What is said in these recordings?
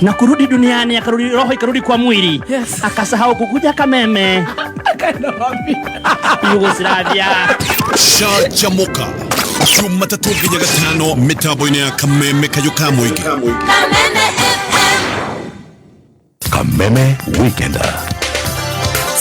na kurudi duniani, akarudi roho ikarudi kwa mwili. Yes. Akasahau kukuja Kameme. Akaenda wapi? Yugoslavia. Shajamoka Jumatatu nginya gatano mitambo-ini ya Kameme kayuka mwingi. Kameme FM. Kameme Weekender.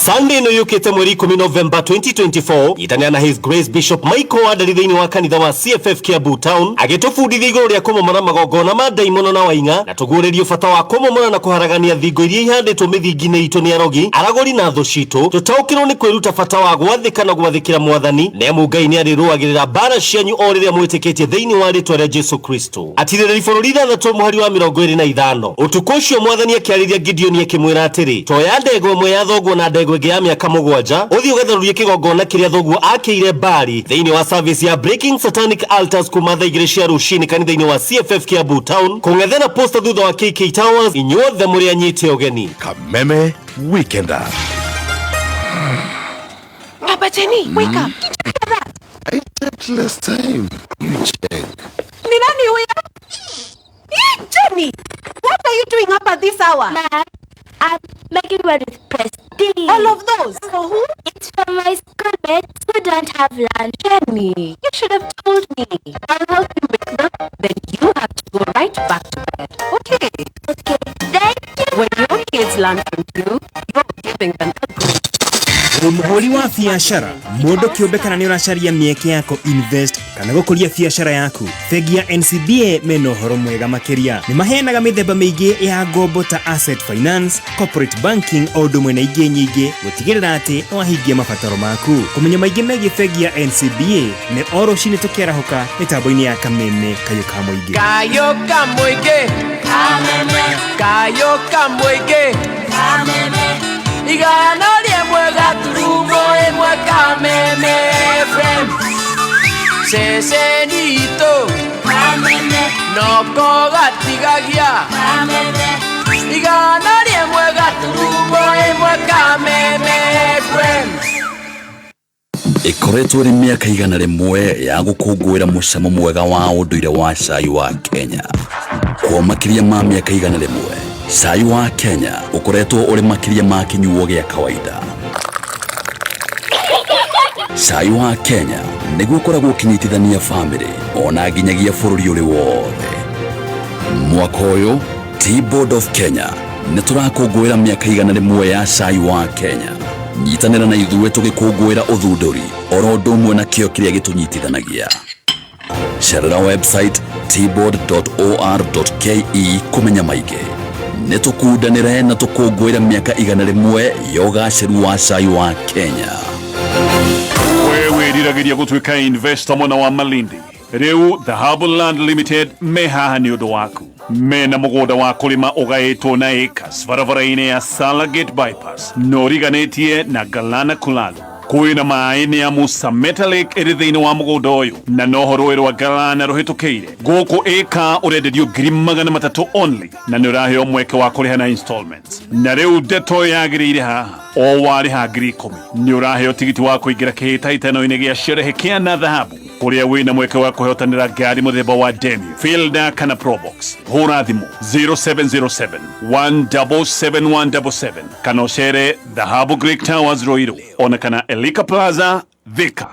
Sunday no yukite mweri 10 November 2024 yitania na His Grace Bishop Michael Adalithaini wa kanitha wa CFF Kiambu Town agitufundithia iguru ria kumomora magongona ma daimono na wainga na tuguririo bata wa kumomora na kuharagania thingo iria ihanditwo mithingi-ini itu ni arogi aragori na thu citu tutaukirwo ni kwiruta bata wa gwathika na gwathikira mwathani nemu Ngai ni ariruagirira bara cianyu o riria mwitikitie thiini wa ritwa ria Jesu Kristo atiriri bururi ithathatu mweri wa 25 utuku ucio mwathani akiarĩria Gideon akimwira atiri toya ndegwa imwe ya thoguo na ndegwa ya miaka 7 uthio gatharurie kigongona kiria thoguo akĩire bari thiini wa service ya Breaking Satanic Altars kuma thaa 2 cia rucini kanitha-ini wa CFF Kiambu Town kung'ethera posta thutha wa KK Towers inyuothe muri anyite ugeni. Kameme Weekender. Papa Jenny, wake up. I take less time. You check. Ni nani huyo? Jenny, what are you doing up at this hour? Ma'am, I'm making one with prestige. All of those? For who? It's for my schoolmates who don't have lunch. Jenny, you should have told me. I'll help you make them. Then you have to go right back to bed. Okay. Okay, thank you. When your kids learn from you, you're giving them a good. Umuhuri wa biashara mundu kiumbe kana ni uracaria mieke yako invest kana gukuria biashara yaku Bengi ya NCBA mena uhoro mwega makiria ni maheanaga mithemba miingi ya ngombo ta asset finance corporate banking o ndumwe na ingĩ nyingĩ gutigirira ati wahingia mabataro maku kumenya maingi megie Bengi ya NCBA ni o rucini tukiarahuka mitambo-ini ya Kameme kayuka mwingi Kayuka mwingi Kameme. Kayuka mwingi Kameme. igana rimwe gaturumo imwe Kameme FM ceceni itu Kameme. noko gatigagia Kameme. igana rimwe gaturumo imwe Kameme FM ikoretwo ri miaka igana rimwe ya gukungwira mucamo mwega wa unduire wa cai wa Kenya kwa makiria ma miaka igana rimwe cai wa Kenya ukoretwo uri makiria ma kinyuo gya kawaida. Cai wa Kenya niguo ukoragwo ukinyitithania family ona nginyagia bururi uri wothe. Mwaka uyu Tea Board of Kenya niturakungwira miaka igana rimwe ya cai wa Kenya. Nyitanira na ithuĩ tugikungwira uthunduri oro ndumwe na kio kiria gitunyitithanagia. Cerera website tboard.or.ke kumenya maige. Nitukundanire na tukungwira miaka igana rimwe ya ugaciru wa cai wa Kenya. Wewe riragĩria gũtuĩka investor mwena wa Malindi. Riu The Herbal Land Limited mehaha nĩ ũndũ waku. Mena mũgũnda wa kũrĩma ũgaĩtwo na acres barabara-inĩ ya Salagate bypass noriganĩtie na Galana Kulalu. Kwĩna maĩ ya Musa Meta Lake ĩrĩ thĩinĩ wa mũgũnda ũyũ na noho rũĩ rwa Galana rũhĩtũkĩire. Gũkũ ĩka ũrenderio ngiri 300 only na nĩ ũraheo mweke wa kũrĩha na installments. Na rĩu ndeto yagĩrĩire haha o warĩha ngiri 10 nĩ ũraheo tigiti wa kũingĩra kĩhĩtahĩtano-inĩ gĩa sherehe kĩa na dhahabu kuria wina mweke wa kuhotanira ngari muthemba wa Demio Fielder kana Probox. Hũra thimũ 0707 177 kana ũcere Dhahabu Greek Towers Ruiru ona kana Elika Plaza Thika.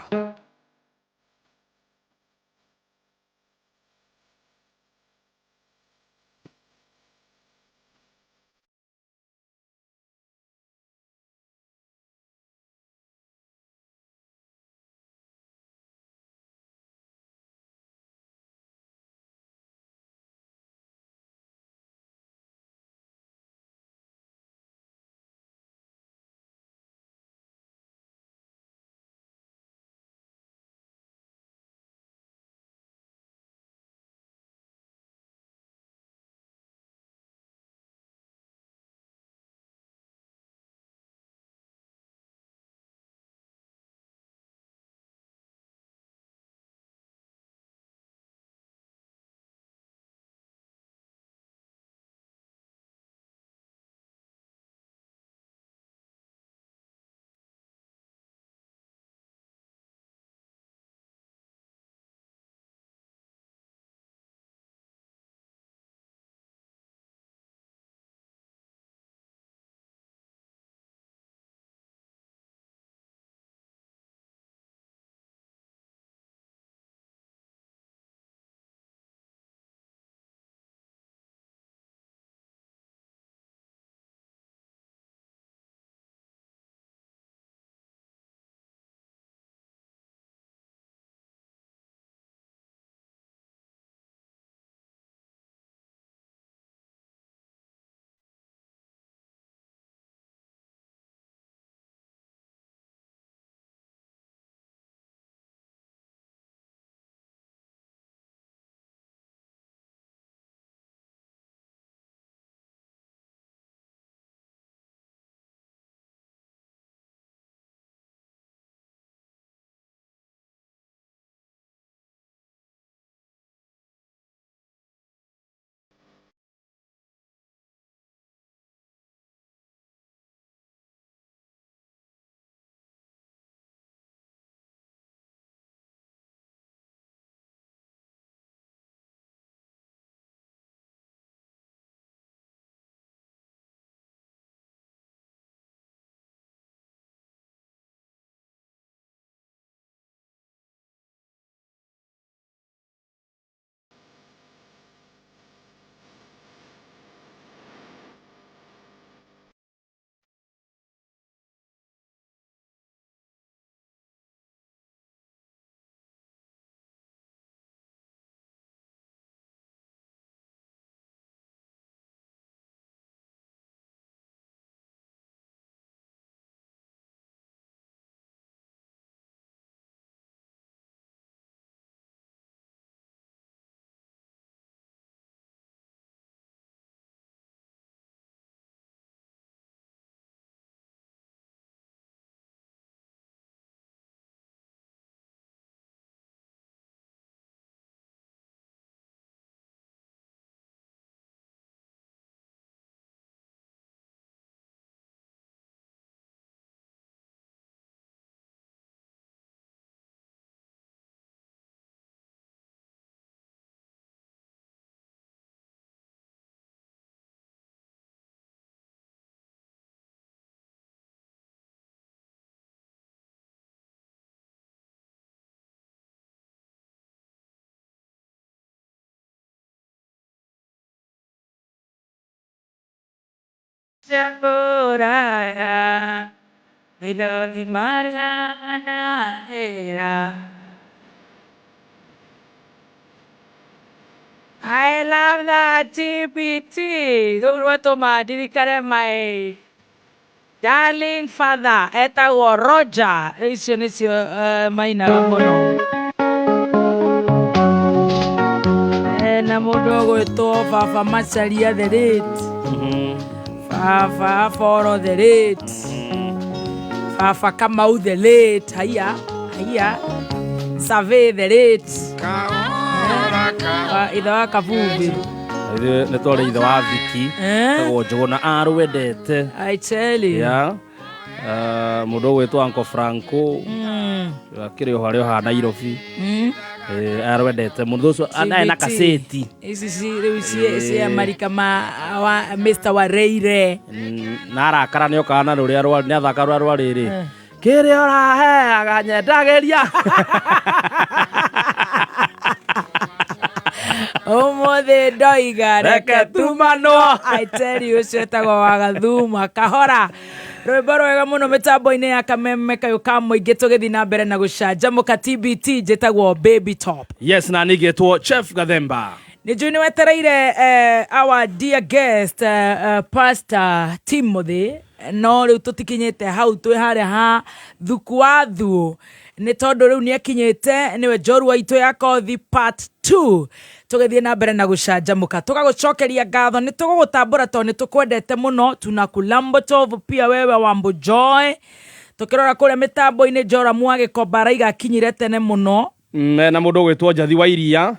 Shangoraya, Vidodi Marana Hera. I love that TPT. Don't want to dedicate my darling father. Eta wa Roger. Isyo maina mono. Na mudogo eto fafa machalia the rate. Fafa foro the rate. Fafa kamau the late. Haya. Save the rate. Itha wa kabubi. Nĩ twarĩ ithe wa Viki tagwo Njũgũna arwendete. I tell you. Yeah. Mũndũ ũgwĩtwo Uncle Franco akĩrĩ o harĩa ha Nairobi. Arwendete mũndũ ũcio ena kaseti. Ici rĩu cia Amerika wa Mr. Wareire. Na arakara nĩ okaga na rũrĩa nĩ athaka rũrĩa rĩrĩ. Kĩrĩa ũraheaga nyendagĩria. Ũmũthĩ ndoiga reke tumanwo. I tell you ũcio etagwo wa Gathuma kahora. Rwĩmbo rwega mũno mĩtambo-inĩ ya kameme kayũ ka mũingĩ tũgĩthiĩ na mbere na gũcanjamũka TBT njĩtagwo Baby Top. Yes, na nĩgetwo Chef Gathemba. Nĩnjũĩ nĩwetereire our dear guest Pastor Timothy, no rĩu tũtikinyĩte hau twĩ harĩa ha Thuku Thuo nĩ tondũ rĩu nĩekinyĩte nĩwe njorua itũ ya kothi part 2. Tũgĩthiĩ na mbere na gũcanjamũka tũgagũcokeria ngatho nĩ tũgũgũtambũra tondũ nĩ tũkwendete mũno. Tunakulambo tovu pia wewe Wambo Joy tũkĩrora kũrĩa mĩtambo-inĩ Jora Mwagĩkomba araiga akinyire tene mũno na mũndũ ũgwĩtwo Njathi wa Iria.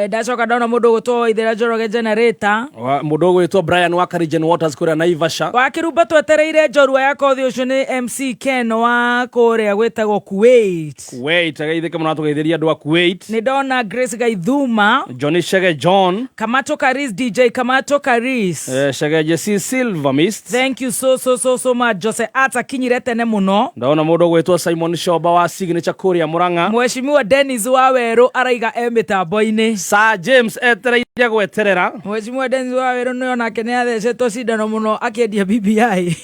Ndacoka ndona mũndũ ũgwĩtwo Ithera Njoroge generator. Mũndũ ũgwĩtwo Brian wa Karigen Waters kũrĩa Naivasha. Wakĩrumba twetereire njorua ya kothi ũcio nĩ MC Ken wa kũrĩa gwĩtagwo Kuwait. Ageithĩke mũno atũgeithĩria andũ a Kuwait. Nĩ ndona Grace Gaithuma. Johnny Shege John. Kamato Karis DJ Kamato Karis. Shege Jesse Silver Mist. Thank you so much. Jose Ata kinyire tene mũno. Ndona mũndũ ũgwĩtwo Simon Shoba wa Signature kũrĩa Murang'a. Mheshimiwa Dennis wa Werũ araiga mĩtambo-inĩ. Sir James etereire gweterera. Mheshimiwa Dennis wa Werũ nĩ onake nĩ athecetwo cindano mũno akĩendia BBI.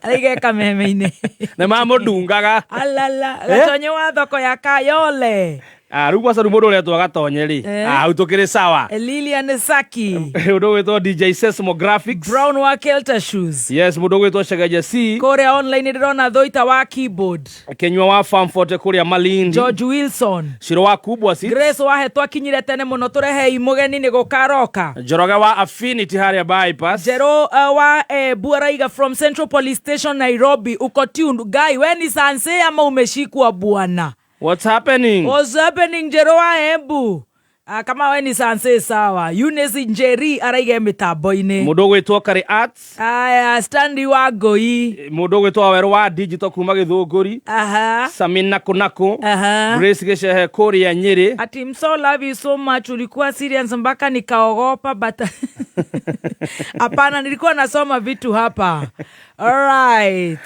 Araiga kameme-inĩ. Nĩ mamũndungaga. Alala gatonye wa thoko ya Kayole. Rĩu gwaca rĩu mũndũ ũrĩa twagatonye rĩ. Hau tũkĩrĩ sawa. Lilian Saki. Mũndũ ũgwĩtwo DJ Sesmo Graphics. Brown wa Kelter Shoes. Yes, mũndũ ũgwĩtwo Shege Jesse. Kũrĩa online ndĩrona Thoita wa Keyboard. Kenywa wa Farmfort kũrĩa Malindi. George Wilson. Shiro wa Kubwa Seeds. Grace wa Hetwa akinyire tene mũno tũrehe mũgeni nĩ gũkaroka. Njoroge wa Affinity harĩa bypass. Jero wa Buaraiga from Central Police Station Nairobi. Uko tuned. Guy, we ni sanse ama umeshikwa bwana? What's happening? Jero wa Embu. Kama we ni sanse sawa. Eunice Njeri araiga mĩtambo-inĩ. Mũndũ ũgwĩtwo Kari Arts. Stanley wa Ngoi. Mũndũ ũgwĩtwo Werũ wa Digital kuma Gĩthũngũri. Samin Nakunako. Grace Gĩcehe kũrĩa Nyĩrĩ. Ati I'm so love you so much. Ulikuwa serious mpaka nikaogopa but hapana, nilikuwa nasoma vitu hapa. Alright.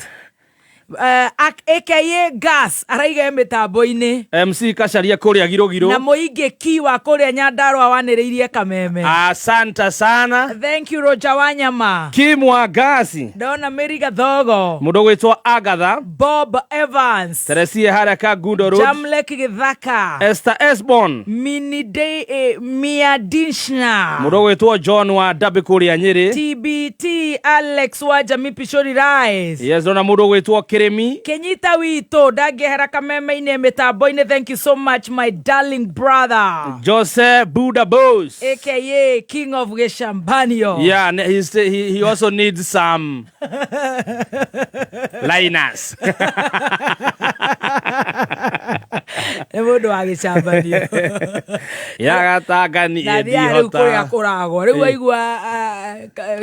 AKA Gas araiga mĩtambo-inĩ. MC Kacaria kũrĩa Girogiro. Na Mũingĩ Kiwa kũrĩa Nyandarua wanĩrĩirie kameme. Asante sana. Thank you Roger Wanyama. Kim wa Gasi. Ndona Mary Gathogo. Mũndũ ũgwĩtwo Agatha. Bob Evans. Teresia harĩa Kagundo Road. Jamlek Githaka. Esther Esbon. Mini Day Mia Dinshna. Mũndũ ũgwĩtwo John wa Dabi kũrĩa Nyĩrĩ. TBT Alex wa Jamii Pishori Rise. Yes, ndona mũndũ ũgwĩtwo Kiremi. Kenyita wito ndangĩhera kameme-inĩ mĩtambo-inĩ. Thank you so much my darling brother. Jose Buddha Boss. AKA King of Geshambanio. Yeah, he also needs some liners. Mũndũ wa Geshambanio. Yagatangani rĩu kũrĩa kũragwo rĩu aigua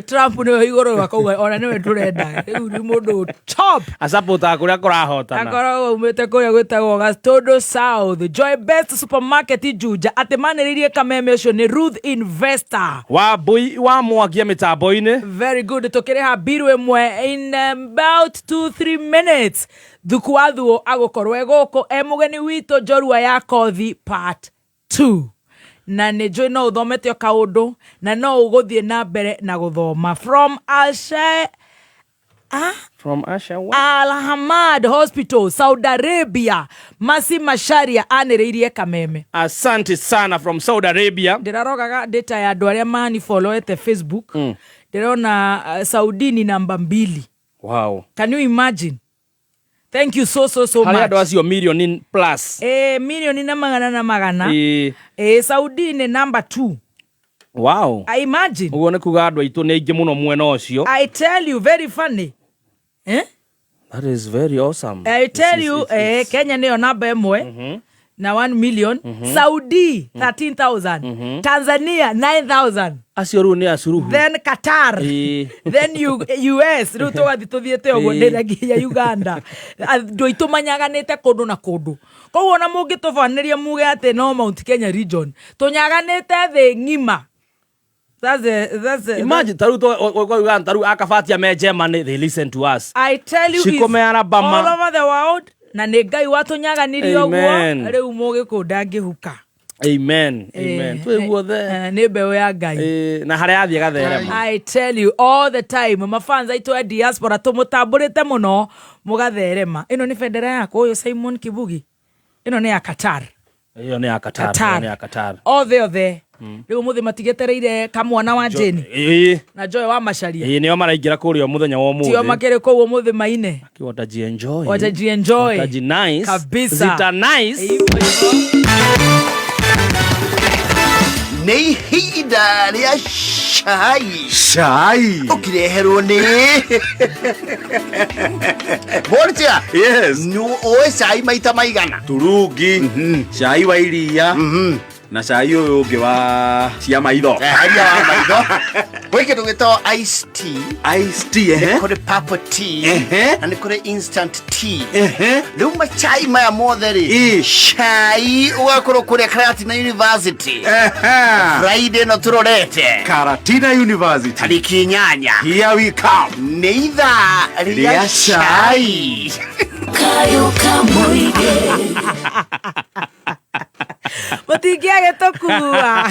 Trump nĩwe igũrũ akauga ona nĩwe tũrenda rĩu nĩ mũndũ top asapota kũrĩa kũrahotana akoragwo umĩte kũrĩa gwĩtagwo Gastodo South. Joy Best Supermarket Juja atĩ manĩrĩirie kameme ũcio nĩ Ruth Investor wa Mbui wa Mwagia mĩtambo-inĩ. Very good. Tũkĩrĩha biru ĩmwe in about 2-3 minutes. Thuku Thuo agũkorwo gũkũ mũgeni witũ njorua ya kothi part 2. na nä njå no å thomete o kaå na no å gå thiä na mbere na gå thoma from Al-Hamad Hospital, Saudi Arabia. Masi Masharia anĩrĩirie kameme. Asante sana from Saudi Arabia. Ndĩrarogaga data ya andũ arĩa mani followete Facebook. Ndĩrona Saudi ni namba 2. Wow. Can you imagine? Thank you so much. Hali andũ acio million plus. Million na magana. Saudi ni number 2. Wow. I imagine. Uguo nĩ kuga andũ aitũ nĩ aingĩ mũno mwena ũcio. I tell you, very funny. That is very awesome. I tell you, Kenya nĩyo namba 1 na 1 million. Saudi 13,000. Tanzania 9,000. Acio rĩu nĩ asuruhu. Then Qatar. Then US. Rĩu tũgathi tũthiĩte ũguo nginya Uganda. Andũ aitũ manyaganĩte kũndũ na kũndũ. Koguo na mũngĩtũbanĩria muge atĩ no Mount Kenya region. Tũnyaganĩte thĩ ng'ima. Imagine taru akafatia me Germany, they listen to us. I tell you, it's Bama. All over the world. Na nĩ Ngai watũnyaganirie ũguo. Rĩu mũgĩkũ ndangĩhuka. Amen. Twĩguo the. Nĩ mbeũ ya Ngai. Na harĩa athiĩ gatherema. I tell you all the time, mafans aitũ a diaspora tũmũtambũrĩte mũno mũgatherema. Ĩno nĩ bendera yako ũyũ Simon Kibugi. Ĩno nĩ ya Qatar. Iyo nĩ ya Qatar. Othe. Rĩu mũthĩ matigetereire kamwana wa Jane. Na Joy wa Macharia. Nĩo maraingĩra kũrĩa mũthenya wa ũmũthĩ. Tio makĩrĩ kũu mũthĩ maine. Watajienjoy. Watajienjoy. Kabisa. Zita nice. Nĩ ihinda rĩa cai. Ũkireherwo nĩ Borja. Yes. Nĩ cai maita maigana? Turungi. Cai wa iria. Na cai ũyũ ũngĩ wa cia maitho. Haria wa maitho. Gwĩ kĩndũ gĩtagwo iced tea. Nĩ kũrĩ purple tea. Na nĩ kũrĩ instant tea. Rĩu macai maya mothe rĩ. Cai ũgakorwo kũrĩa Karatina University. Friday no tũrorete. Karatina University. Tariki 8. Here we come. Nĩ ithaa rĩa cai. Kayo kamoide. Mũtingiage tũkua.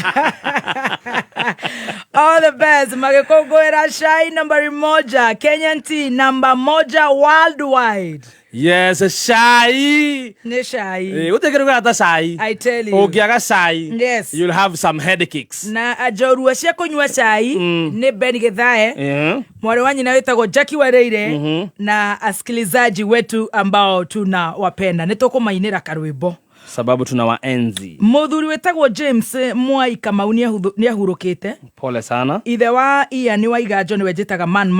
All the best. Magĩkũngũĩra cai nambari 1. Kenyan tea number 1 worldwide. Yes, cai. Nĩ cai. Ũtekeruga ata cai. I tell you. Ũngĩaga cai. Yes. You'll have some headaches. Na njorua cia kũnyua cai nĩ Ben Githae. Mwarĩ wa nyina wĩtagwo Jackie Wareire na asikilizaji wetu ambao tunawapenda. Nĩtũkũmainĩra karwĩmbo. Sababu tunawaenzi. Mũthuri wĩtagwo James Mwai Kamau nĩahurũkĩte. Pole sana. Ithe wa Ian Waiganjo nĩwe njĩtaga Man.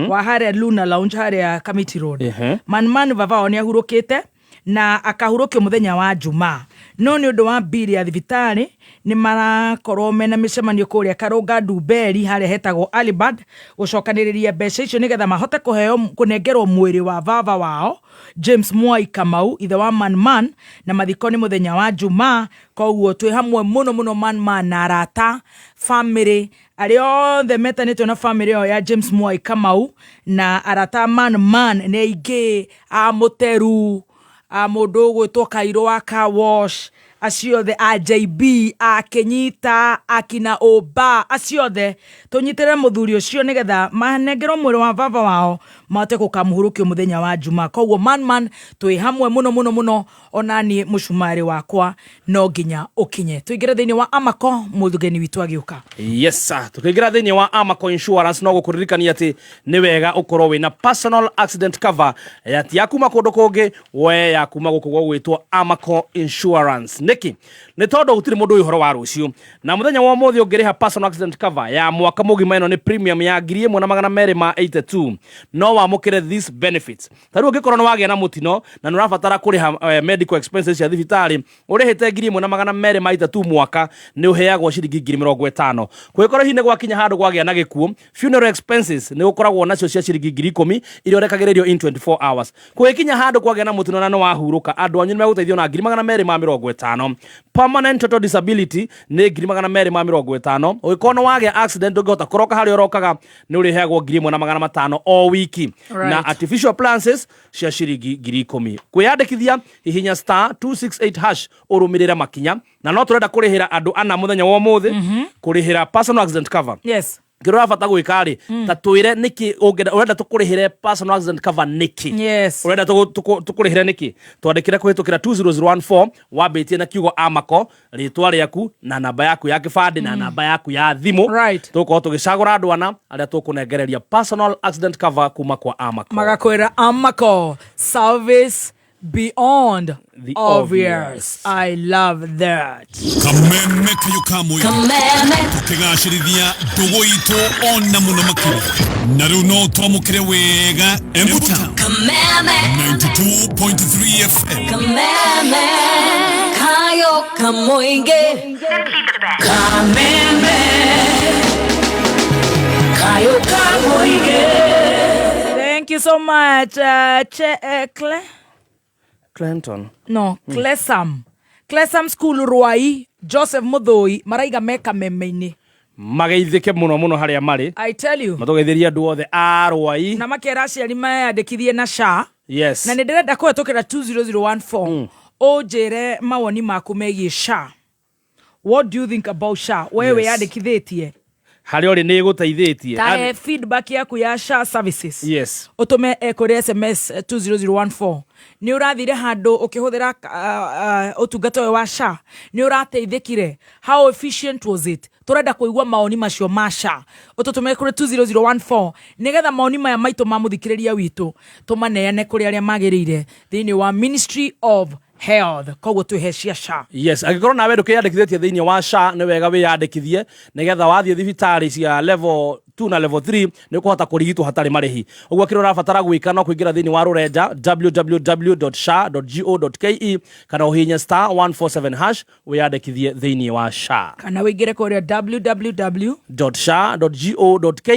Wa harĩa Luna Lounge harĩa Kamiti Road. Man vavao nĩahurũkĩte na akahurũkio mũthenya wa Jumaa. No nĩ ũndũ wa mbiri ya thibitarĩ nĩ marakorwo mena mĩcemanio kũrĩa Karũnga Ndumberi harĩa hetagwo Alibad gũcokanĩrĩria mbeca icio nĩgetha mahote kũnengerwo mwĩrĩ wa vava wao James Mwai Kamau, ithe wa Man na mathiko nĩ mũthenya wa Jumaa. Koguo twĩ hamwe mũno Man na arata family arĩa othe metanĩtwo na family yao ya James Mwai Kamau na arata Man nĩ aingĩ a Mũteru, a mũndũ ũgwĩtwo Kairũ wa Car Wash, aciothe a JB, a Kenyita, akina Oba, aciothe tũnyitĩrĩre mũthuri ũcio nĩgetha manengerwo mwĩrĩ wa vava wao mahote gũkamũhurũkio mũthenya wa Jumaa. Koguo Man twĩ hamwe mũno onani mũcumarĩ wakwa no nginya ũkinye. Tũingĩre thĩinĩ wa Amako mũthugeni witũ agĩũka. Yes sir. Tũkĩingĩra thĩinĩ wa Amako Insurance no gũkũririkania atĩ nĩ wega ũkorwo wĩna personal accident cover ya kuma kũndũ kũngĩ we ya kuma gũkũ gwĩtwo Amako Insurance. Niki nĩ tondũ gũtirĩ mũndũ ũyũ ũhoro wa rũciũ na mũthenya wa ũmũthĩ ũngĩrĩha personal accident cover ya mwaka mũgima ĩno nĩ premium ya 1,282 no wamũkĩre these benefits. Tarĩu ũngĩkorwo nĩ wagĩa na mũtino na nĩ ũrabatara kũrĩha medical expenses cia thibitarĩ ũrĩhĩte 1,282 mwaka nĩ ũheagwo ciringi 50,000. Kũngĩkorwo hihi nĩ gwakinya handũ gwagĩa na gĩkuũ funeral expenses nĩ ũkoragwo nacio cia ciringi 10,000 iria ũrekagĩrĩrio in 24 hours. Kũngĩkinya handũ gwagĩa na mũtino na nĩ wahurũka andũ anyu nĩ megũteithio na 2,250 50. Permanent total disability nĩ 250. Ũgĩkorwo wagĩa accident ũngĩhota kũroka harĩa ũrokaga nĩ ũrĩheagwo 1,500 o wiki. Na artificial appliances cia ciringi 10,000. Kwĩyandĩkithia hihinya *268# ũrũmĩrĩre makinya na no tũrenda kũrĩhĩra andũ ana mũthenya wa ũmũthĩ kũrĩhĩra personal accident cover. Yes. Kĩrora bata gwĩka rĩ ta twĩre nĩkĩ ũrenda tũkũrĩhĩre personal accident cover nĩkĩ. Yes. Ũrenda tũkũrĩhĩre nĩkĩ. Twandĩkĩre kũhĩtũkĩra 20014 wambĩtie na kiugo Amaco rĩtwa rĩaku na namba yaku ya kĩbandĩ na namba yaku ya thimũ. Right. Tũkorwo tũgĩcagũra andũ ana arĩa tũkũnengereria personal accident cover kuma kwa Amaco. Magakwĩra Amaco service beyond the obvious. I love that. Kameme kayo kamwe. Kameme. Tukigashirithia ndugu itu ona muno makiri. Na riu no twamukire wega Embuta. Kameme. 92.3 FM. Kameme. Kayo kamoinge. Kameme. Kayo kamoinge. Thank you so much, Clinton. No, Clesam School Rwai, Joseph Muthoi, maraiga meka meme-ini. Mageithĩke mũno harĩa marĩ. I tell you. Matũgeithĩria andũ othe a Rwai. Na makera aciari mayandĩkithie na SHA. Yes. Na nĩndĩrenda kũhetũkĩra 20014. Ũnjĩre mawoni maku megiĩ SHA. What do you think about SHA? Wewe yandĩkithĩtie. Harĩa ũrĩ nĩ gũteithĩtie. Tahe feedback yaku ya SHA services. Yes. Ũtũme kũrĩ SMS 20014. Nĩ ũrathire handũ ũkĩhũthĩra ũtungata ũyũ wa SHA. Nĩ ũrateithĩkire. How efficient was it? Tũrenda kũigua maoni macio ma SHA. Ũtũtũme kũrĩ 20014. Nĩgetha maoni maya maitũ ma mũthikĩrĩria witũ tũmaneane kũrĩ arĩa magĩrĩire thĩinĩ wa Ministry of Health. Koguo twĩhe cia SHA. Yes, angĩkorwo nawe ndũkĩyandĩkithĩtie thĩinĩ wa SHA nĩ wega wĩyandĩkithie nĩgetha wathiĩ thibitarĩ cia level 2 na level 3 nĩ ũkũhota kũrigitwo hatarĩ marĩhi. Ũguo kĩrĩa ũrabatara gwĩka no kũingĩra thĩinĩ wa rũrenja www.sha.go.ke kana ũhihinye *147# wĩyandĩkithie thĩinĩ wa SHA. Kana wĩingĩre kũrĩa www.sha.go.ke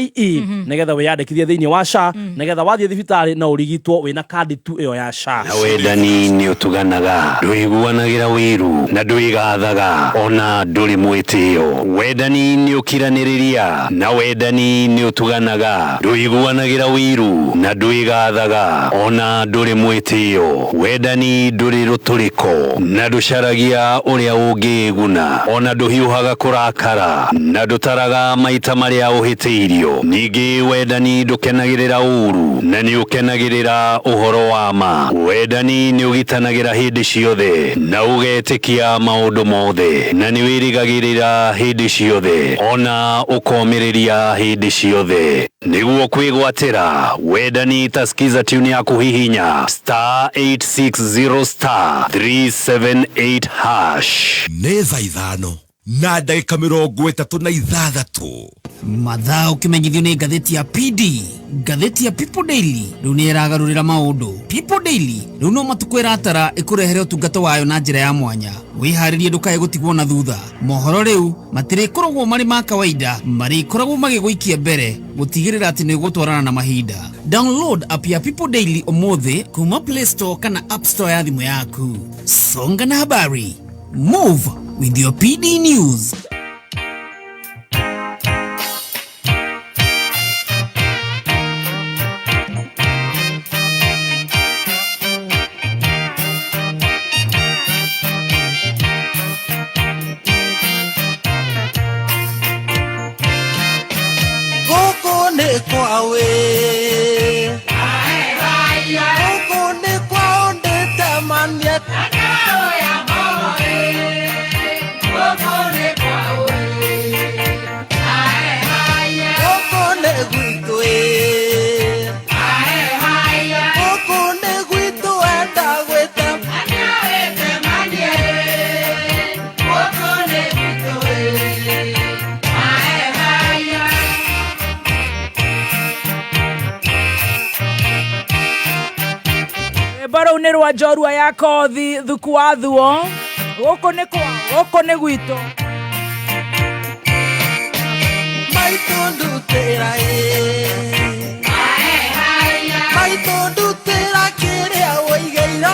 nĩgetha wĩyandĩkithie thĩinĩ wa SHA nĩgetha wathiĩ thibitarĩ na ũrigitwo wĩna kandi tu ĩyo ya SHA. Na wendani nĩ ũtuganaga ndũiguanagĩra wĩru na ndũigathaga ona ndũrĩ mwĩtĩo. Wendani nĩ ũkiranĩrĩria na wendani nĩ ũtuganaga ndũiguanagĩra wĩru na ndũigathaga ona ndũrĩ mwĩtĩo. Wendani ndũrĩ rũtũrĩko na ndũcaragia ũrĩa ũngĩguna ona ndũhiũhaga kũrakara na ndũtaraga maita marĩa ũhĩtĩirio. Ningĩ wendani ndũkenagĩrĩra ũru na nĩ ũkenagĩrĩra ũhoro wa ma. Wendani nĩ ũgitanagĩra hĩndĩ ciothe na ũgetĩkia maũndũ mothe na nĩ wĩrĩgagĩrĩra hĩndĩ ciothe ona ũkomĩrĩria hĩndĩ ciothe. Nĩguo kwĩgwatĩra wendani taskiza tune ya kũhihinya *860*378#. Nĩ thaa ithano na ndagĩka 36. Mathaa ũkĩmenyithio nĩ ngathĩti ya PD. Ngathĩti ya People Daily rĩu nĩ ĩragarũrĩra maũndũ. People Daily rĩu no matukũ ĩratara ĩkũrehere ũtungata wayo na njĩra ya mwanya. Wĩharĩrie ndũkae gũtigwo na thutha. Mohoro rĩu matirĩkoragwo marĩ ma kawaida, marĩkoragwo magĩgũikia mbere gũtigĩrĩra atĩ nĩ gũtwarana na mahinda. Download app ya People Daily ũmũthĩ kuma Play Store kana App Store ya thimũ yaku. Songa na habari. Move with your PD News. Nĩrwa njorua ya kothi Thuku Thuo gũkũ nĩ gwitũ maitũ ndutĩra maitũ ndutĩra kĩrĩa ũigĩire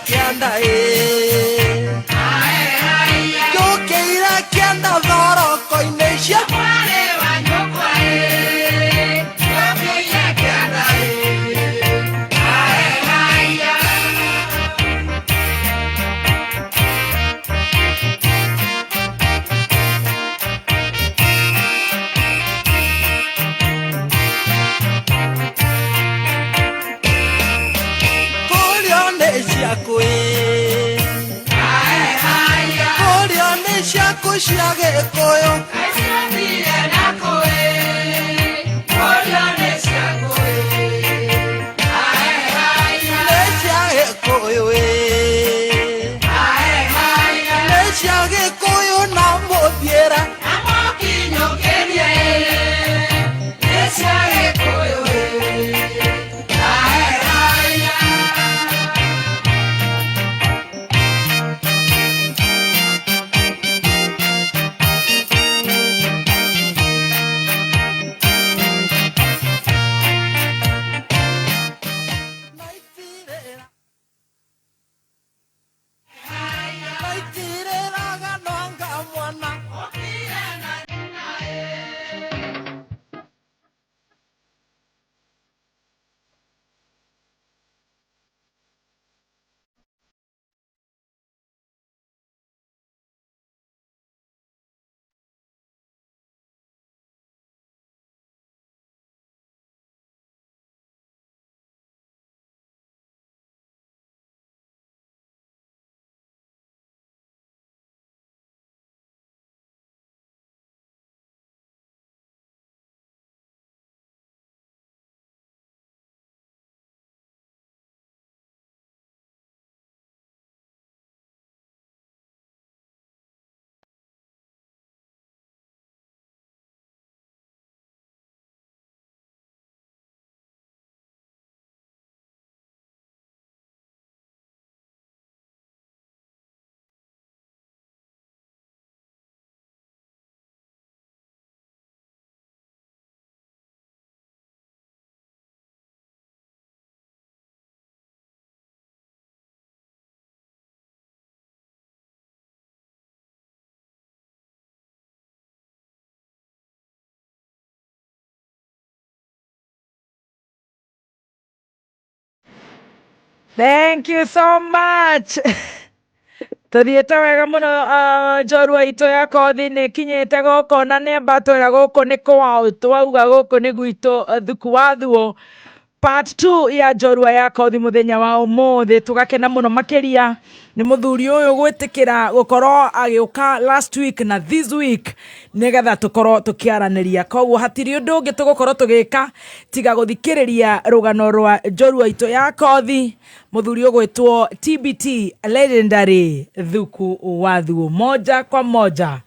kianda Jukira kianda thoro koinesha Mwale wa nyukwa Jukira kianda Kushage koyo Aisambile na koe Koyane sya koe Ae haya Lechage koyo Ae haya Lechage koyo na mobiera Amo kinyo kenye Lechage koyo Ae haya Thank you so much. Tuthiĩte wega mũno njorua itũ ya kothi nĩ kinyĩte gũkũ na nĩ mbatwĩra gũkũ nĩ kwao twauga gũkũ nĩ gwitũ Thuku wa Thuo part 2 ya njorua ya kothi mũthenya wa ũmũthĩ tũgakena mũno makĩria nĩ mũthuri ũyũ gwĩtĩkĩra gũkorwo agĩũka last week na this week nĩgetha tũkorwo tũkĩaranĩria koguo hatirĩ ũndũ ũngĩ tũgũkorwo tũgĩka tiga gũthikĩrĩria rũgano rwa njorua itũ ya kothi mũthuri ũgwĩtwo TBT legendary Thuku wa Thuo moja kwa moja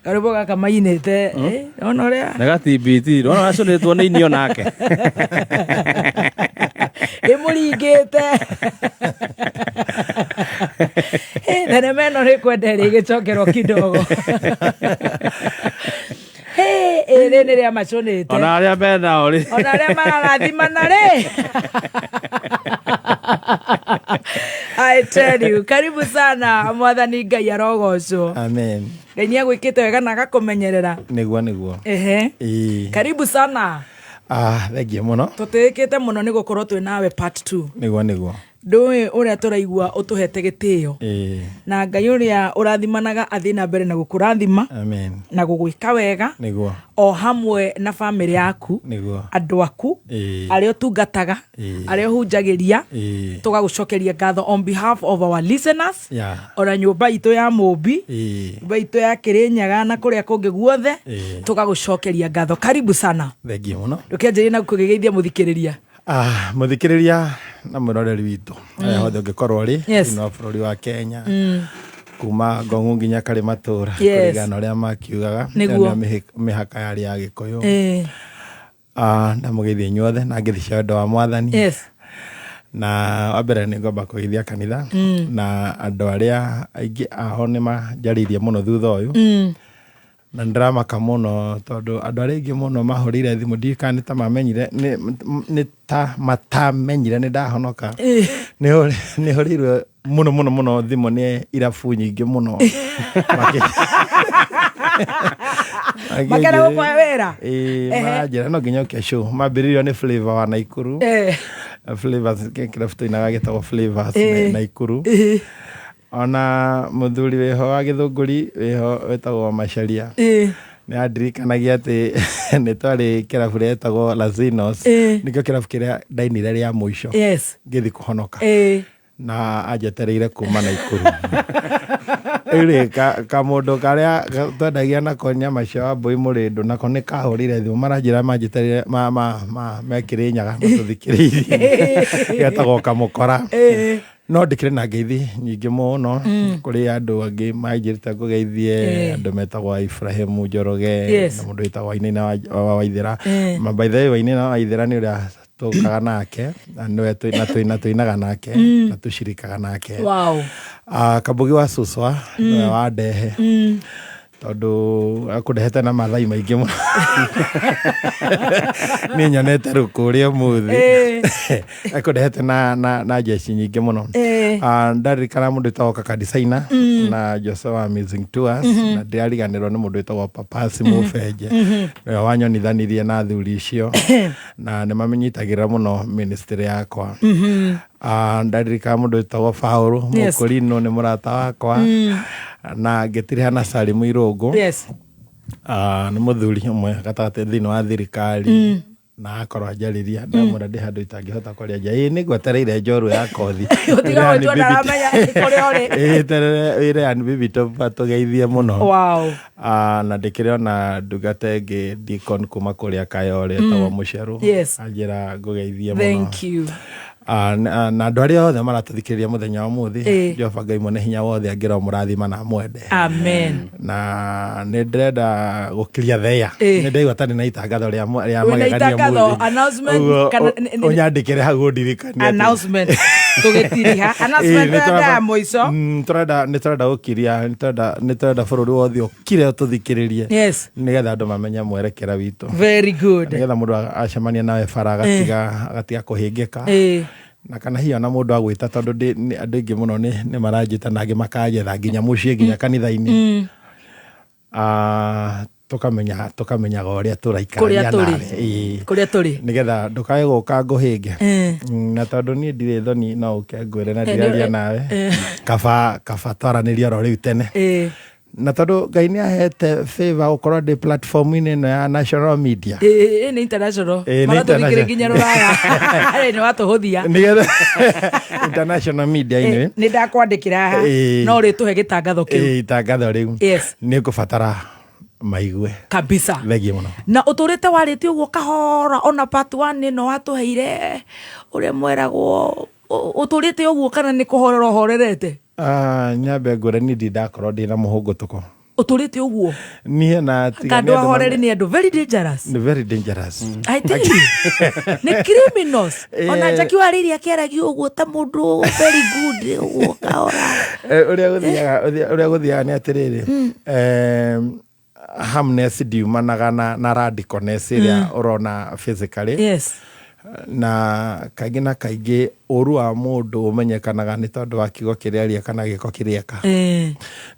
karibu kaka mainĩte ona ũrĩa nega TBT ona aconĩtwo nĩ inio nake ĩmũringĩte thenema ĩno nĩkwenda ĩgĩcokerwo kidogo ĩrĩ nĩ rĩa maconĩte ona arĩa menao rĩ ona arĩa mararathimana rĩ I tell you karibu sana mwathani Ngai arogocwo amen Ngai nĩagwĩkĩte wega na agakũmenyerera nĩguo karibu sana thengiũ mũno tũtĩĩkĩte mũno nĩ gũkorwo twĩ nawe part 2 nĩguo ndũĩ ũrĩa tũraigua ũtũhete gĩtĩo na Ngai ũrĩa ũrathimanaga athiĩ na mbere na gũkũrathima na gũgwĩka wega o hamwe na bamĩrĩ yaku andũ aku arĩa ũtungataga arĩa ũhunjagĩria tũgagũcokeria ngatho on behalf of our listeners ona nyũmba itũ ya Mũmbi nyũmba itũ ya Kĩrĩnyaga na kũrĩa kũngĩ guothe tũgagũcokeria ngatho karibu sana thengiũ mũno ndũkĩanjĩrĩria na kũgĩgeithia mũthikĩrĩria mũthikĩrĩria na mũroreri witũ hothe ũngĩkorwo rĩ thĩinĩ wa bũrũri wa Kenya kuma Ngong'u nginya Karimatũra kũringana ũrĩa makiugaga mĩhaka yarĩ ya Gĩkũyũ ndamũgeithia inyuothe na ngĩthi ũndũ wa Mwathani na wambere nĩ ngomba kũgeithia kanitha na andũ arĩa aingĩ aho nĩ manjarĩirie mũno thutha ũyũ na ndrama muno tondu andu aringi muno mahurire thimu ndikani ta mamenyire ni ta matamenyire ni ndahonoka ni horirwe muno thimu ni irabu nyingi muno makera kwa wera majira no nginya kesho mambiririo ni Flavor wa Naikuru Flavors kirabu tuinaga gitagwo Flavors Naikuru ona muthuri weho wa githunguri weho wetagwo Macharia ni andirikanagia ati ni twari kirabu retagwo Lazinos nikio kirabu kiria ndainire ria muico ngithi kuhonoka na ajetereire kuma Naikuru iri kamundu karia twendagia nako nyama cia mbui murindu nako ni kahurire thimu maranjira manjiterire mekire nyaga tuthikiririe getagwo kamukora no ndikire na ngeithi nyingi muno kuri andu angi manjirite ngugeithie andu metagwo Ibrahimu Njoroge na mundu witagwo Wainaina wa Waithira mabaithe Wainaina wa Waithira ni uria tukaga nake na tuinaga nake na tushirikaga nake Kabugi wa Suswa no wa Ndehe tondu akudehete na mathai maingi muno ni nyonete rukuria muthi akudehete na jeshi nyingi muno ndarikana mundu witagwo Kadisaina na Joseph Amazing Tours na ndiariganirwo ni mundu witagwo Papasi Mufeje we wanyonithanirie na thuri icio na nimamenyitagira muno ministry yakwa ndarikana mundu witagwo Paul Mukurino ni murata wakwa na getire na Salimu Irogo ni muthuri umwe gatagate thini wa thirikari na akorwo ajariria ndamura ndi handu itangihota kwaria nja ni gwetereire njoru ya kothi utiga wetu ndaramenya kuri ore ire ani bibi tugeithie muno na ndikire na ndugate ngi Deacon kuma kuria Kayole tawa Musheru anjira ngugeithie muno thank you na andu aria othe maratuthikiriria muthenya wa muthi Jehova Ngai mwene hinya wothe angira murathima na mwende amen na ni ndenda gukiria theya ni ndaigua tani na itangatho ria magegania muthi announcement kana unyandikire hagu ndirikania announcement tugitiriha announcement ya moico ni turenda gukiria ni turenda bururi wothe ukire tuthikiririe nigetha andu mamenya mwerekera witu very good nigetha mundu acemania nawe bara agatiga kuhingika na kana hiyo na mundu agwita tondu andu ingi muno ni maranjita nangi makajetha nginya mucie nginya kanitha-ini tukamenya uria turaikara kuria turi nigetha ndukae guka nguhinge na tondu ni ndire thoni no uke ngwire na ndiraria nawe kaba twaraniria ro riu tene na tondu Ngai ni ahete favor ukorwo ndi platform-ini ino ya national media ni international maratuthikire nginya ruraya ari ni watuhuthia nigetha international media ini ni ndakwandikira ha no ri tuhe gitangatho kiu itangatho riu ni ngubatara maigue kabisa thegi muno na uturite warite uguo kahora ona part 1 no watuheire uri mweragwo uturite uguo kana ni kuhorera horerete nyambe ngore ni ndakorwo ndina muhungutuko uturite uguo nie na kandu ahoreri ni andu very dangerous I tell you ni criminals ona jaki wariri akiaragi uguo ta mundu very good uguo kahora uria guthiaga ni atiriri harmness diumanaga na radicalness iria urona physically na kaingĩ na kaingĩ ũru wa mũndũ ũmenyekanaga nĩ tondũ wa kiugo kĩrĩa aria kana gĩko kĩrĩa eka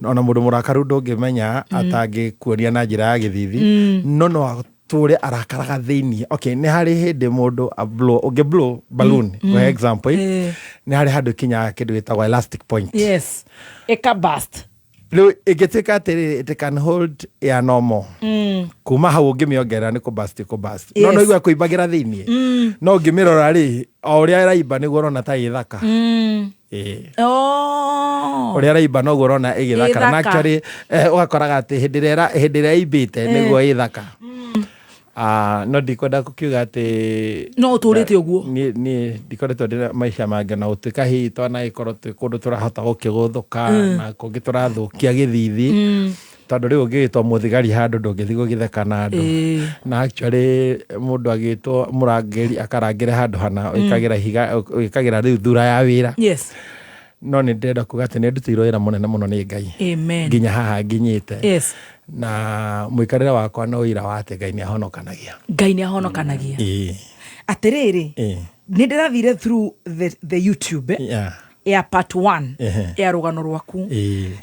ona mũndũ mũrakaru ndũngĩmenya atangĩkuonia na njĩra ya gĩthithi no atũre arakaraga thĩinĩ nĩ harĩ hĩndĩ mũndũ ũngĩ balloon for example nĩ harĩ handũ kinyaga kĩndũ gĩtagwo elastic point ĩkabust rĩu ĩngĩtuĩka atĩrĩrĩ it can hold air normal kuma hau ũngĩmĩongerera nĩ kũbust no no igua kũimbagĩra thĩinĩ no ũngĩmĩrora rĩ o ũrĩa ĩraimba nĩguo ũrona ta ĩthaka ũrĩa ĩraimba noguo ũrona ĩgĩthakara na actually ũgakoraga atĩ hĩndĩ ĩrĩa ĩimbĩte nĩguo ĩthaka no ndikwenda kukiuga ati no uturite uguo ni ndikoretwo ndina maisha mangĩ na utuika hihi twana ikorwo twi kundu turahota gukiguthuka na kungi turathukia githithi tondu riu ngitwo muthigari handu ndungithi gugitheka na andu na actually mundu agitwo murangiri akarangire handu hana uikagira riu thura ya wira no nĩ ndenda kuga atĩ nĩ ndutĩirwo wĩra mũnene mũno nĩ Ngai. Amen. Nginya haha nginyĩte. Yes. Na mũikarĩre wakwa no wĩra wa atĩ Ngai nĩ ahonokanagia. Ngai nĩ ahonokanagia. Atĩrĩrĩ, nĩ ndĩrathire through the YouTube ya part 1 ya rũgano rwaku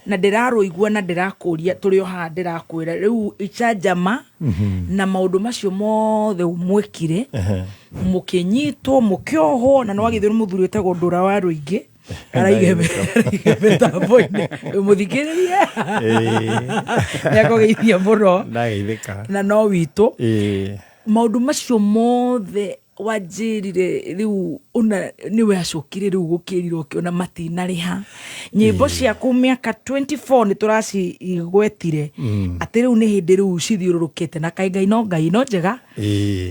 na ndĩrarũigua na ndĩrakũria tũrĩ o haha ndĩrakwĩra rĩu icanjama na maũndũ macio mothe mwekire mũkĩnyitwo mũkĩohwo na no agĩthĩrwo mũthuri wĩtagwo Ndũra wa Rũingĩ araigebe tambo-inĩ mũthikĩrĩrie nĩakũgeithia mũno na no witũ maũndũ macio mothe wanjirire riu una niwe acokire riu gukirira ukiona matinariha nyimbo ciaku miaka 24 ni turacigwetire ati riu ni hindi riu cithiururukite na Ngai no njega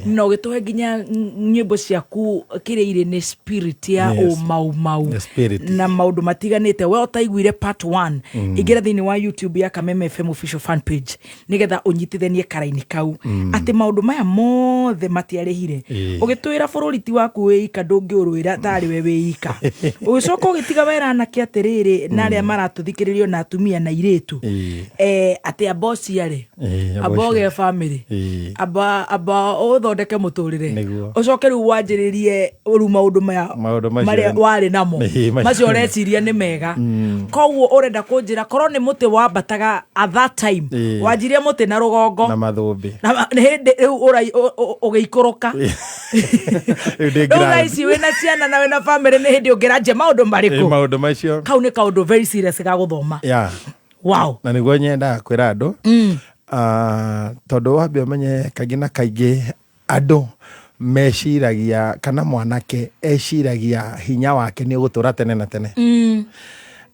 no gituhe nginya nyimbo ciaku kireire ni spirit ya o mau na maundu matiganite we utaiguire part 1 igira thini wa YouTube ya Kameme FM official fan page nigetha unyitithanie karaini kau ati maundu maya mothe matiarehire ugitwira bururi ti waku wika ndungiurwira tari we wika ugicoka ugitiga wera na kiatiriri na aria maratuthikiririo na atumia na iretu ati abosi yare aboge family aba uthondeke muturire ucoke riu wanjiririe uru maundu maya wari namo macio reciria ni mega koguo urenda kunjira korwo ni muti wambataga at that time wanjirie muti na rugongo na mathumbi na hindi riu ugiikoroka Ugaisi wena ciana na wena family ni hindi ungiranje maundu mariku maundu macio kau ni kaundu very serious ga guthoma wow na niguo nyenda kwira andu tondu wambe umenye kaingĩ kaingĩ andu meciragia kana mwanake eciragia hinya wake ni gutura tene na tene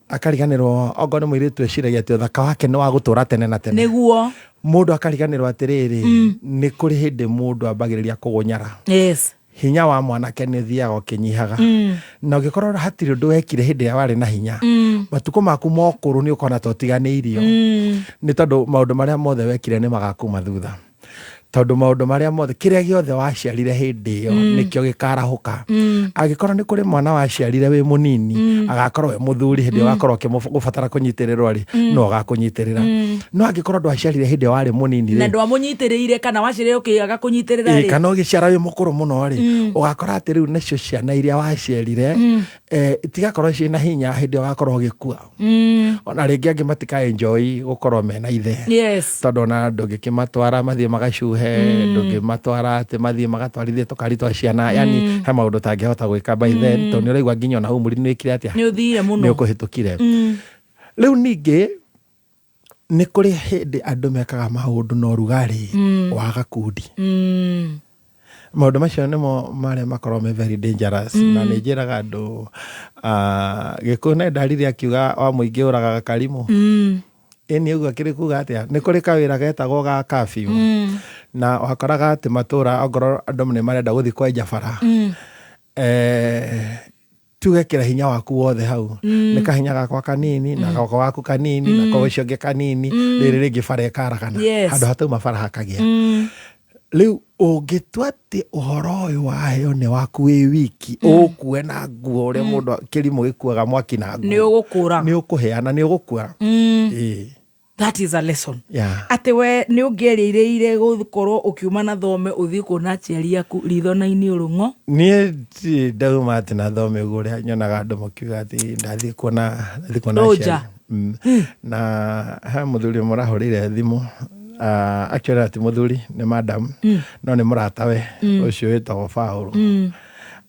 akariganirwo ongo ni mwiritu eciragia ati uthaka wake ni wa gutura tene na tene niguo mundu akariganirwo atiriri ni kuri hindi mundu ambagiriria kugunyara hinya wa mwanake ni thiaga ukinyihaga na ugikorwo hatiri undu wekire hindi ya wari na hinya matuko maku mokuru ni ukona totiganiirio ni tondu maundu maria mothe wekire ni magakuma thutha tondu maundu maria mothe kiria giothe waciarire hindi yo nikio gikarahuka agikorwo ni kuri mwana waciarire wi munini agakorwo we muthuri hindi agakorwo gubatara kunyitirirwo ri no agakunyitirira no agikorwo ndwaciarire hindi wari munini na ndwamunyitirire kana waciarire ukiaga kunyitirira ri kana ugiciara wi mukuru muno ri ugakora ati riu nicio ciana iria waciarire itigakorwo ciina hinya hindi ugakorwo ugikua ona ringi angi matika enjoy gukorwo mena ithe tondu ona ndungikimatwara mathie magacuhe ndungi matwara ati mathie magatwarithie tukari twa ciana yani he maundu tangihota gwika by then tondu uraigua nginya na umuri ni wikire atia ni uthire muno ni ukuhitukire riu ningi ni kuri hindi andu mekaga maundu no rugari wa gakundi maundu macio nimo maria makorwo me very dangerous na ni njiraga andu gikuna ndarire akiuga wa muingi uragaga karimu eni uga kiri kuga atia ni kuri kawira getagwo ga kafiu na wakoraga ati matura ongoro andu ni marenda guthi kwenja bara tugekira hinya waku wothe hau ni kahinya gakwa kanini na gakwa waku kanini na kwa ucio nge kanini riri ringi bara ikarakana handu hatauma bara hakagia riu ungitwati uhoro uyu waheo ni waku wi wiki ukue na nguo uria mundu kirimu gikuaga mwaki na nguo ni ugukura ni ukuheana ni ugukua that is a lesson ati we ni ungeriire gukorwo ukiuma na thome uthi kuona aciari aku ritho-inĩ urungo nie ndauma ati na thome guria nyonaga andu makiuga ati ndathi kuona aciari na ha muthuri murahurire thimu actually ati muthuri ni madam no ni murata we ucio witagwo Paul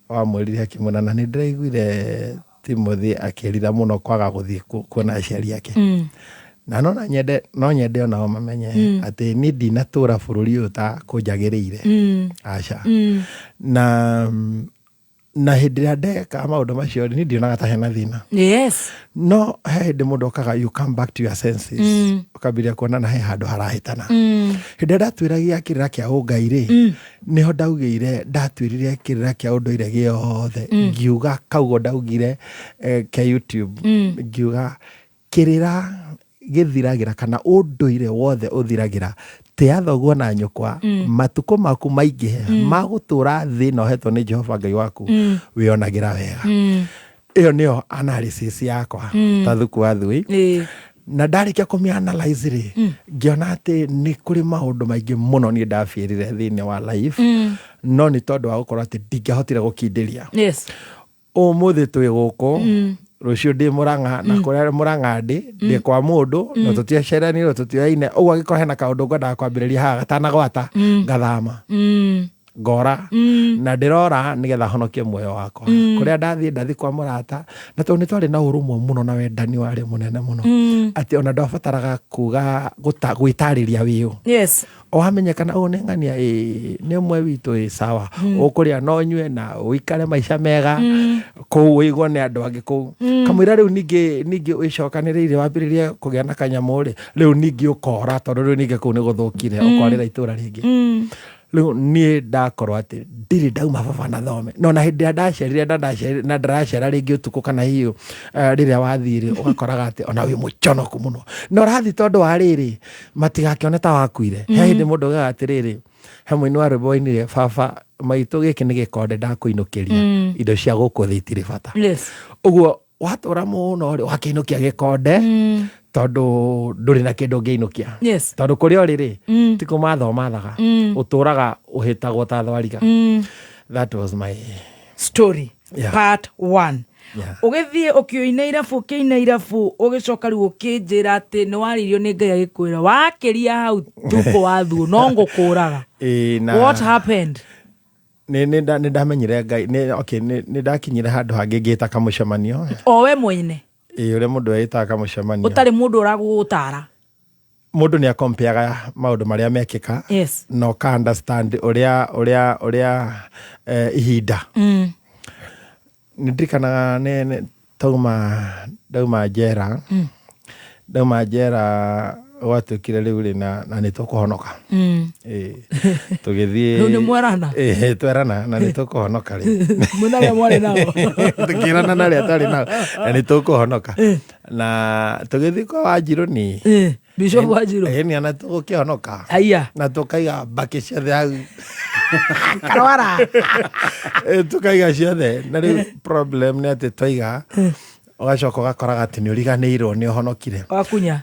wa mwirire akimuna na ni ndiraiguire Timothy akirira muno kwaga guthii kuona aciari yake na no nyende ona mamenye ati ni ndinatura bururi uyu ta kunjagiriire aca na hindi ria ndeka maundu macio ni ndionaga ta hena thina no hindi mundu okaga you come back to your senses ukambiria kuona na he handu harahitana hindi ndatwiragia kirira kia ungai niho ndaugire ndatwirire kirira kia unduire giothe ngiuga kaugo ndaugire ke YouTube ngiuga kirira githiragira kana unduire wothe uthiragira te athoguo na nyukwa matuko maku maingi magutura thi no hetwo ni Jehova Ngai waku wionagira wega iyo nio analysis yakwa ta Thuku Thuo na ndarikia kumi-analyze ri ngiona ati ni kuri maundu maingi muno ni ndafirire thiini wa life no ni tondu wa gukorwo ati ndingihotire gukindiria umuthi twi guku rucio ndi Murang'a na kuria Murang'a ndi kwa mundu no tutiacerani no tutiaine uguo agiko hena kaundu ngwendaga kwambiriria haha gatanagwata ngathama ngora na ndirora nigetha honokie muoyo wakwa kuria ndathi kwa murata na to ni twari na urumwe muno na wendani wari munene muno ati ona ndabataraga kuga gwitariria wiyo wamenyekana unengania ni mwe witu sawa ukuria no nywe na uikare maisha mega ko wigwo ni andu angi ko kamwira riu ningi wicokaniriire wambiririe kugia na kanyamuri riu ningi ukora tondu riu ningi ku ni guthukire ukorira itura ringi riu nie ndakorwo ati ndiri ndauma baba na thome no na hindi ndacerire na ndaracera ringi utuku kana hiyo riria wathire ugakoraga ati ona wi muchonoku muno no rathi tondu wa riri matigakione ta wakuire he hindi mundu gaga atiriri hamwe ni warboinire baba maitu giki ni gikonde ndakuinukiria indo cia guku thitire bata uguo watura muno wakiinukia gikonde tondu nduri na kindu ngiinukia tondu kuria riri tiko mathomathaga uturaga uhitagwo ta thwariga that was my story part 1 ugithie ukioina irabu kiina irabu ugicoka riu ukinjira ati ni waririo ni Ngai agikwira wakiria hau Thuku Thuo no ngukuraga what happened ni ndamenyire Ngai okay ni ndakinyire handu hangi ngita kamucemanio we mwene ure mundu aita kamucemanio utari mundu uragutara mundu ni akompeaga maundu maria mekika no ka understand uria ihinda ndirikanaga ne dauma jera watukire riu ri na ni tukuhonoka tugithie ni mwarana twerana na ni tukuhonoka ri munare mware nao tukirana na ri atari nao na ni tukuhonoka na tugithie kwa Wanjiru ni Bishop Wanjiru ni ana tukihonoka na tukaiga baki ciothe au karwara tukaiga ciothe na ri problem ni ati twaiga ugacoka ugakoraga ati ni uriganirwo ni uhonokire wakunya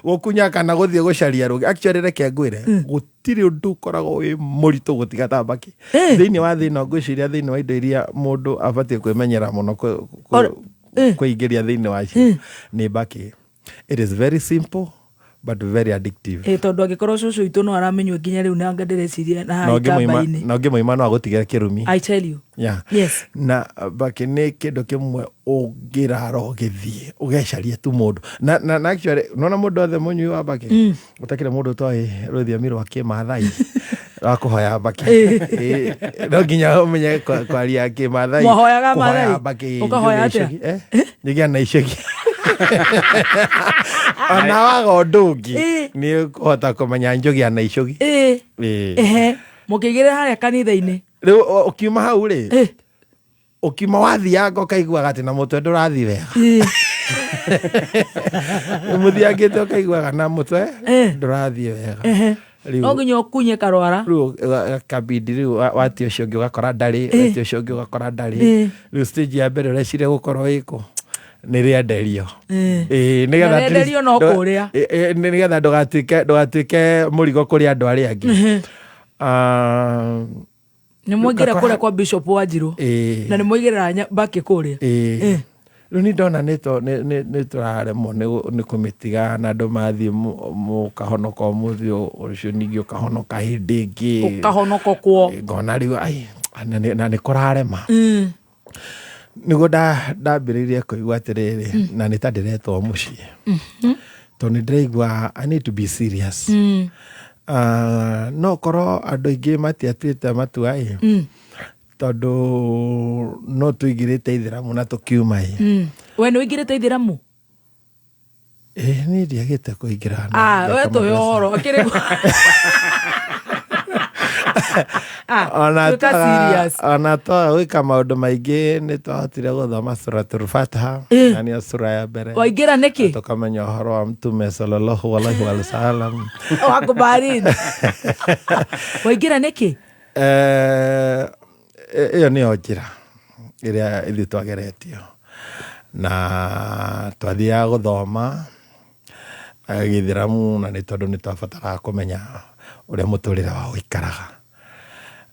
gukunya kana guthie gucaria rugi actually reke ngwire gutiri undu korago wi muritu gutiga tabaki thiini wa thina ngwiciria thiini wa indo iria mundu abatie kwimenyera muno kuingiria thiini wa cio ni baki. It is very simple but very addictive. Tondu agikorwo cucu itu no aramenywo nginya riu na ngandereciria na haikabaini no ngimuima no agutigira kirumi. I tell you. Yes. Na baki ni kindu kimwe ungiraro githie ugecaria tu mundu na actually nona mundu othe munyu wa baki utakire mundu toi ruthiami rwa kimathai akuhoya baki no nginya umenye kwaria kimathai muhoyaga mathai ukahoya atia nginya na icegi ona wago ndungi ni kuhota kumenya njogia na icogi mukigire haria kanitha-ini riu ukiuma hau ri ukiuma wathianga ukaiguaga ati na mutwe ndurathi wega muthiangite ukaiguaga na mutwe ndurathi wega no nginya ukunye karwara riu kabidi riu wati ucio ungi ugakora ndari wati ucio ungi ugakora ndari riu stage ya mbere urecire gukorwo iko ni rienderio nigetha no kuria nigetha ndugatuike murigo kuri andu aria angi ni mwigira kuria kwa Bishop Wanjiru na ni mwigira baki kuria riu ni ndona ni turaremwo ni kumitiga na andu mathie mukahonoka umuthi ucio ningi ukahonoka hindi ingi ukahonoka kwo ngona riu ai na ni kurarema niguo ndambiririe kuigua atiriri na ni ta ndiretwo mucii tondu ndiraigua I need to be serious no korwo andu aingi matiatuite matua tondu no tuigirite ithiramu na tukiuma we ni uigirite ithiramu ni ndiagite kuingira we tuhe uhoro ona to wika maundu maingi ni twahotire guthoma suratul Fatiha na ni sura ya mbere waingira niki tukamenya uhoro wa Mtume sallallahu alaihi wasallam wakubariki waingira niki iyo ni njira iria ithi twageretio na twathiaga guthoma githiramu na ni tondu ni twabataraga kumenya uria muturire wa uikaraga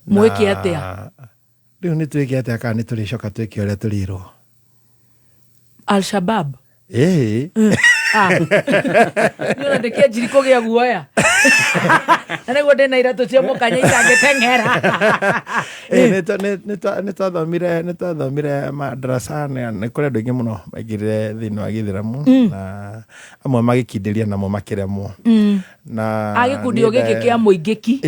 mwiki atia riu ni twiki atia kana ni turicoka twiki uria turirwo Al-Shabaab Nuna ndekia jiriko gia guoya Nane gode na irato cia mukanya itangitengera nitwathomire madarasani ni kuri andu aingi muno maigirire thiini wa githiramu na amwe magikindiria namo makiremwo na agikundio giki kia muingiki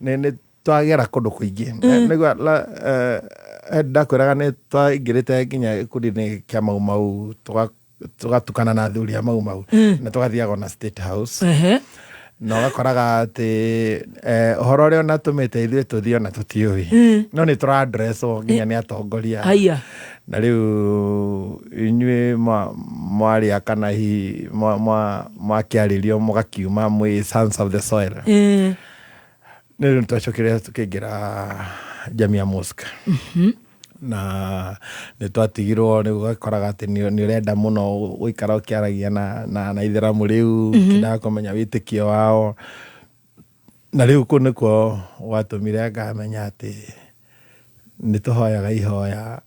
ni twagera kundu kuingi niguo ndakwiraga ni twaingirite nginya gikundi-ini kia mau tugatukana na athuri a mau na tugathiaga na State House na ugakoraga ati uhoro uria unatumite ithuĩ tuthio na tutiui no ni tura address nginya ni atongoria na riu inyuĩ mwaria kana hi mwakiaririo mugakiuma mwi sons of the soil ni twacokire tukiingira Jamia Mosque na ni twatigirwo ni gukoraga ati ni urenda muno guikara ukiaragia na ithiramu riu kinda kumenya witikio wao na riu ku niko watumire ngamenya ati ni tuhoyaga ihoya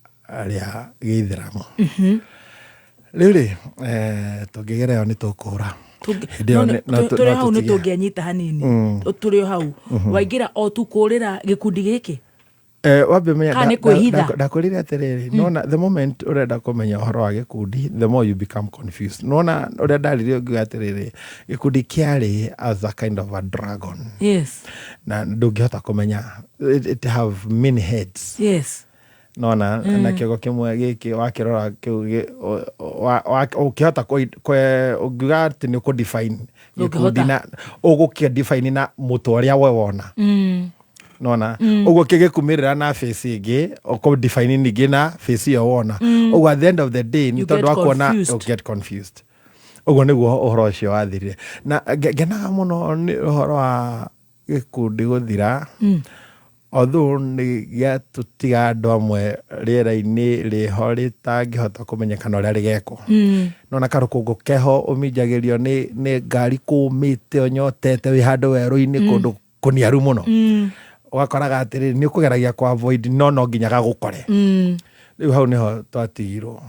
ria githiramu riu ri tungigereo ni tukura turi hau ni tungianyita hanini turi hau waingira o tukurira gikundi giki wabemenya ndakwirire atiriri nona the moment urenda kumenya uhoro wa gikundi the more you become confused nona uria ndaririo ngiuga atiriri gikundi kiari as a kind of a dragon na ndungihota kumenya it have many heads nona na kigo kimwe giki wakirora ukihota ugiuga ati ni kudefine gikundi na ugukidefine na mutoria we wona nona ugo kigikumirira na face ingi uko define ningi na face yo wona ugo at the end of the day ni tondu akuona you get confused ugo niguo uhoro cio wathirire na genaga muno ni uhoro wa gikundi guthira although ni giatutiga andu amwe riera-ini riho ritangihota kumenyekana uria rigeko nona karukungu keho uminjagirio ni ngari kumite onyotete wi handu weru-ini kundu kuniaru muno ugakoraga atiri ni ukugeragia kwa avoid no nginya gagukore riu hau niho twatigirwo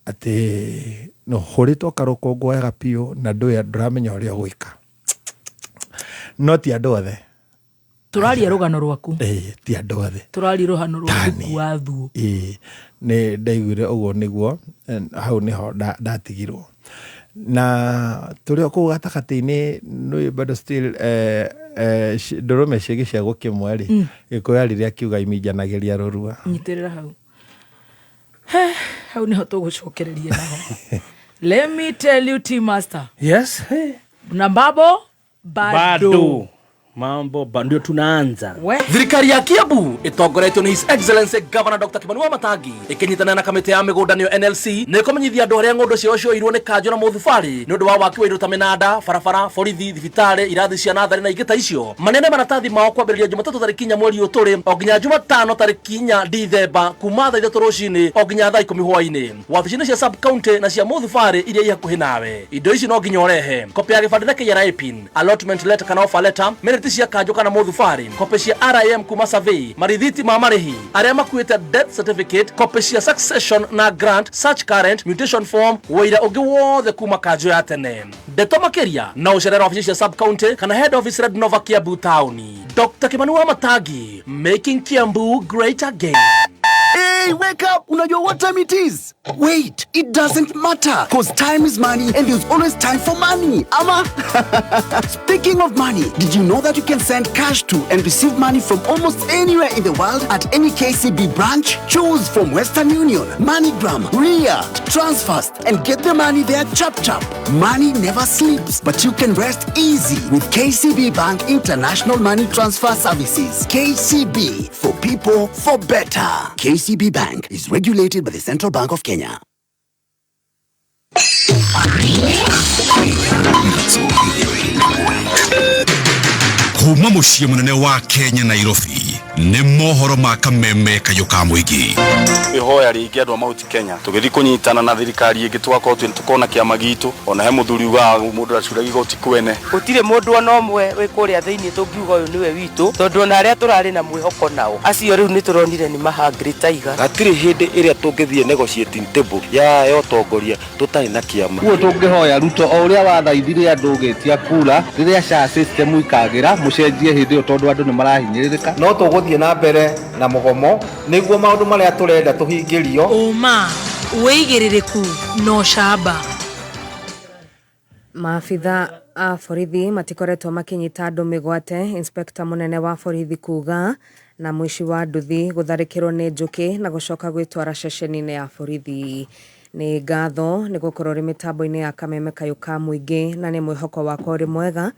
ati no horitwo karukungu wega piu na nduramenya uria gwika no ti andu othe turaria rugano rwaku ti andu othe turaria rugano rwaku wa Thuo ni ndaiguire uguo niguo hau niho ndatigirwo na turi ku gatakati-ini no bado still ndurume ciegi cia gukimwe ri gikuya riria kiuga iminjanagiria rurua nyitirira hau niho tugucokereria naho let me tell you Tea Master na bado mambo ndio tunaanza. Thirikari ya Kiambu itongoretio ni His Excellency Governor Dr. Kimanua Matangi ikinyitana na kamiti ya migundanio NLC ni kumenyithia andu aria ngundu cio cioirwo ni kanjo na muthubari ni undu wa waki wa indo ta minanda barabara borithi thibitari irathi cia nathari na ingita icio manene maratathi mao kwambiriria Jumatatu tariki 4 mweri uturi o nginya Jumatano tariki 4 Dithemba kuma thaa 3 rucini o nginya thaa 10 hwaini wabici-ini cia sub county na cia muthubari iria ihakuhi nawe indo ici no nginya urehe kopi ya gibandĩ KRA pin allotment letter kana offer letter cia kanjo kana muthubari kopi cia RIM kuma survey marithiti ma marihi aria makuite death certificate kopi cia succession na grant search current mutation form wira ungi wothe kuma kanjo ya tene ndeto makiria na ucerera ofisi cia sub county kana head office Red Nova Kiambu town. Dr. Kimanua Matangi, making Kiambu great again. Hey, wake up! Unajua what time it is? Wait, it doesn't matter, cause time is money and there's always time for money. Ama? Speaking of money, did you know that you can send cash to and receive money from almost anywhere in the world at any KCB branch? Choose from Western Union, MoneyGram, Ria, Transfast, and get the money there chap chap. Money never sleeps, but you can rest easy with KCB Bank International Money Transfer Services. KCB, for people, for better. KCB Bank is regulated by the Central Bank of Kenya. Kuma muciĩ munene wa Kenya Nairobi nĩ mohoro ma kameme kayo ka mũingĩ. Ihoya rĩingĩ andũ a Mount Kenya tũgĩthiĩ kũnyitana na thirikari ĩngĩ twakorwo tukona kĩama gitu ona he mũthuri wa mũndũ acuraga igoti kwene. Gũtirĩ mũndũ ona ũmwe wĩ kũrĩa thĩinĩ tũngiuga ũyũ nĩwe witũ tondũ ona arĩa tũrarĩ na mwĩhoko nao acio rĩu nĩ tũronire nĩ mahangri tiger. Gatirĩ hĩndĩ ĩrĩa tũngĩthiĩ negotiating table ya yotongoria tũtarĩ na kĩama. Kuo tũngĩhoya Ruto o ũrĩa wathaithire andũ ũgĩtia kura rĩrĩa SHA system ikagĩra mũcenjie hĩndĩ ĩyo tondũ andũ nĩ marahinyĩrĩrĩka. No tũgũthiĩ na mbere na mũgomo nĩguo maũndũ marĩa tũrenda tũhingĩrio. Uma wĩigĩrĩrĩku no shamba. Maafitha a borithi matikoretwo makinyita andũ mĩgwate. Inspector munene wa borithi kuga na mwici wa nduthi gutharikirwo nĩ njũkĩ na gucoka gwitwara ceceni-inĩ ya borithi. Nĩ ngatho nĩ gũkorwo rĩ mĩtambo-inĩ ya kameme kayo ka mũingĩ na nĩ mwĩhoko wakwa ũrĩ mwega.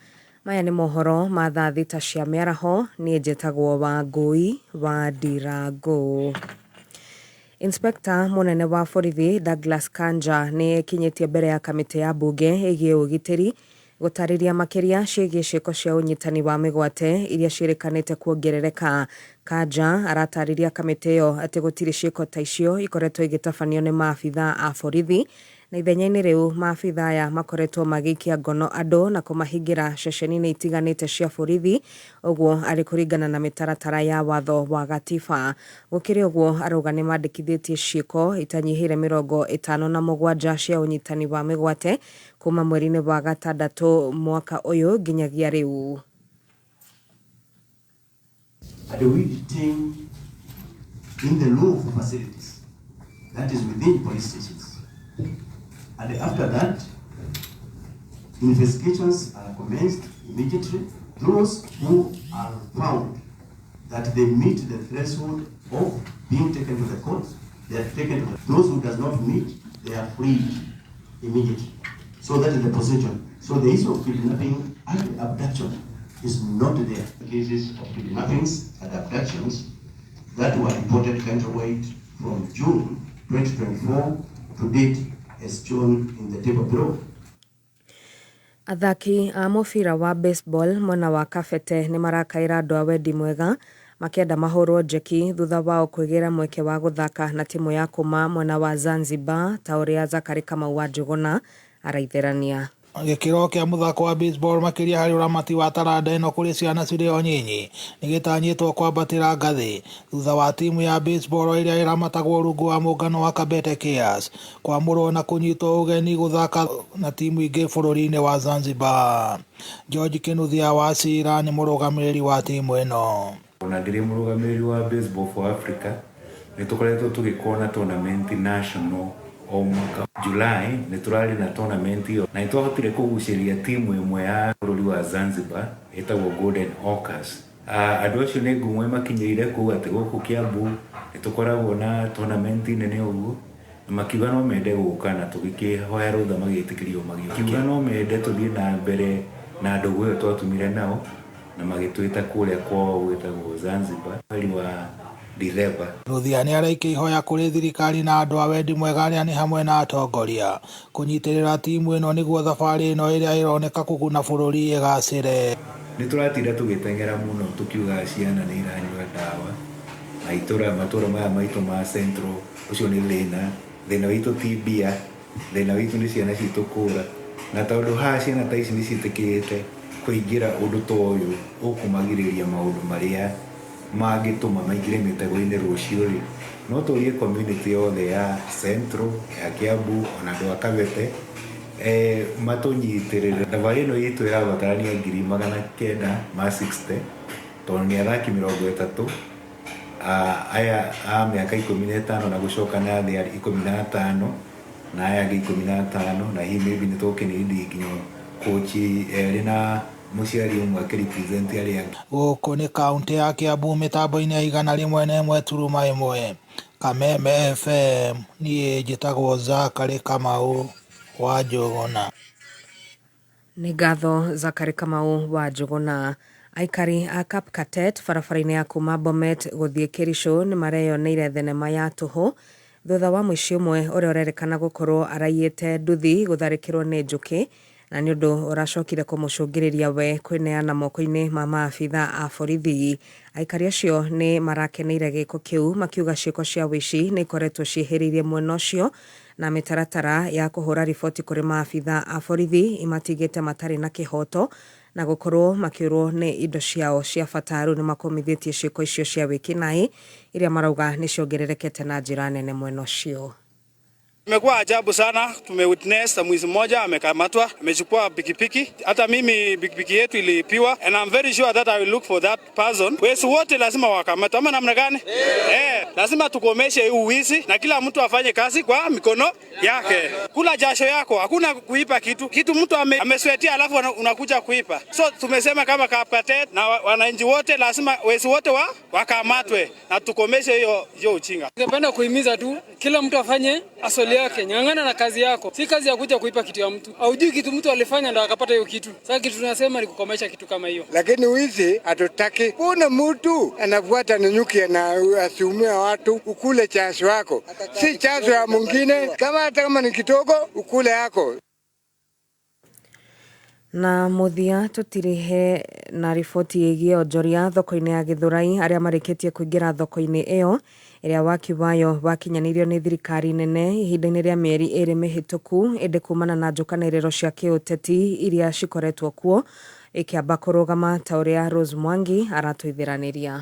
Maya nĩ mohoro ma thaa thita cia mĩaraho. Niĩ njĩtagwo Wangui wa Ndirango. Inspector munene wa borithi Douglas Kanja nĩ kinyĩtie mbere ya kamĩtĩ ya mbunge ĩgiĩ ũgitĩri gũtarĩria makĩria ciĩgiĩ ciĩko cia ũnyitani wa mĩgwate iria ciĩrĩkanĩte kuongerereka. Kanja aratarĩria kamĩtĩ ĩyo atĩ gũtirĩ ciĩko ta icio ikoretwo igĩtabanio nĩ maabitha a borithi na ithenya-inĩ rĩu maabitha aya makoretwo magĩikia ngono andũ na kũmahingĩra ceceni-inĩ itiganĩte cia borithi, ũguo arĩ kũringana na mĩtaratara ya watho wa gatiba. Gũkĩrĩ ũguo arauga nĩ mandĩkithĩtie ciĩko itanyihĩire 57 cia ũnyitani wa mĩgwate kuma mweri-inĩ wa gatandatũ mwaka ũyũ nginyagia rĩu. And we detain in the law of facilities that is within police stations. And after that, investigations are commenced immediately. Those who are found that they meet the threshold of being taken to the court, they are taken to the court. Those who does not meet, they are freed immediately. So that is the procedure. So the issue of kidnapping and abduction is not there. Cases of kidnappings and abductions that were reported countrywide from June 2024 to date as shown in the table below. Athaki a mũbira wa baseball mwena wa Kabete nĩ marakaĩra andũ a wendi mwega makĩenda mahũrwo njeki thutha wao kwĩgĩra mweke wa gũthaka na timu ya kuma mwena wa Zanzibar ta ũrĩa Zakari Kamau wa Njuguna araitherania. Gĩkĩro kĩa mũthako wa baseball makĩria harĩ ũramati wa taranda ĩno kũrĩ ciana cirĩ o nyinyi nĩgĩtanyĩtwo kwambatĩra ngathĩ thutha wa timu ya baseball ĩrĩa ĩramatagwo rungu wa mũngano wa Kabete Chaos kwamũrwo na kũnyitwo ũgeni gũthaka na timu ingĩ bũrũri-inĩ wa Zanzibar. George Kinuthia wa Cira nĩ mũrũgamĩrĩri wa timu ĩno. Ona ndĩrĩ mũrũgamĩrĩri wa baseball for Africa nĩtũkoretwo tũgĩkorwo na tournament national o mwaka. July nĩtũrarĩ na tournament ĩyo na nĩtwahotire kũgucĩria timu ĩmwe ya bũrũri wa Zanzibar ĩtagwo Golden Orcas. Andũ acio nĩ ngumo makinyĩire kũu atĩ gũkũ Kiambu nĩtũkoragwo na tournament nene ũguo na makiuga no mende gũka na tũgĩkĩhoya rũtha magĩtĩkĩrio kiuga no mende tũthiĩ na mbere na andũ ĩyo twatumire nao na magĩtwĩta kũrĩa kwao gwĩtagwo Zanzibar mweri wa December. Ruthia nĩ araikĩ ihoya kũrĩ thirikari na andũ a wendi mwega arĩa nĩ hamwe na atongoria kũnyitĩrĩra timu ĩno nĩguo thabarĩ ĩno ĩrĩa ĩroneka kũguna bũrũri ĩgacĩre. Nĩtũratinda tũgĩteng'era mũno tũkiuga ciana nĩ iranyua ndawa na matũra maya maitũ ma Central ũcio nĩ thĩna witũ ti mbia, thĩna witũ nĩ ciana citũ kũra na tondũ haha ciana ta ici nĩ ciĩtĩkĩrĩte kũingĩra ũndũ ta ũyũ ũkũmagirĩria maũndũ marĩa mangĩtũma maingĩre mĩtego-inĩ rũciũ rĩ no tũrie community yothe ya Central ya Kiambu ona andũ a Kabete matũnyitĩrĩre. Thabarĩ ĩno itũ ĩrabatarania 900 ma 60 tondũ nĩ athaki 30 aya a mĩaka 15 na gũcoka na thĩ 15 na aya angĩ 15 na hihi maybe nĩtũkĩnindi nginya kochi erĩ na mũciari ũmwe akĩrepresent arĩa angĩ. Gũkũ nĩ kaunti ya Kiambu mĩtambo-inĩ ya 101.1 Kameme FM. Niĩ njĩtagwo Zakari Kamau wa Njuguna. Nĩ ngatho Zakari Kamau wa Njuguna. Aikari a Kapkatet barabara-inĩ ya kuma Bomet gũthiĩ Kericho nĩ mareyoneire thenema ya tũhũ thutha wa mũici ũmwe ũrĩa ũrerĩkana gũkorwo araiyĩte nduthi gũtharĩkĩrwo nĩ njũkĩ na nĩ ũndũ ũracokire kũmũcũngĩrĩria we kwĩneana moko-inĩ ma maabitha a borithi. Aikari acio nĩ marakeneire gĩko kĩu makiuga ciĩko cia wĩici nĩ ikoretwo ciĩhĩrĩirie mwena ũcio na mĩtaratara ya kũhũra riboti kũrĩ maabitha a borithi imatigĩte matarĩ na kĩhoto na gũkorwo makĩũrwo nĩ indo ciao cia bata. Rĩu nĩ makomithĩtie ciĩko icio cia wĩkinaĩ iria marauga nĩ ciongererekete na njĩra nene mwena ũcio. Imekuwa ajabu sana, tumewitness mwizi mmoja amekamatwa, amechukua pikipiki. Hata mimi pikipiki yetu ilipiwa, and I'm very sure that I will look for that person. Wezi wote lazima wakamatwe, ama namna gani? Lazima tukomeshe hii uwizi na kila mtu afanye kazi kwa mikono yake. Kula jasho yako, hakuna kuipa kitu mtu amesweatia alafu unakuja kuipa. So tumesema kama Kapkatet na wananchi wote lazima wezi wote wakamatwe na tukomeshe hiyo uchinga. Ningependa kuhimiza tu kila mtu afanye asoli yake, nyang'ana na kazi yako. Si kazi ya kuja kuipa kitu ya mtu. Haujui kitu mtu alifanya ndo akapata hiyo kitu. Sasa kitu tunasema ni kukomesha kitu kama hiyo. Lakini wizi hatutaki. Kuna mtu anafuata nyuki na asiumia watu, ukule chaso yako. Si chaso ya mwingine, hata kama ni kidogo ukule yako. Na muthia tutirihe na riboti ĩgiĩ onjoria thoko-inĩ ya Githurai arĩa marĩkĩtie kũingĩra thoko-inĩ ĩyo ĩrĩa waki wayo wakinyanĩirio nĩ thirikari nene ihinda-inĩ rĩa mĩeri 2 mĩhĩtũku ĩndĩ kumana na njũkanĩrĩro cia kĩũteti iria cikoretwo kuo ĩkĩamba kũrũgama ta ũrĩa Rose Mwangi aratũithĩranĩria.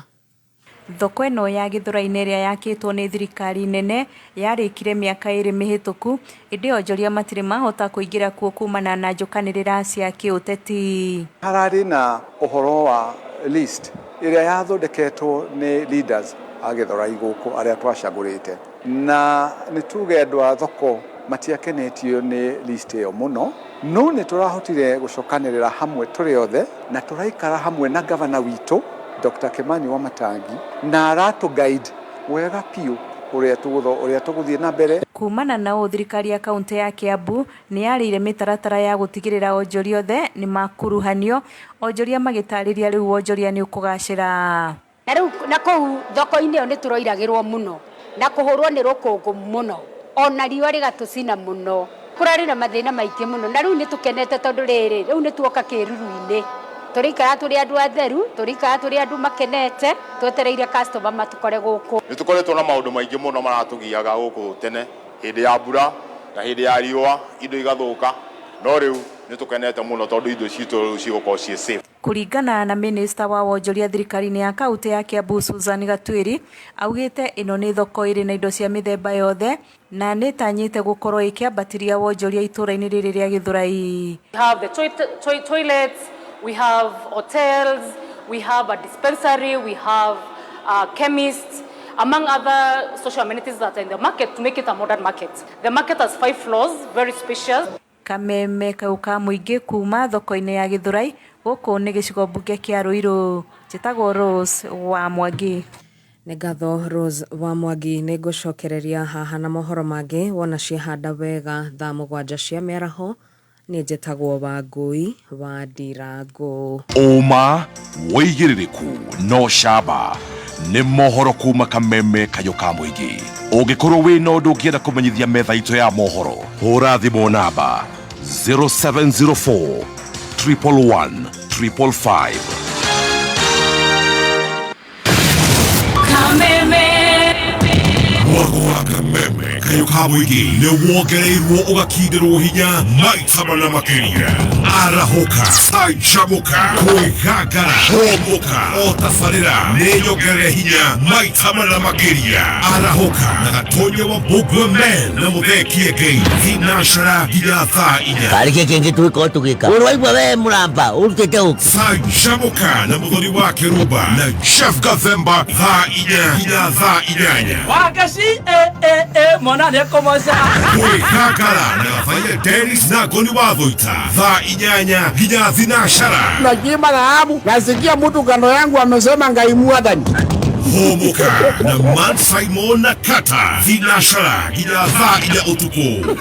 Thoko ĩno ya Githurai-inĩ ĩrĩa yakĩtwo nĩ thirikari nene yarĩkire mĩaka 2 mĩhĩtũku ĩndĩ onjoria matirĩ mahota kũingĩra kuo kumana na njũkanĩrĩra cia kĩũteti. Hararĩ na ũhoro wa list ĩrĩa yathondeketwo nĩ leaders a Githurai gũkũ arĩa twacagũrĩte, na nĩ tuge andũ a thoko matiakenetio nĩ list ĩyo mũno, no nĩ tũrahotire gũcokanĩrĩra hamwe tũrĩ othe na tũraikara hamwe na gavana witũ Dr. Kimani wa Matangi na aratu guide wega piu uria tuguthiĩ na mbere. Kumana na thirikari ya kaunti ya Kiambu nĩ yarĩire mĩtaratara ya gũtigĩrĩra onjoria othe nĩ makuruhanio, onjoria magĩtarĩria rĩu onjoria nĩ ũkũgacĩra. Na rĩu na kũu thoko-inĩ ĩyo nĩ tũroiragĩrwo mũno na kũhũrwo nĩ rũkũngũ mũno, ona riũa rĩgatũcina mũno, kũrarĩ na mathĩna maingĩ mũno, na rĩu nĩ tũkenete tondũ rĩu nĩ tuoka kĩruru-inĩ. Turikara turi andu atheru, turikara turi andu makenete, twetereire customer matukore guku. Nitukoretwo na maundu maingi muno maratugiaga guku tene, hindi ya mbura na hindi ya riũa indo igathuka, no riu nitukenete muno tondu indo citu cigũkorwo ci safe. Kuringana na minister wa wonjoria thirikari-inĩ ya kaunti ya Kiambu Susan Gatwiri augite ino nĩ thoko ĩrĩ na indo cia mĩthemba yothe na nĩ tanyĩte gũkorwo ĩkĩambatĩria wonjoria itũra-inĩ rĩrĩ rĩa Githurai. We have the toilets, we have hotels, we have a dispensary, we have chemists, among other social amenities that are in the market to make it a modern market. The market has 5 floors, very spacious. Kameme kau ka mũingĩ kuma thoko-inĩ ya Githurai gũkũ nĩ gĩcigo mbunge kĩa Ruiru. Njĩtagwo Rose wa Mwangi. Nĩ ngatho Rose wa Mwangi. Nĩ ngũcokereria haha na mohoro mangĩ wona ciahanda wega thaa 7 cia mĩaraho. Nĩ njĩtagwo Wangui wa Ndirango. Ũma wĩigĩrĩrĩku no camba nĩ mohoro kuma Kameme kayo ka mũingĩ. Ũngĩkorwo wĩ na ũndũ ũngĩenda kũmenyithia metha itũ ya mohoro, hũra thimũ namba 0704 111 555. Kameme Mwako wa Kameme kayo ka mũingĩ nĩ wongereirwo ũgakindĩrwo hinya maita mana makĩria. Arahoka, canjamũka, kwĩgangara, homoka, o tabarĩra nĩ nyongerere hinya maita mana makĩria. Arahoka na gatonye wa Bogwa Men na mũthekie Ngai thinacara nginya thaa 4. Karĩkia kĩngĩ twĩko tũgĩka. Ũrwaigua we mũramba ũrutĩte ũku. Canjamũka na mũthoni wa Kĩrumba na Chef Gathemba thaa 4 nginya thaa 8. Wakaci mwana nĩ kũmoca. Kwĩgangara na gabaire Dennis na Ngoni wa Thũita thaa 8 nginya thinacara. Najima dhahabu, nasikia mtu kando yangu amesema Ngai Mwathani. Homoka na Man Simon na Kata thinacara nginya thaa 4 ũtukũ.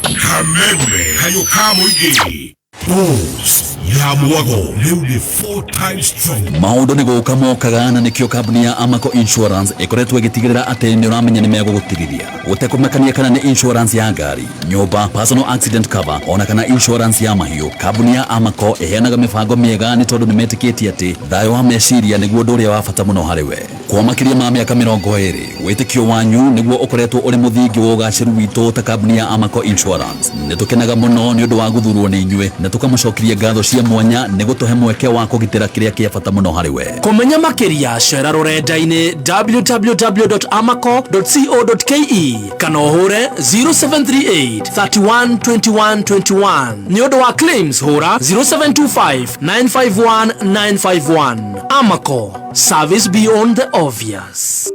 Kameme kayo ka mũingĩ. Boss ya mwago leo ni 4 times strong. Maundu ni guka mokagana nikio kambuni ya Amaco Insurance ikoretwo igitigirira ati ni uramenya ni mego gutigithia gutekumekania kana ni insurance ya ngari, nyumba, personal accident cover ona kana insurance ya mahiu. Kambuni ya Amaco iheanaga mibango miega ni tondu ni metikitie ati thayo wa meciria niguo nduria wa bata muno hariwe. Kwa makiria ma miaka 20 witikio wanyu niguo ukoretwo uri muthingi wa ugaciru witu ta kambuni ya Amaco Insurance. Nitukenaga muno ni undu wa guthurwo ni inyue na tukamucokiria ngatho cia mwanya ni gutuhe mweke wa kugitira kiria kia bata muno hariwe. Kumenya makiria cera rurenda-ini www.amaco.co.ke kana uhure 0738 31 21 21. Ni undu wa claims hura 0725 951 951. Amaco, service beyond the obvious.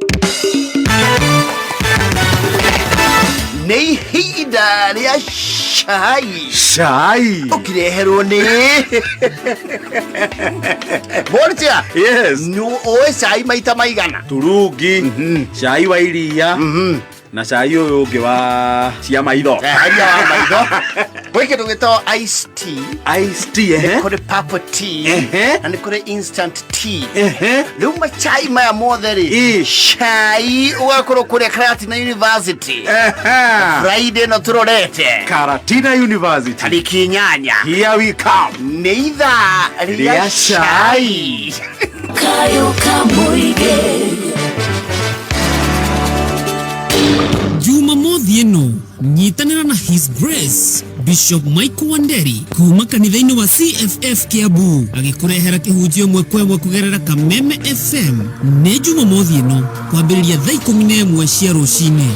Nei hida ria shai ukireherwo ni Borja. Yes. Nu oe shai maita maigana turungi shai wa iria na shai uyu ungi wa cia maitho Weke tugito iced tea kore purple tea na kore instant tea luma chai maya motheri shai ugakoro kure Karatina University Friday no turorete Karatina University tariki 8 here we come neither ria shai kayo kamuige Juma mothi eno nyitanira na His Grace Bishop Mike Wanderi kuma kanitha-ini wa CFF Kiambu agikurehera kihunjio mwekwe kugerera Kameme FM ne Juma mothi eno kwambiriria thaa 11 cia rucini.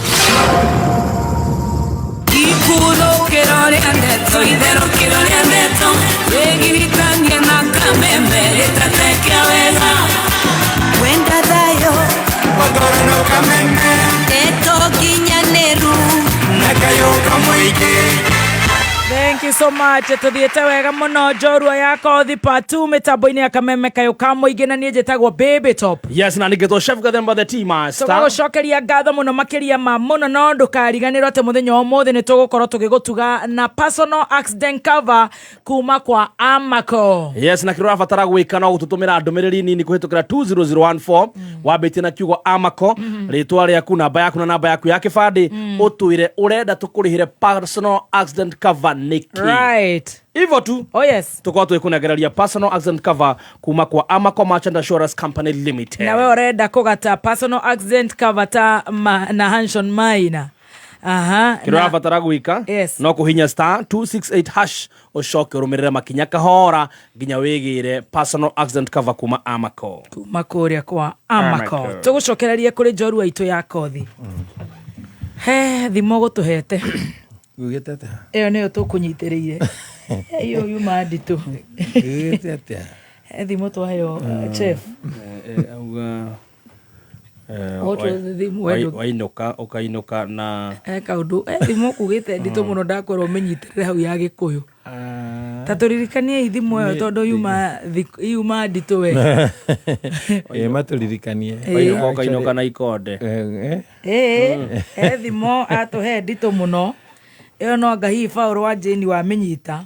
Ikudo kerore andeto idero kerore andeto wegiritania na Kameme etatekia weza wenda dayo Wagorono Kameme eto kinyaneru nakayo kamuige. Thank you so much. Tuthiete wega muno njorua yako part 2 mitambo-ini ya Kameme kayo kamuige na nie njitagwo Baby Top. Yes, na nigetwo chef gathemba the team master. So gucokeria ngatho muno makiria ma muno no ndukariganirwo ati muthenya umuthi ni tugukorwo tugigutuga na personal accident cover kuma kwa Amaco. Yes, na kirora fatara gwika no gututumira ndumiriri nini kuhitukira 20014 wambite na kiugo Amaco ritwa riaku namba yaku na namba yaku ya kibandi utwire urenda tukurihire personal accident cover niki. Right. Hivyo tu. Oh yes. Tuko tuikunegereria personal accident cover kuma kwa Amaco Merchant Insurance Company Limited. Na wewe urenda kugata personal accident cover ta na Hanson Maina. Aha. Kirora fatara gwika. Yes. No kuhinya *268# ucoke urumirire makinya kahora nginya wigire personal accident cover kuma Amaco. Kuma kuria kwa Amaco. Tugucokereria kuri njorua itu ya kothi. He thimo gutuhete. Gugitete. Eyo niyo tukunyitiriire. Eyo yuma nditu. Gugitete. Thimo twayo chef. Auga wainoka ukainuka na kaundu thimo kugite nditu muno ndakorwo menyitirire hau ya Gikuyu. Taturirikanie ithimo yo tondu yuma nditu we. Maturirikanie. Ukainuka na ikonde. Thimo atuhe nditu muno. Eyo no ngahi Paul wa Jane wa menyita.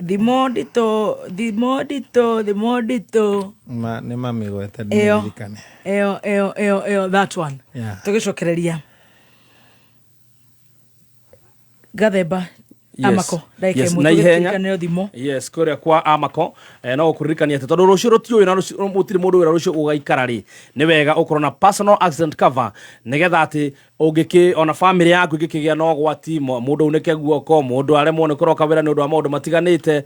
Thimo ndito. Ma ne mamigweta ndirikane. Eyo that one. Tugicokereria. Gathemba Amaco yes, yes, kuria kwa Amaco no kuririkania ati tondu rucio rutio na mutiri mundu wira rucio ugaikara ri ni wega ukorwo na personal accident cover nigetha ati ungiki ona family yaku igikigia no gwati mundu uneke guoko mundu aremwo ni kuroka wira ni undu wa maundu matiganite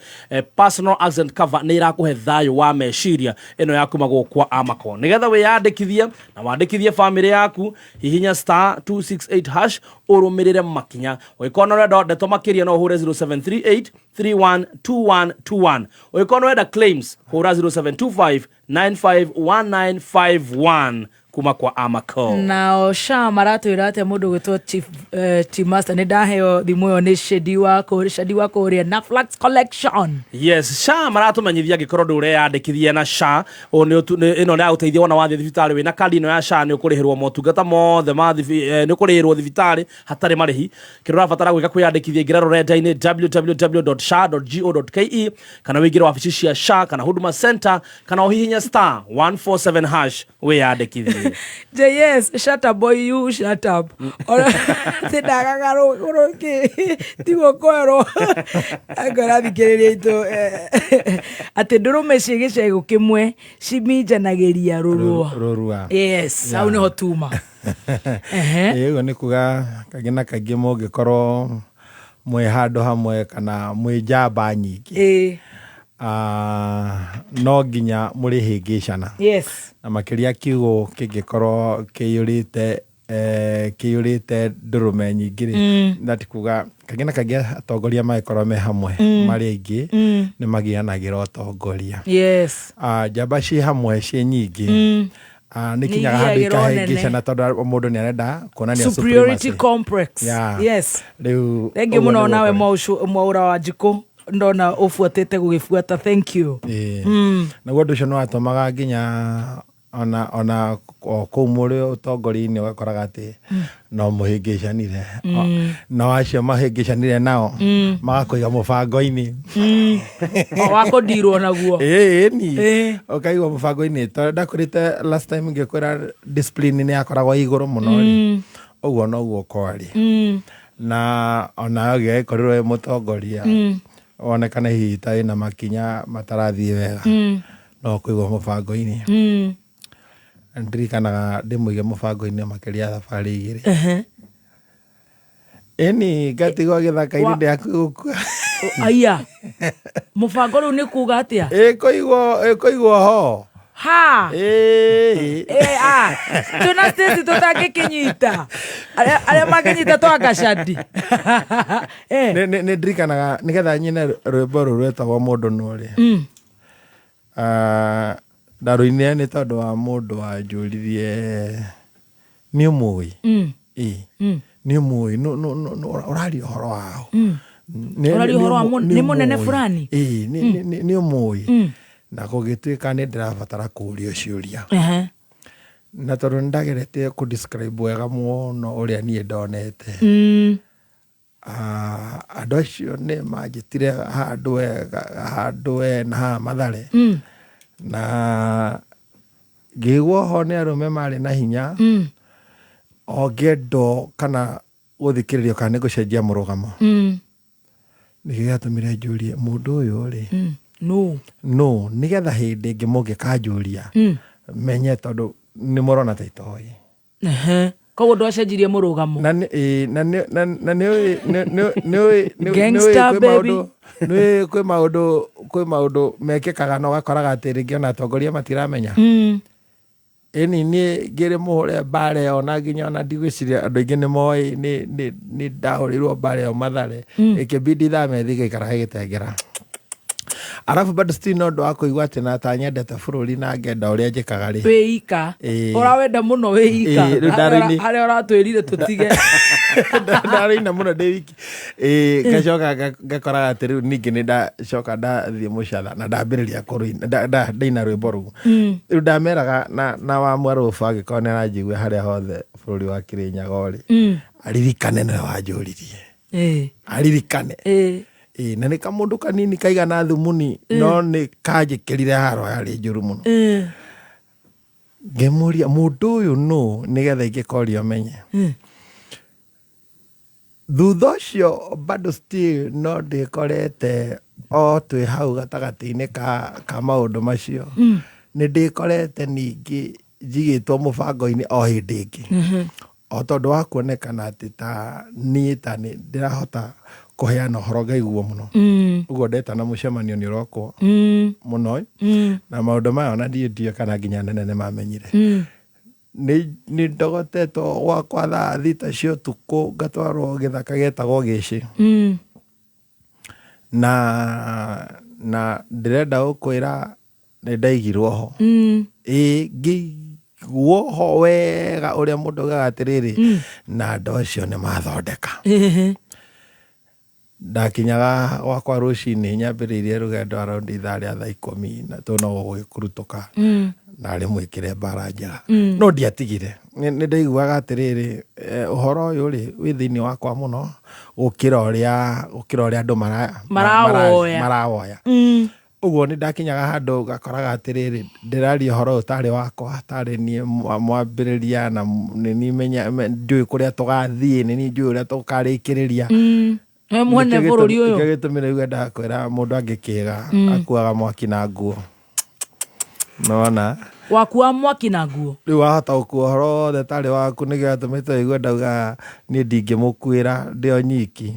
personal accident cover ni irakuhe thayo wa meciria ino yaku magwo kwa Amaco nigetha wiyandikithie na wandikithie family yaku hihinya *268# urumirire makinya wikona reda ndeto makiria no hure 0738 312121 wikona reda claims hura 0725 951951 kuma kwa Amako. Nao Sha maratwira ate mundu gwitwo Chief Master ni ndaheo thimu yo ni Shadi wako uri na Flax Collection. Yes, Sha maratumenyithia gikorwo ndure yandikithie na Sha ino na uteithio na wathi thibitari wina kadi ino ya Sha ni ukurihirwo motungata mothe ni ukurihirwo thibitari hatari marihi kirora batara gwika kwiyandikithia ngira rurenda-ini www.sha.go.ke kana wingira wabici cia Sha kana Huduma Center kana uhihinya *147# wiyandikithie. Yes, shut up boy, you shut up. Tidagagaro uroke tigo kwero agora thikiriria itu ati ndurume cigicego kimwe ciminjanagiria rurua. Yes, au niho tuma. Ego ni kuga kagina kaingi mungikorwo mwe handu hamwe kana mwe njamba nyingi. No nginya muri hingicana. Yes. Na makiria kiugo kingikorwo kiyurite ndurume nyingi ndati kuga kagina kaingi atongoria magikorwo me hamwe mari aingi ni magianagira utongoria. Yes. Njamba ci hamwe ci nyingi nikinyaga handu ikahingicana tondu mundu ni arenda kuonania superiority complex. Yes. Riu thengi muno nawe mwaura wa Njiko ndona ufuatete gugifuata. Thank you. Naguo ndu cio no atomaga nginya ona kumuri utongori-ini ugakoraga ati no muhingicanire no acio mahingicanire nao magakuiga mubango-ini wa kundirwo naguo. Ni ukaigwa mubango-ini tondu ndakurite last time ngikwira discipline ni yakoragwo iguru muno ri uguo noguo kwari na ona agikorirwo mutongoria onekana hihi tai na makinya matarathie wega no kuigwa mubango-ini. Ndirikanaga ndimuige mubango-ini makiria thabari igiri eni ngatigwo githaka-ini ndiakugukua. Aya mubango riu ni kuga atia kuigwo ho ha tuna stesi tutagikinyita aria maginyita twagacadi. Ni ndirikanaga nigetha nyine rwimbo ruru rwetagwo mundu nuri ndaruine ni tondu wa mundu wanjuririe ni umui ni umui urari uhoro wao urari uhoro wa ni munene fulani ni umui na gugituika ni ndirabatara kuria ciuria na tondu ndagerete ku describe wega muno uria nie ndonete andu acio ni manjitire handu na mathare na ngigwo ho ni arume mari na hinya o ngendo kana guthikiririo kana ni gucenjia murugamo nigiatumire njurie mundu uyu ri no nigetha hindi ingi mungikanjuria menye tondu ni murona taitoi koguo ndwacenjirie murugamo na ni gangster baby kwi maundu mekikaga no gakoraga ati ringi ona atongoria matiramenya eni ni ngiri muhure mbare ona nginya ona ndigwiciria andu aingi ni moi ni ndahurirwo mbare o Mathare ikibidi thame thiga ikara gitengera arafu bado still no ndo akuigwa ati na ta nyendete bururi na ngenda uria njikaga ri wika urawenda muno wika haria uratwirire tutige ndarina muno ndi wiki ngacoka ngakoraga ati riu ningi ni ndacoka ndathie mucatha na ndambiriria kuruina ndaina rwimbo ru riu ndameraga na wa mwarubu agikonera njigwe haria hothe bururi wa Kirinyaga ri aririkane niwe wanjuririe aririkane na ni kamundu kanini kaigana thumuni no ni kanjikirire haro yari njuru muno ngemuria mundu uyu no nigetha ingikorio menye thutha ucio bado still no ndikorete o twi hau gatagati-ini ka maundu macio ni ndikorete ningi njigitwo mubango-ini o hindi ingi o tondu wa kuonekana ati ta ni ndirahota kuheana uhoro ngaiguo muno uguo ndetana mucemanio ni urokwo muno na maundu maya ona ndio kana nginya nene mamenyire ni ndogotetwo gwakwa thaa thita cia utuku ngatwarwo githaka getagwo Gici na ndirenda gukwira ni ndaigirwo ho guoho wega uria mundu gagatiriri na ndocio ni mathondeka ndakinyaga gwakwa rucini nyambiririe rugendo around ithaa ria thaa 10 na tuno gwikurutuka na ri mwikire mbara njega no ndiatigire ni ndaiguaga atiriri uhoro uyu ri wi thiini wakwa muno ukira uria andu marawoya uguo ni ndakinyaga handu gakoraga atiriri ndiraria uhoro utari wakwa tari ni mwambiriria na ni menya njui kuria tugathie ni njui uria tukarikiriria mwene bururi uyu gitumire uga ndakwira mundu angikiga akuaga mwaki na nguo nona wakua mwaki na nguo riu wahota gukua horo othe tari waku nigiatumite igua ndauga ni ndingimukwira ndio nyiki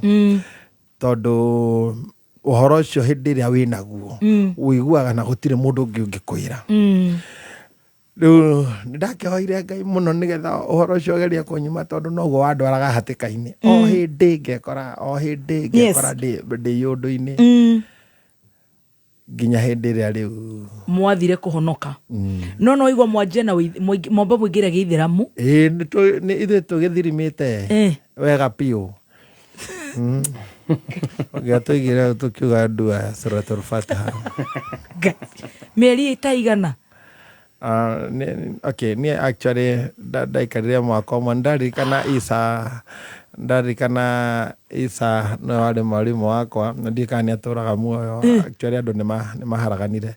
tondu uhoro ucio hindi iria winaguo wiguaga na gutire mundu ungi ungikwira riu ndakihoire Ngai muno nigetha uhoro ucio geria kunyuma tondu noguo wandwaraga hatikaini o hindi ngekora ndi yundu-ini nginya hindi iria riu mwathire kuhonoka no igwa mwanjia na momba mwingire githiramu ni ithe tugithirimite wega piu gatoigira tukiuga ndua suratul fatiha meri itaigana okay ni actually ndaikarire mwaka umwe ndarikana isa no wale mwalimu wakwa ndikani aturaga muoyo actually andu ni maharaganire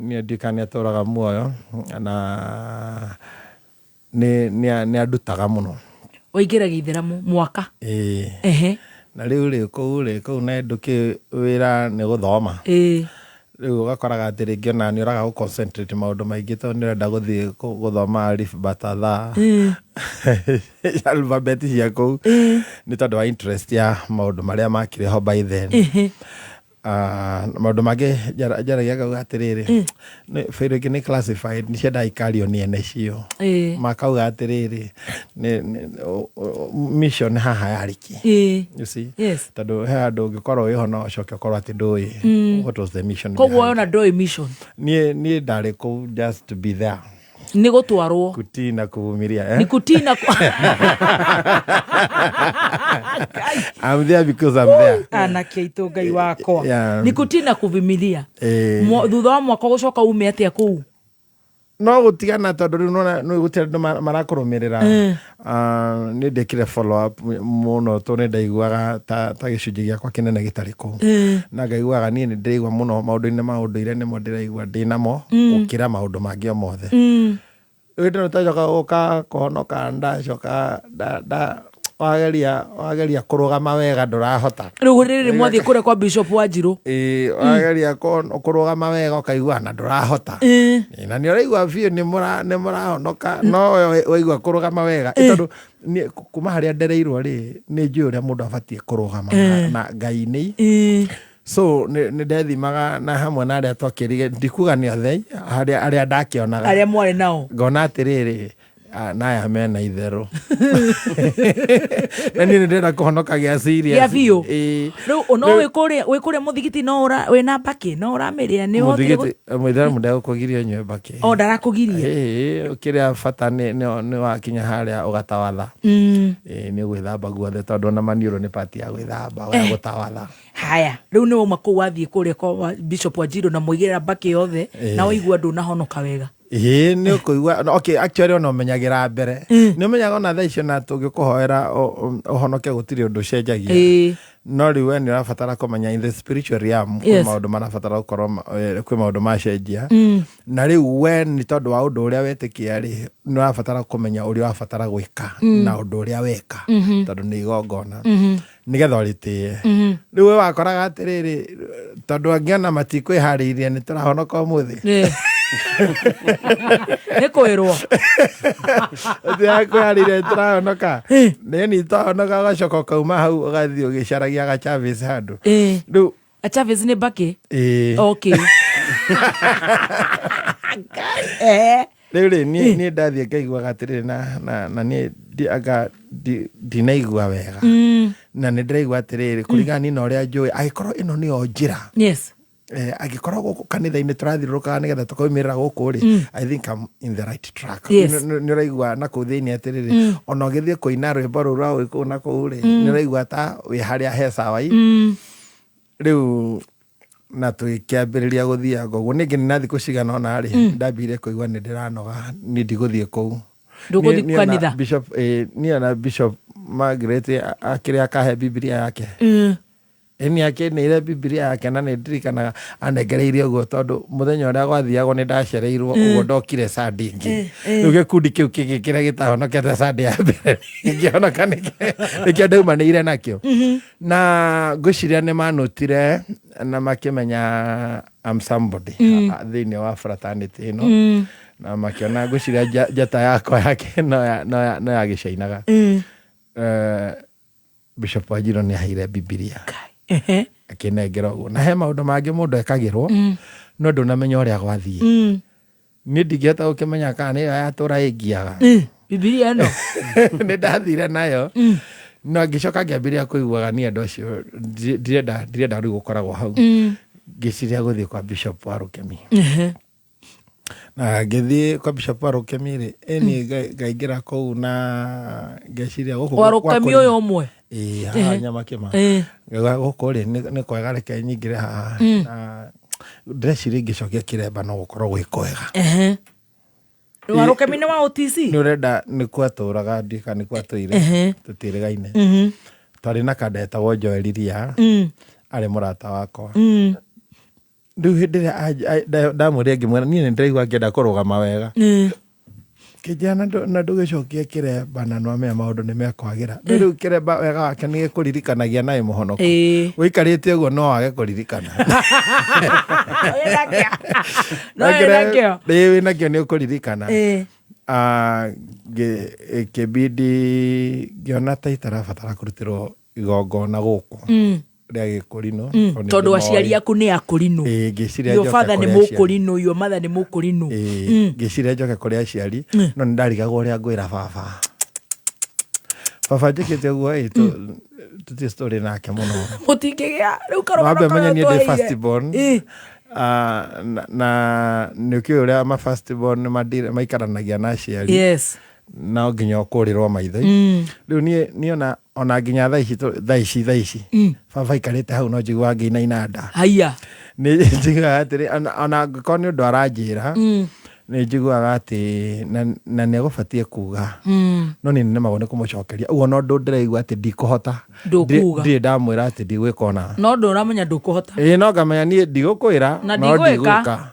ni ndikani aturaga muoyo na ni andutaga muno oigira githiramu mwaka na riu kou na nduki wira ni guthoma riu ugakoraga atiri ngiona ni uraga concentrate maundu maingi tondu ni renda guthie guthoma alif bata tha alphabet cia kou ni tondu wa interest ya maundu maria makire ho by then maundu mangi njaragia kauga atiriri fairo ni classified ni cienda ikario ni ene cio makauga atiriri mission haha yariki you see tondu he andu ngikorwo wiho no coke korwo ati ndui what was the mission koguo ona ndui mission ni ndari ku just to be there ni gutwarwo kutina kuvumilia ni kutina I'm there because I'm there anakia itu Ngai wakwa ni kutina kuvimilia thutha wa mwaka gucoka ume atia kuu no gutigana tondu riu no gutira andu marakurumirira ni ndekire follow up muno to ni ndaiguaga ta gicunji giakwa kinene gitari ku na ngaiguaga ni ndiraigua muno maundu ire nimo ndiraigua ndinamo gukira maundu mangi o mothe riu tajoka uka kuhonoka ndacoka wageria kurugama wega ndurahota riu riri mwathie kure kwa Bishop Wanjiru wageria kurugama wega ukaigua na ndurahota na ni uraigua biu ni murahonoka no waigua kurugama wega tondu kuma haria ndereirwo ri ni njui uria mundu abatie kurugama na Ngai-ini so ni ndethimaga na hamwe na aria twakirige ndikuga ni othe aria ndakionaga aria mwari nao ngona atiriri naya mena itheru na ni ndenda kuhonoka gia serious ya biu riu no wikuria muthigiti no wina baki no urameria ni muthigiti mwithera mundu kugiria nywe baki ndarakugiria ukiria fata ni wakinya haria ugatawatha ni gwithamba guothe tondu na maniuro ni pati ya gwithamba wa gutawatha haya riu ni uma ku wathie kuria kwa Bishop Wanjiru na muigera baki yothe na waigua ndu nahonoka wega ni ukuigua okay actually no menyagira mbere ni menyaga ona thaa icio na tungikuhoera uhonoke gutiri undu cenjagia no riu ni urabatara kumenya in the spiritual realm kwa maundu marabatara gukorwo kwa maundu macenjia na riu we ni tondu wa undu uria wetikia ri ni urabatara kumenya uria wabatara gwika na undu uria weka tondu ni igongona nigetha uritie riu we wakoraga atiriri tondu angiona matikwihariirie ni turahonoka umuthi nekoerwo kwihariirie turahonoka ni turahonoka gacoka kauma hau ugathii ugicaragia ga Chavis handu riu Chavis ni baki okay riu ni ndathie ngaigua atiriri na ni ndinaigua wega na ni ndiraigua atiriri kuringana na uria njui agikorwo ino ni o njira agikorwo guku kanitha-ini turathiruruka nigetha tukoimirira guku ri I think I'm in the right track. Ni uraigua na ku thiini atiriri ona ugithie kuina rwimbo ru rwa uriku na ku ri ni uraigua ta wi haria he sawa riu na tukiambiriria guthia gogo ningi na thiku cigana ona ri ndambire kuigua ni ndiranoga ni ndiguthie kuu nduguthie kanitha bishop ni ana bishop Margaret akiri akahe Biblia yake eni yake ni ile Biblia yake na ndirikanaga anengereirio guo tondu muthenya uria gwathiago ni ndacereirwo ugo ndokire Sunday ingi uge kundi kiu kigikira gitahonokete Sunday ya mbere ngihonoka nikio ndaumanire nakio na ngwiciria ni manotire na makimenya I'm somebody thiini wa fraternity ino na makiona ngwiciria njata yakwa yake no ya gicainaga Bishop Wajiro ni aheire Biblia akinengera uguo na he maundu mangi mundu ekagirwo no ndunamenya uria gwathie ni ndigeta ukimenya kana ni yatura ingiaga Biblia no ni ndathire nayo no ngicoka ngiambiria kuiguaga ni andu acio ndirenda riu gukoragwo hau ngiciria guthie kwa Bishop wa Rukemi na ngithie kwa Bishop wa Rukemi ri eni ngaingira kou na ngeciria guku wa Rukemi uyu umwe nyama kima guku ri ni kwega reke nyingire ha na ndreciria ngicokia kiremba no gukorwo gwi kwega wa Rukemi ni wa OTC ni urenda ni kwaturaga ndika ni kwatuire tutirigaine twari na kadeta wo Joeliria ari murata wakwa ndu hindire ndamuria ngimwira ni ndiraigua ngenda kurugama wega kijana na ndugicokie kiremba na no me maundu ni mekwagira riu kiremba wega wake ni kuririkanagia nae muhonoku wikarite uguo no wage kuririkana no nakio ni kuririkana kibidi ngiona ta itarabatara kurutirwo igongona guku ria gikurino tondu aciari aku ni akurino ngiciria yo father ni mukurino yo mother ni mukurino ngiciria njoke kuri aciari no ndarigagwo uria ngwira baba njikite guo tuti story nake muno mutingigia riu karoma wabe menya ni the first born na nikio uria ma first born maikaranagia na aciari na nginya ukurirwo maitho riu ni ona nginya thaa ici baba ikarite hau no njigua ngina inanda haya ni njigua atiri ona ngiko ni undu aranjira ni njiguaga ati na ni gubatie kuga no ni magone kumucokeria uguo no ndu ndiraigua ati ndikuhota ndire ndamwira ati ndigwikona no ndu uramenya ndukuhota no ngamenya ni ndigukwira no ndigwika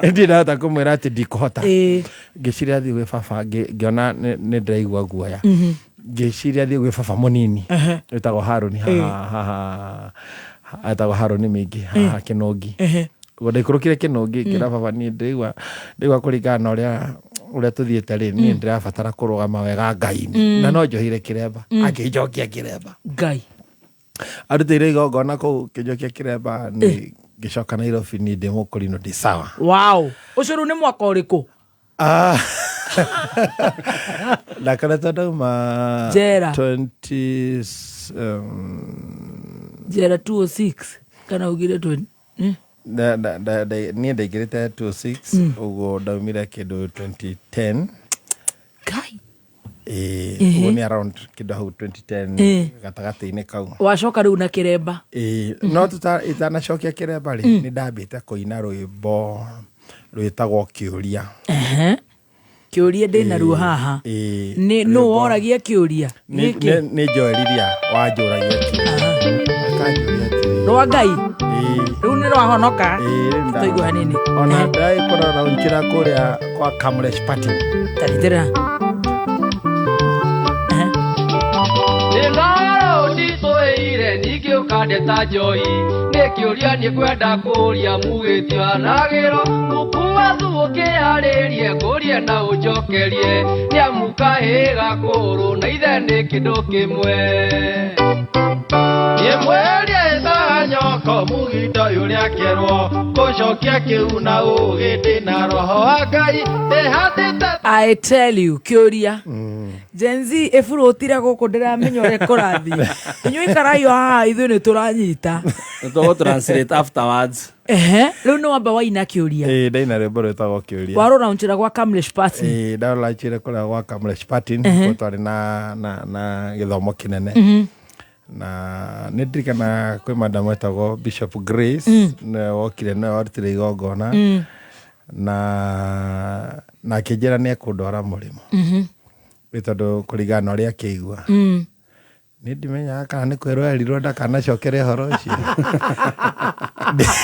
ndire ndahota kumwira ati ndikuhota ngiciria thi gwi baba ngiona ni ndiraigua guoya ngiciria thi gwi baba munini witagwo Haruni atagwo Haruni mingi Kinungi ndaikũrũkire Kinungi kira baba ni ndigwa kuringana uria tuthiete ri ni ndirabatara kurugama wega Ngai na no njohire kiremba akinjokia kiremba Ngai arutire igongona kuu kinjokia kiremba ni ngicoka Nairobi ni ndi mukurino ndi sawa wow ucuru ni mwaka uriku la karata dauma jera 20 jera 206 kana ugire 20 ni ndaigirite 26 uguo ndaumire kindu 2010 kai uguo ni around kindu hau 2010 gatagati-ini kau wacoka riu na kiremba no itanacokia kiremba ri ni ndambite kuina rwimbo rwitagwo kiuria kiuria ndina ruo haha ni no woragia kiuria ni Joeliria wanjuragia akanjuria rwa Ngai riu ni rwahonoka tuigua hanini ona ndai kurora unkira kuria kwa Kamlesh Party taritira ndingaro nditũire ningĩ ũkandeta njoi nĩ kĩũria nĩ kwenda kũria mugĩtio anagĩro gũkua thũkĩharĩrie kũrie na ũnjokerie nĩ amukahĩga kũrũ na ithe nĩ kĩndũ kĩmwe ĩmweria ĩtaga nyoko ngoro mugito yuria kerwo gucokia kiu na ugiti na roho wa Ngai ndehatite. I tell you Kyoria Genzi efurotira guku ndiramenya ure kurathi inyui karayo ha ithu ni turanyita to translate afterwards. Riu no wamba waina Kyoria ndaina rwimbo rwitagwo Kyoria waro launchira gwa Kamlesh Party ndalaunchire kura gwa Kamlesh Party niko twari na githomo kinene na ndirikana kwi madam wetagwo Bishop Grace na wokire na ortire igongona na kijera ni ekundwara murimo bitondu kurigana uria keigua ni ndimenya kana ni kwirwo erirwo ndakanacokere horo ucio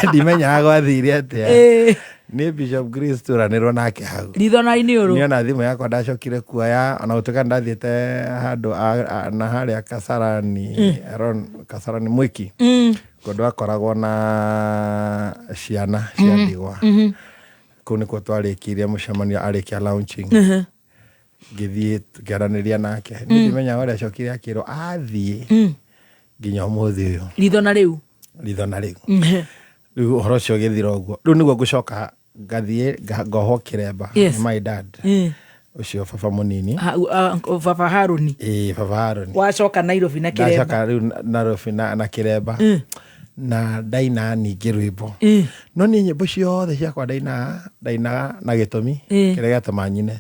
ndimenya gwathire atia ni Bishop Grace turanirwo nake hau rithonaini uru niona thimu yakwa ndacokire kuoya ona utuka ndathiete handu na haria Kasarani Kasarani Mwiki kundu akoragwo na ciana cia ndigwa kuu nikuo twarikirie mucemanio arikia launching ngithii ngiaraniria nake ndimenya uria acokire akirwo athie nginya umuthi uyu rithona riu riu horo cio githira uguo riu niguo gucoka ngathie ngoho kiremba my dad ucio baba munini baba Haruni baba Haruni wacoka Nairobi na kiremba wacoka riu Nairobi na kiremba na daina ningi rwimbo no ni nyimbo ciothe ciakwa daina na gitumi kiria giatuma nyine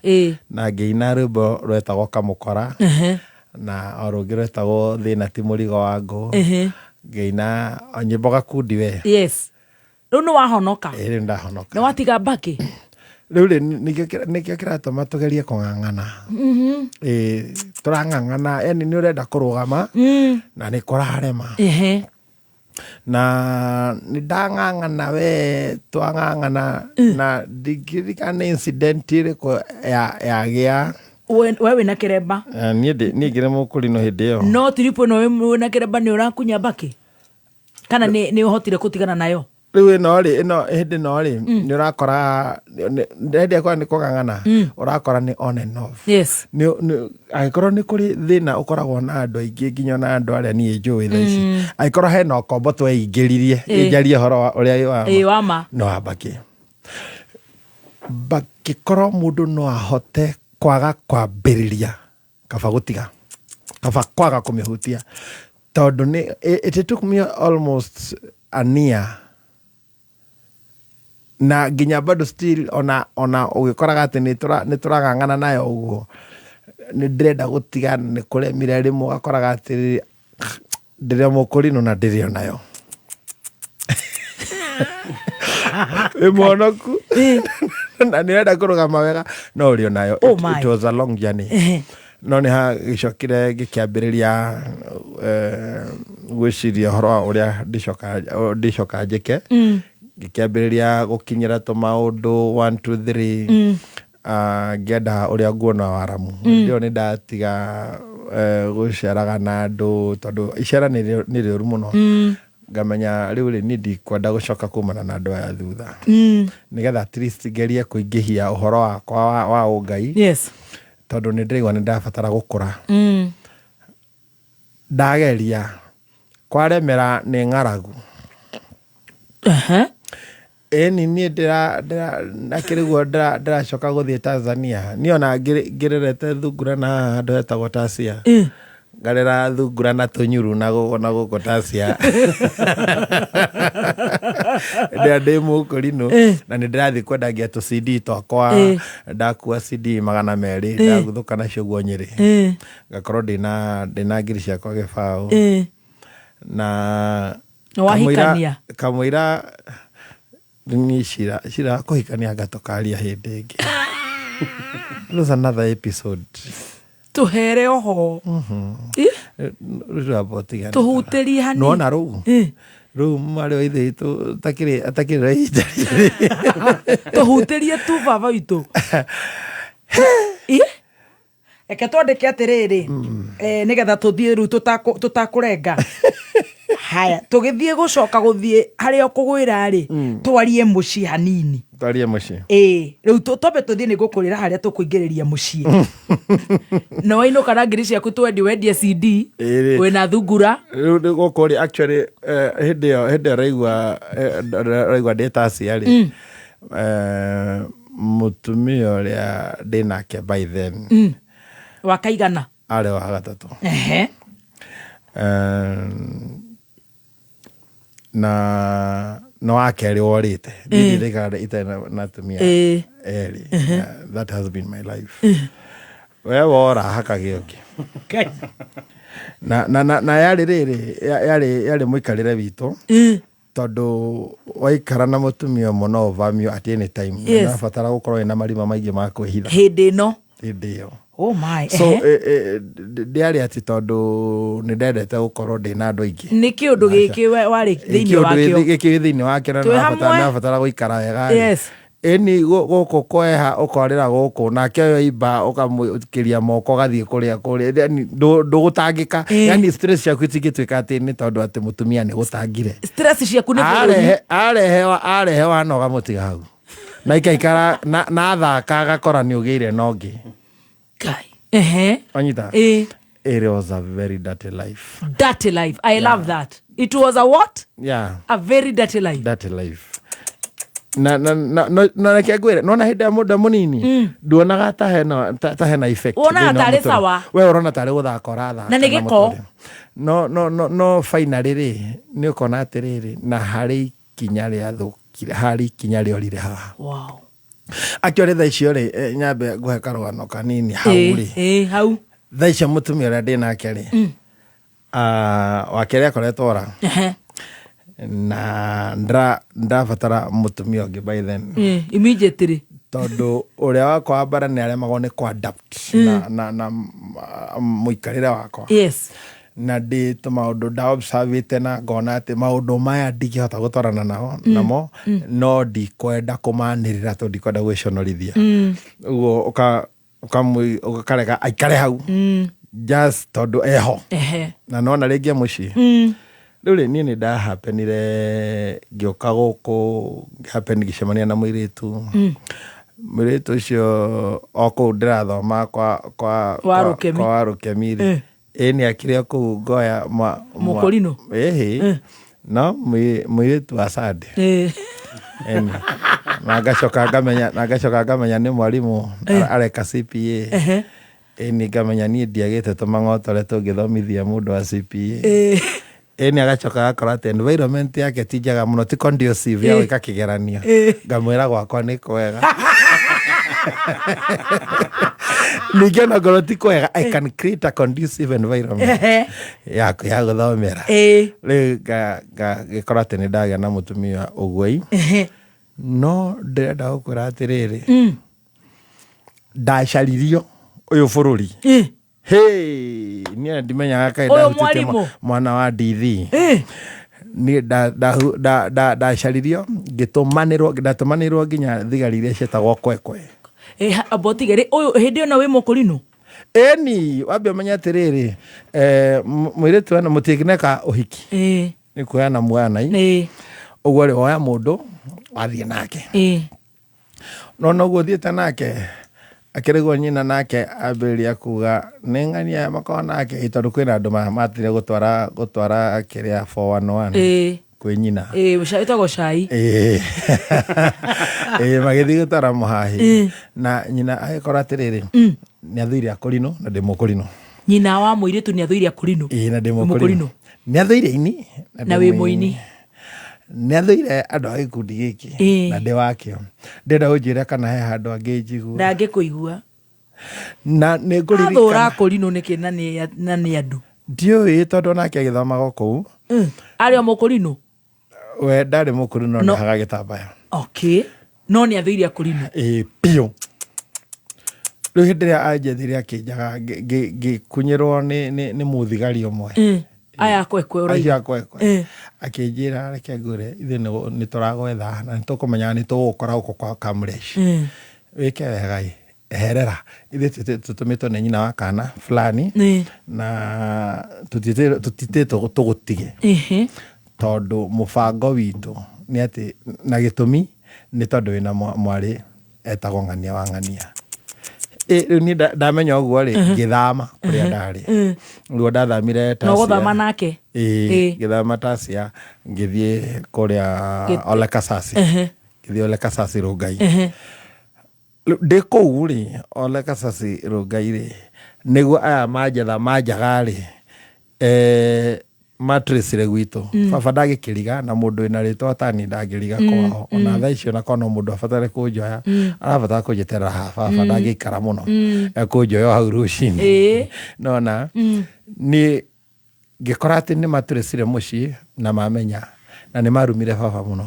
na ngiina rwimbo rwetagwo Kamukora na orungi rwetagwo Thina ti murigo wangu ngiina nyimbo gakundi we riu no wahonoka riu ndahonoka na watiga mbaki riu nikio kiratuma tugerie kung'ang'ana turang'ang'ana yani ni urenda kurugama na ni kurarema na nidang'ang'ana we twang'ang'ana na digirikana incident iriko yagia wewe na kiremba ni ngire mukuri no hindi yo no tiripo no we na kiremba ni urakunya mbaki kana ni uhotire kutigana nayo riu ino hindi no ri ni urakora ndendia kwa ni kung'ang'ana urakora ni on and off ni aikorwo ni kuri thina ukoragwo na andu aingi nginya na andu aria ni njui thaici aikorwo hena kombo tweingiririe njarie horo uria wama no abaki bakikorwo mundu no ahote kwaga kwambiriria kaba gutiga kaba kwaga kumihutia tondu ni it took me almost a year na ginya bado still ona ugikoraga ati ni turang'ang'ana nayo uguo ni ndrenda gutiga ni kuremire rimu gakoraga ati ndirio mukurino na ndirio nayo emonoku na nirenda kurugama wega no urio nayo it was a long journey no ni ha gicokire gikiambiriria gwiciria horo uria ndicoka njike gikiambiriria gukinyira to maundu 1 2 3 ngenda uria nguona waramu ndio ni ndatiga guceraga na andu tondu icera ni riuru muno ngamenya riu ri ni ndikwenda gucoka kumana na andu aya thutha nigetha at least gerie kuingihia uhoro wakwa wa ungai tondu ni ndirigwa ni ndabatara gukura ndageria kwaremera ni ng'aragu eni ni nakiriguo ndiracoka guthie Tanzania niona ngirerete thungura na andu etagwo Tasia ngarera thungura na tunyuru na guko Tasia ndi mukurino na ni ndirathi kwendagia tu CD twakwa ndakua CD 200 ndaguthuka nacio guo Nyeri ngakorwo ndina ngiri ciakwa gibao na kamwira ni shira kuhikania ngatokaria hindi ingi there's another episode tuhere oho tuhutirie hani nona ru mari ithe itu takiri raita tuhutirie tu baba itu eke twandike atiriri nigetha tuthie ru tutakurenga haya tugithie gucoka guthie haria ukugwira ri twarie muci hanini Twarie muciĩ. Rĩu tũtobe tũthiĩ nĩ gũkũrĩra harĩa tũkũingĩrĩria mũciĩ. Na wainũka na ngiri ciaku wendia CD wĩna thungura. Rĩu gũkũ actually hĩndĩ ĩyo raigua ndĩta aciari. Mũtumia ũrĩa ndĩnake by then. Wakaigana? Arĩ wa gatatũ. Na no akerĩ worĩte. Ndĩrĩkara itarĩ na atumia erĩ. That has been my life. We wora hakagĩ ũngĩ. Na yarĩ rĩrĩ yarĩ mũikarĩre witũ. Tondũ waikara na mũtumia ũmwe no ũvamio at any time. Ũrabatara gũkorwo wĩna marima maingĩ ma kwĩhitha. Hĩndĩ ĩno. Hĩndĩ ĩyo. Oh my. So ndiarĩ ati tondũ nĩ ndendete gũkorwo ndĩna andũ aingĩ. Nĩ kĩũndũ gĩkĩ warĩ thĩinĩ wakĩo. Gĩkĩ thĩinĩ wakĩo na nabatara gũikara wega. Yes. Eni gũkũ kweha ũkorĩra gũkũ nake oyo imba ũkamũkĩria moko gathiĩ kũrĩa yani ndũgũtangĩka. Yani stress ciaku itingĩtuĩka atĩ nĩ tondũ atĩ mũtumia nĩ gũtangire. Stress ciaku nĩ bũrũri. Arehewa noga mũtiga hau. Na ikaikara na thaka agakora nĩ ũgĩire nongĩ. Kai. Onyita. It was a very dirty life. Dirty life. I love that. It was a what? Yeah. A very dirty life. Dirty life. Na kĩagwĩre nona hĩndĩ ya mũndũ mũnini nduonaga ta hena effect. Wona tarĩ sawa. We ũrona tarĩ gũthaka ũrathaka. Na nĩ gĩko. No finally rĩ nĩ ũkona atĩrĩrĩ na harĩ ikinya rĩa thũkire harĩ ikinya rĩorire haha. Wow. Actually thaa icio rĩ nyambe ngũhe karũgano kanini hau rĩ. Hau. Thaa icio mũtumia ũrĩa ndĩnake rĩ. Wakerĩ akoretwo ora. Na ndabatara mũtumia ũngĩ by then. Immediately. Tondũ ũrĩa wakwa wa mbara nĩ aremagwo nĩ adapt na mũikarĩre wakwa. Yes. Na ndĩ tũmaũndũ ndaobservĩte na ngona atĩ maũndũ maya ndingĩhota gũtwarana namo no ndikwenda kũmanĩrĩra tondũ ndikwenda gwĩconorithia. Ũguo ũkareka aikare hau just tondũ eho. Na nona rĩngĩ mũciĩ. Rĩu niĩ nĩ ndahapenire ngĩũka gũkũ ngĩcemania na mũirĩtu. Mũirĩtu ũcio o kũu ndĩrathoma kwa Warũkemi. Nĩ akĩrĩ kũu Ngoya Mũkũrinũ. No mũirĩtu wa Sande. Na ngacoka ngamenya nĩ mwarimũ areka CPA. Nĩ ngamenya niĩ ndiagĩte tũmang'otore tũngĩthomithia mũndũ wa CPA. Nĩ agacoka agakora atĩ environment yake ti njega mũno ti conducive ya gwĩka kĩgeranio. Ngamwĩra gwakwa nĩ kwega. Ningĩ ona ngorwo ti kwega I can create a conducive environment ya gũthomera. Rĩu ngĩkora atĩ nĩ ndagĩa na mũtumia ũguo. No ndĩrenda gũkwĩra atĩrĩrĩ ndacaririo ũyũ bũrũri. Niĩ ndimenyaga kaĩ ndahutĩtie mwana wa ndithi. Niĩ ndacaririo ndatũmanĩrwo nginya thigari iria ciĩtagwo kwekwe. Abotigere ũyũ hĩndĩ ĩyo wĩ Mũkũrinũ. Eni wambe ũmenye atĩrĩrĩ mũirĩtu ena mũtingĩneka ũhiki. Nĩ kuoyana mwana. Ũguo rĩ woya mũndũ wathiĩ nake. No noguo thiĩte nake akĩrĩgwo nyina nake ambĩrĩria kuga nĩ ng'ania makorwo nake tondũ kwĩna andũ matire gũtwara kĩrĩa 411 kwĩ nyina. Ĩtagwo cai. Magĩthiĩ gũtwara mũhahi. Na nyina agĩkora atĩrĩrĩ nĩ athũire akũrinũ na ndĩ Mũkũrinũ. Nyina wa mũirĩtu nĩ athũire akũrinũ. Na ndĩ Mũkũrinũ. Nĩ athũire ini na wĩ mũini. Nĩ athũire andũ a gĩkundi gĩkĩ na ndĩ wakĩo. Ndĩrenda ũnjĩre kana he handũ angĩ njigua. Ndangĩkũigua. Na nĩ ngũririkana. Athũra akũrinũ nĩkĩ na nĩ andũ. Ndiũĩ tondũ nake agĩthomaga kũu. Arĩ o Mũkũrinũ. We ndarĩ Mũkũrinũ no haga gĩtambaya. Okay. No nĩ athũire akũrinũ. Piũ. Rĩu hĩndĩ ĩrĩa anjethire akĩnjaga ngĩkunyĩrwo nĩ mũthigari ũmwe. Aya kwekwe ũraiga kwekwe. Akĩnjĩra reke ngwĩre ithuĩ nĩ tũragwetha na nĩ tũkũmenya nĩ tũgũkora gũkũ kwa Kamresh. Wĩke wega eherera ithuĩ tũtũmĩtwo nĩ nyina wa kana fulani na tũtitĩ tũgũtige. Tondũ mũbango witũ nĩ atĩ na gĩtũmi nĩ tondũ wĩna mwarĩ etagwo ng'ania wa ng'ania. Rĩu niĩ ndamenya ũguo rĩ ngĩthama kũrĩa ndarĩ. Ruo ndathamire Tasia. No gũthama nake? Ngĩthama Tasia ngĩthiĩ kũrĩa Ole Kasasi. Ngĩthiĩ Ole Kasasi Rongai. Ndĩ kũu rĩ Ole Kasasi Rongai rĩ nĩguo aya manjaga rĩ matrĩcire gwitũ. Baba ndagĩkĩriga na mũndũ wĩna rĩtwa tani ndangĩriga kwao. Ona thaa icio nakona mũndũ abatare kũnjoya arabatara kũnjeterera baba ndangĩikara mũno kũnjoya hau rũcinĩ. Nona nĩ ngĩkora atĩ nĩ matrĩcire mũciĩ na mamenya na nĩ marumire baba mũno.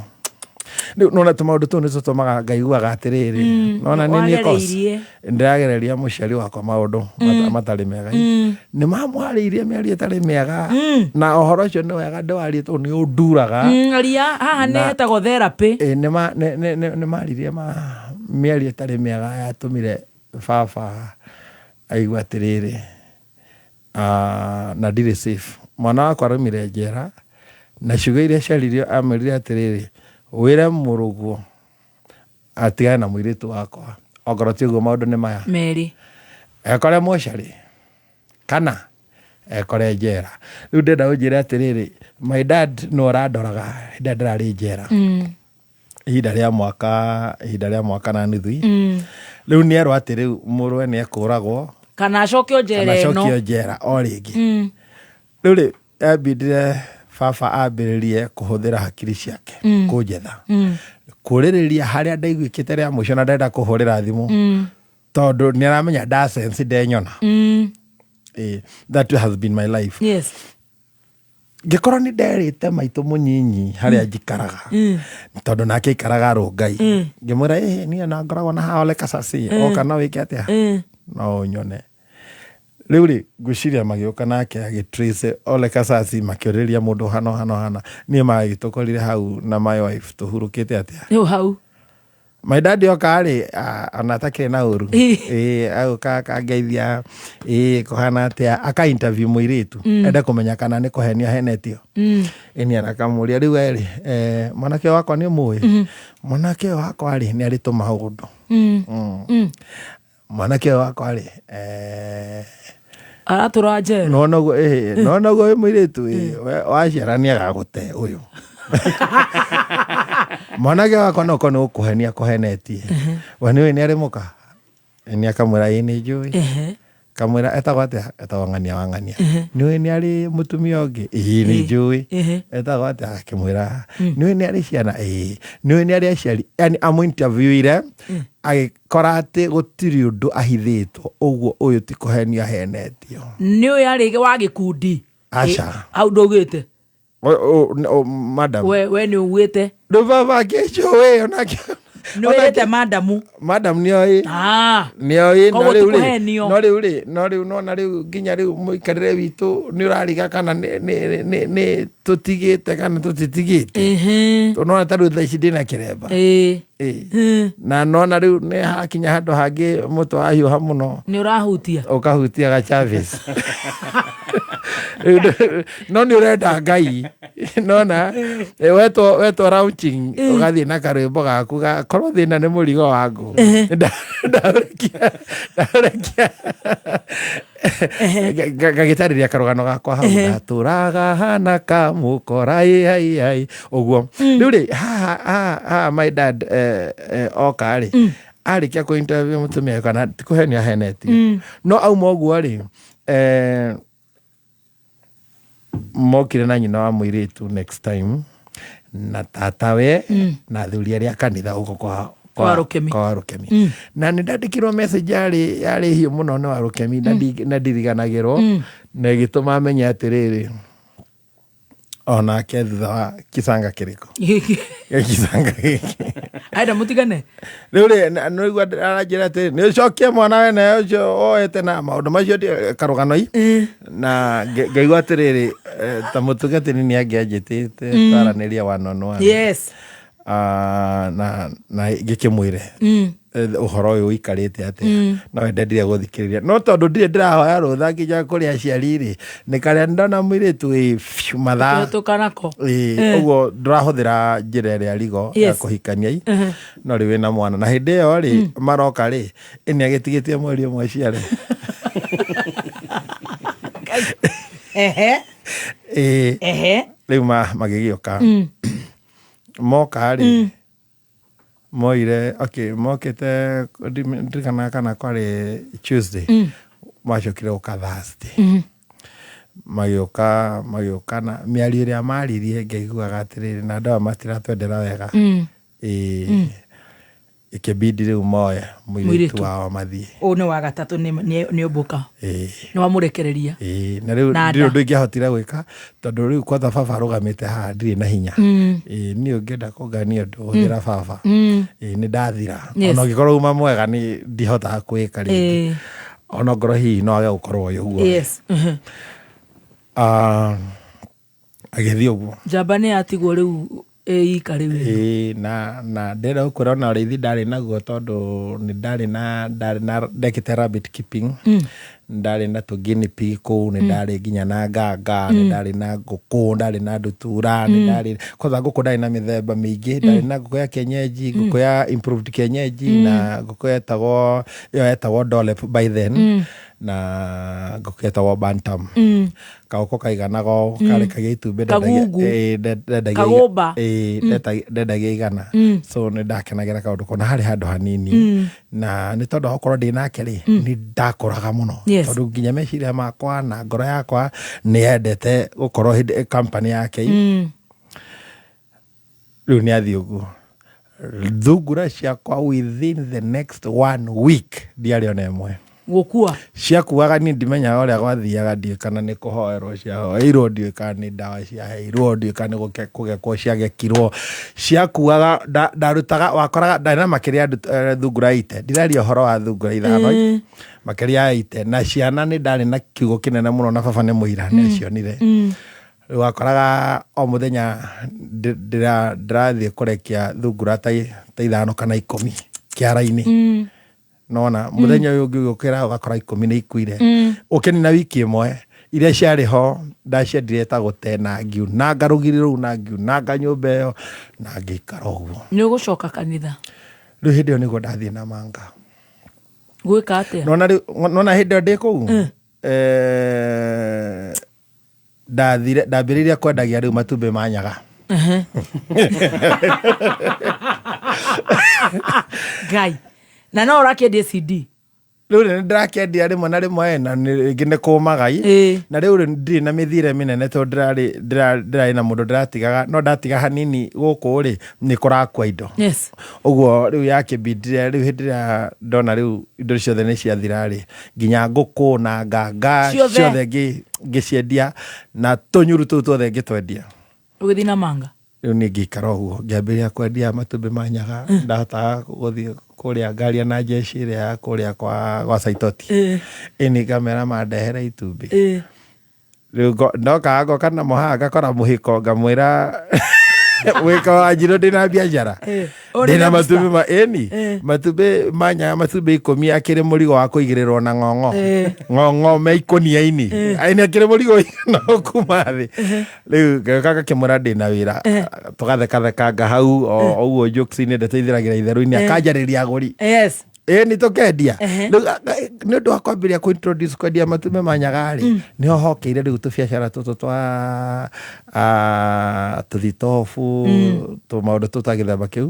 Nona tũmaũndũ tũu nĩ tũtũmaga ngaiguaga atĩrĩrĩ. Nona nĩ ndĩragereria mũciari wakwa maũndũ matarĩ mega. Nĩ mamwarĩirie mĩario ĩtarĩ mĩega na ũhoro ũcio nĩ wega ndĩwarie tondũ nĩ ũnduraga. Aria haha nĩ hetagwo therapy. Nĩ maririe mĩario ĩtarĩ mĩega yatũmire baba aigua atĩrĩrĩ na ndirĩ safe. Mwana wakwa araumire njera na ciugo iria ciaririo amwĩrire atĩrĩrĩ wĩre mũrũguo atigane na mũirĩtu wakwa ongorwo ti ũguo maũndũ nĩ maya merĩ ekore mocarĩ kana ekore njera. Rĩu ndenda ũnjĩre atĩrĩrĩ my dad no ũrandoraga hĩndĩ ndĩrarĩ njera ihinda rĩa mwaka na nuthu. Rĩu nĩerwo atĩ rĩu mũrũwe nĩ ekũragwo kana acokio njera o rĩngĩ. Rĩu rĩ ambindire baba ambĩrĩrie kũhũthĩra hakiri ciake kũnjetha kũrĩrĩria harĩa ndaiguĩkĩte rĩa mũico na ndenda kũhũrĩra thimũ tondũ nĩ aramenya ndasense ndenyona. That has been my life. Yes. Ngĩkorwo nĩ nderĩte maitũ mũnyinyi harĩa njikaraga tondũ nake ikaraga Rongai. Ngĩmwĩra niĩ na ngoragwo na ha Ole Kasasi oka no wĩke atĩa no nyone. Rĩu rĩ ngwĩciria magĩũka nake agĩtrace Ole Kasasi makĩũrĩria mũndũ hana niĩ magĩtũkorire hau na my wife tũhurũkĩte atĩa. Rĩu hau my dad oka rĩ ona atakĩrĩ na ũru agũka akangeithia kũhana atĩa aka interview mũirĩtu ende kũmenya kana nĩ kũhenia henetio. Nĩ arakamũria rĩu rĩ mwanake wakwa nĩ mũĩ. Mwanake wakwa rĩ nĩ arĩ tũmaũndũ. Mwanake wakwa rĩ aratũra njera no noguo mũirĩtu waciara nĩ agagũte ũyũ. Mwanake wakwa noko nĩ gũkũhenia kũhenetie we nĩũĩ nĩ arĩ mũka. Nĩ akamwĩra nĩ njũĩ. Kamwĩra etagwo atĩa etagwo ng'ania wa ng'ania. Nĩũĩ nĩ arĩ mũtumia ũngĩ nĩ njũĩ. Etagwo atĩa akĩmwĩra nĩũĩ nĩ arĩ ciana nĩũĩ nĩ arĩ aciari. Yani amũinterviewire agĩkora atĩ gũtirĩ ũndũ ahithĩtwo ũguo ũyũ ti kũhenia henetio. Nĩũĩ arĩ wa gĩkundi aca hau ndũgĩte madam we nĩ ũgwĩte ndũ baba kĩcũĩ onake nĩwĩte madam nĩoĩ nĩoĩ no rĩu nona rĩu nginya rĩu mũikarĩre witũ nĩ ũrariga kana nĩ tũtigĩte kana tũtitigĩte. Nona tarĩu thaa ici ndĩna kĩremba na nona rĩu nĩ hakinya handũ hangĩ mũtwe wahiũha mũno nĩ ũrahutia ũkahutia ga Chavis. No nĩ ũrenda Ngai nona wetwo launching ũgathiĩ na karwĩmbo gaku gakorwo thĩna nĩ mũrigo wangu ndarekia gagĩtarĩria karũgano gakwa hau ndatũraga hana kamũkora ũguo. Rĩu rĩ haha my dad oka rĩ arĩkia kũ interview mũtumia kana kũhenia heneti no auma ũguo rĩ mokire na nyina wa mũirĩtu next time na tatawe na thuri arĩa kanitha ũko kwa Rũkemi. Na nĩ ndandĩkirwo message yarĩ hiũ mũno nĩ wa Rũkemi na ndiriganagĩrwo na ĩgĩtũma amenye atĩrĩrĩ onake thutha wa kĩcanga kĩrĩkũ gĩcanga gĩkĩ aenda mũtigane. Rĩu rĩ nĩigua aranjĩra atĩrĩ nĩ ũcokie mwana wene ũcio oete na maũndũ macio karũgano-i na ngaigua atĩrĩrĩ ta mũtungatĩri nĩ angĩanjĩtĩte twaranĩria one on one. Yes. Na ngĩkĩmwĩre uhoro uyu ikarite ate no endendire guthikiriria no tondu ndire ndirahoya rutha nginya kuria aciari ri ni karia ndona mwiritu mathaa tukanako uguo ndirahuthira njira iria rigo ya kuhikania no ri wina mwana na hindi iyo ri maroka ri ini agitigitie mweri umwe ciare riu magigioka moka ri moire mokite ndirikana kana kwari Tuesday macokire uka Thursday magioka na miario iria maririe ngĩiguaga atĩrĩrĩ na ndawa matiratwendera wega ikibidi riu moye mwiritu wao mathie nĩ wa gatatũ nĩ ũmbũka nĩ wamurekereria na riu ndirĩ ũndũ ingĩahotire gwĩka tondũ riu kwatha baba arũgamĩte haha ndirĩ na hinya niĩ ũngĩenda kũngania ũndũ hũthĩra baba nĩ ndathira ona ũngĩkorwo uma mwega nĩ ndihotaga kwĩka rĩngĩ ona ngoro hihi no age gũkorwo ũyũ guo agĩthiĩ ũguo njamba nĩ yatigwo rĩu ika rĩu na ndĩrenda gũkwĩra ona ũrĩithi ndarĩ naguo tondũ nĩ ndarĩ na ndekĩte rabbit keeping ndarĩ na tũguinea pig kũu nĩ ndarĩ nginya na nganga nĩ ndarĩ na ngũkũ ndarĩ na ndutura nĩ ndarĩ kwanza ngũkũ ndarĩ na mĩthemba mĩingĩ ndarĩ na ngũkũ ya kienyeji ngũkũ ya improved kienyeji na ngũkũ yetagwo dollep by then na ngũkũ yetagwo bantam kaũkũ kaiganago karekagia itumbĩ ndendagia igana so nĩ ndakenagĩra kaũndũ kona harĩ handũ hanini na nĩ tondũ okorwo ndĩ nake rĩ nĩ ndakũraga mũno tondũ nginya meciria makwa na ngoro yakwa nĩ yendete gũkorwo company yake rĩu nĩ athiĩ ũguo thungura ciakwa within the next 1 week ndiarĩ ona ĩmwe gukua ciakuaga niĩ ndimenyaga ũrĩa gwathiaga ndiĩ kana nĩ kũhoerwo ciahoeirwo ndiĩ kana nĩ ndawa ciaheirwo ndiĩ kana nĩ kũgekwo ciagekirwo ciakuaga ndarutaga wakoraga ndarĩ na makĩria thungura 8 ndiraria ũhoro wa thungura 5 makĩria 8 na ciana nĩ ndarĩ na kiugo kĩnene mũno na baba nĩ mũira nĩacionire rĩu wakoraga o mũthenya ndĩrathiĩ kũrekia thungura ta 5 kana 10 kĩara-inĩ nona muthenya uyu ngĩũkĩra ũgakora 10 nĩ ikuire ũkĩnina wiki ĩmwe iria ciarĩ ho ndaciendire ta gũte na ngiunanga rũgiri rũu na ngiunanga nyũmba ĩyo na ngĩikara ũguo nĩ ũgũcoka kanitha rĩu hĩndĩ ĩyo nĩguo ndathiĩ na manga gwĩka atĩa nona hĩndĩ ĩyo ndĩ kũu ndambĩrĩirie kwendagia rĩu matumbĩ ma nyaga Ngai na no ũrakĩendia CD rĩu nĩ ndĩrakĩendia rĩmwe na rĩmwe na rĩngĩ nĩ kũmagai na rĩu ndirĩ na mĩthire mĩnene tondũ ndĩrarĩ na mũndũ ndĩratigaga no ndatiga hanini gũkũ rĩ nĩ kũrakua indo ũguo rĩu yakĩbindire rĩu hĩndĩ ĩrĩa ndona rĩu indo ciothe nĩ ciathira rĩ nginya ngũkũ na nganga ciothe ngĩciendia na tũnyuru tũu tuothe ngĩtwendia ũgĩthiĩ na manga rĩu nĩ ngĩikara ũguo ngĩambĩrĩria kwendia matumbĩ ma nyaga ndahotaga gũthiĩ kũrĩa ngaria na jeshi ĩrĩa kũrĩa kwa Saitoti ĩni ngamera mandehere itumbĩ rĩu ndokaga ngoka namo haha ngakora mũhĩko ngamwĩra wĩka wa njirũ ndĩna biacara ndĩna matumbĩ matumbĩ ma nyaga matumbĩ 10 akĩrĩ mũrigo wa kũigĩrĩrwo na ng'ong'o me ikũnia-inĩ nĩ akĩrĩ mũrigo no kuma thĩ rĩu ngĩũka ngakĩmwĩra ndĩna wĩra tũgathekathekanga hau o ũguo jokes-inĩ ndeteithĩragĩra itherũ-inĩ akanjarĩria agũri nĩ tũkendia nĩ ũndũ wa kwambĩrĩria kũ-introduce kwendia matumbĩ ma nyaga rĩ nĩho hokeire rĩu tũbiacara tũtũ twa tũthitobu tũmaũndũ tũu twa gĩthemba kĩu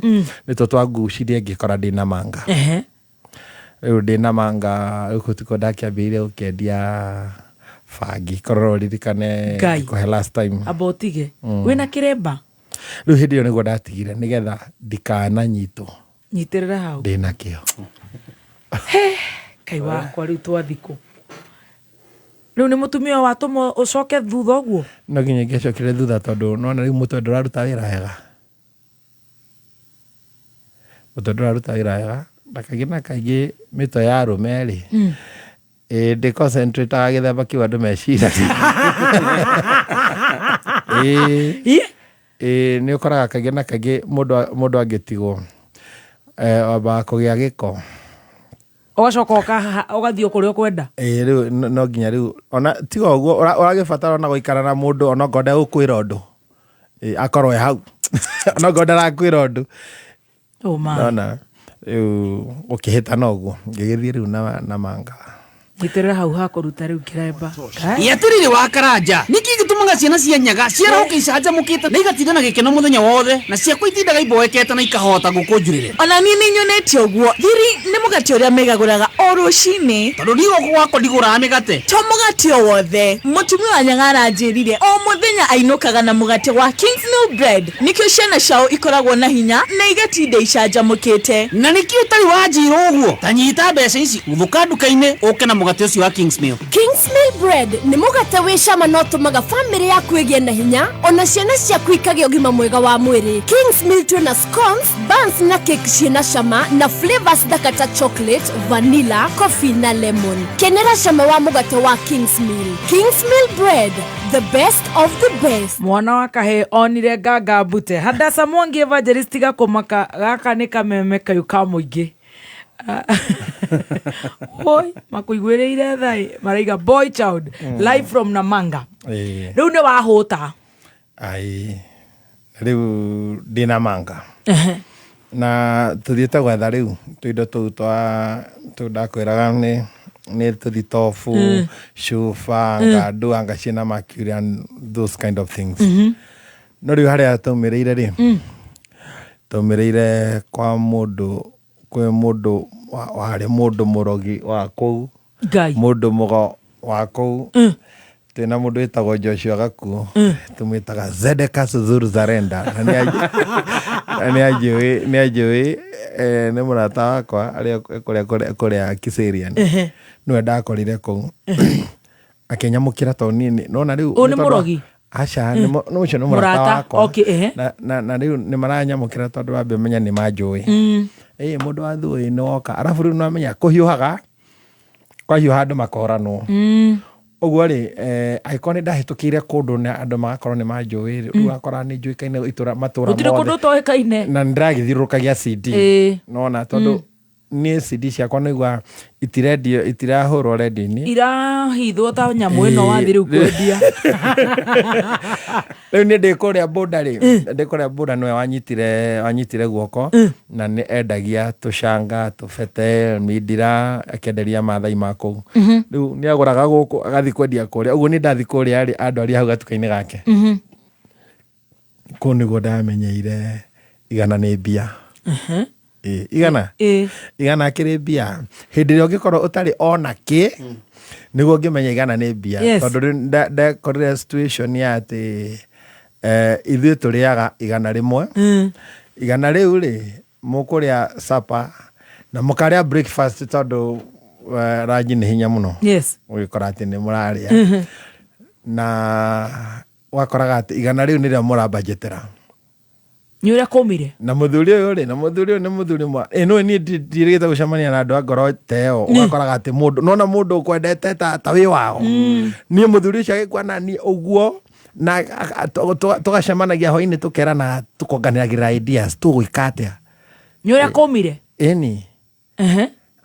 nĩtwo twangucirie ngĩkora ndĩna manga rĩu ndĩna manga rĩu gũtiko ndakĩambĩrĩire gũkĩendia bangi korwo ririkane kũhe last time abotige wĩna kĩremba rĩu hĩndĩ ĩyo nĩguo ndatigire nĩgetha ndikananyitwo nyitĩrĩra hau ndĩna kĩo Kai wakwa rĩu twathikũ rĩu nĩ mũtumia watũma ũcoke thutha ũguo no nginya ngĩcokire thutha tondũ nona rĩu mũtwe ndũraruta wĩra wega na kaingĩ na kaingĩ mĩtwe ya arũme rĩ ndĩ concentrate-aga gĩthemba kĩu andũ meciragia nĩ ũkoraga kaingĩ na kaingĩ mũndũ angĩtigwo Wamba kũgĩa gĩko. Ũgacoka ũgathiĩ kũrĩa ũkwenda. Rĩu no nginya rĩu ona tiga ũguo ũragĩbatara ona gũikara na mũndũ ona ngona gũkwĩra ũndũ. Akorwo hau. Ona ngona arakwĩra ũndũ. Nona rĩu ũkĩhĩta na ũguo ngĩgĩthiĩ rĩu na manga. Gĩterera hau hakũruta rĩu kĩremba. Yaturire wa karanja. Niki gĩtumaga ciana cia nyaga ciarahoka icanjamũkĩte na igatinda na gĩkeno mũthenya wothe na ciakwa itindaga iboekete na ikahota gũkũnjurĩre. Ona niĩ nĩnyonete ũguo. Thiri nĩ mũgate ũrĩa megagũraga o rũcinĩ. Tondũ ndigũkũ gwakwa ndigũraga mĩgate. To mũgate o wothe. Mũtumia wa nyaga aranjĩrire o mũthenya ainũkaga na mũgate wa Kingsmill bread. Nĩkĩo ciana ciao ikoragwo na hinya na igatinda icanjamũkĩte. Na nĩkĩo ũtarĩ wanjĩra ũguo. Ta nyita mbeca ici ũthũka nduka-inĩ ũke na mũgate ũcio wa Kingsmill. Kingsmill bread nĩ mũgate wĩ cama no tũmaga famĩlĩ yaku ĩgĩe na hinya ona ciana ciaku ikagĩa ũgima mwega wa mwĩrĩ. Kingsmill twĩna scones, buns na cake ciĩna cama na flavors thaka ta chocolate, vanilla, coffee na lemon. Kenera cama wa mũgate wa Kingsmill. Kingsmill bread, the best of the best. Mwana wa kahĩ onire nganga mbute. Hadasa Mwangi Evangelist gakũmaka gaka nĩ kameme kayu ka mũingĩ. Boy, makuiguĩrĩire thai maraiga boy child live from Namanga. Rĩu nĩ wahũta. Rĩu ndĩna manga. Na tũthiĩte gwetha rĩu tũindo tũu ndakwĩraga nĩ tũthi tofu, shufa, ngandũ, anga ciĩna mercury and those kind of things. No rĩu harĩa taumĩrĩire rĩ, taumĩrĩire kwa mũndũ kwĩ mũndũ warĩ mũndũ mũrogi wa kũu, mũndũ mũgo wa kũu, twĩna mũndũ wĩtagwo Joshua Gakuo, tũmwĩtaga Zedekas Zuruzarenda, na nĩ anjũĩ nĩ mũrata wakwa kũrĩa Kiserian, nĩwe ndakorire kũu akĩnyamũkĩra tondũ niĩ nona rĩu nĩ mũrogi. Aca ũcio nĩ mũrata wakwa na rĩu nĩ maranyamũkĩra tondũ wambe menya nĩ manjũĩ. Mũndũ wa Thuo nĩ woka arabu rĩu nĩwamenya kũhiũhaga kwahiũha andũ makoranwo. Ũguo rĩ angĩkorwo nĩ ndahĩtũkĩire kũndũ na andũ magakorwo nĩ manjũĩ rĩu wakora nĩ njũĩkaine matũra mothe na nĩ ndĩragĩthiũrũrũkagia CD nona tondũ niĩ CD ciakwa nĩigua itirahũrwo redio-inĩ, irahithwo ta nyamũ ĩno wathi rĩu kwendia. Rĩu niĩ ndĩkũrĩa bunda ndĩkũrĩa bunda nĩwe wanyitire guoko na nĩ endagia tũcanga, tũbete, mindira, akĩenderia maathai ma kũu. Rĩu nĩ agũraga gũkũ agathiĩ kwendia kũrĩa, ũguo nĩ ndathi kũrĩa rĩ andũ arĩa hau gatuka-inĩ gake. Kũu nĩguo ndamenyeire igana nĩ mbia. Igana kĩrĩ mbia. Hĩndĩ ĩrĩa ũngĩkorwo ũtarĩ ona kĩ nĩguo ũngĩmenya igana nĩ mbia, tondũ ndakorire situation ya atĩ ithuĩ tũrĩaga igana rĩmwe. Igana rĩu rĩ mũkũrĩa supper na mũkarĩa breakfast tondũ ranji nĩ hinya mũno. Ũgĩkora atĩ nĩ mũrarĩa na wakoraga atĩ igana rĩu nĩrĩo mũrambajĩtĩra. Nĩ ũrĩa kũmire na mũthuri ũyũ rĩ, na mũthuri ũyũ nĩ mũthuri mwa no niĩ ndirĩgĩte gũcemania na andũ a ngoro teo, ũgakoraga atĩ mũndũ nona mũndũ ũkwendete ta wĩ wao. Niĩ mũthuri ũcio agĩkua na niĩ ũguo na tũgacemanagia hwainĩ tũkerana tũkonganĩragĩra ideas tũgwĩka atĩa. Nĩ ũrĩa kũmire ĩni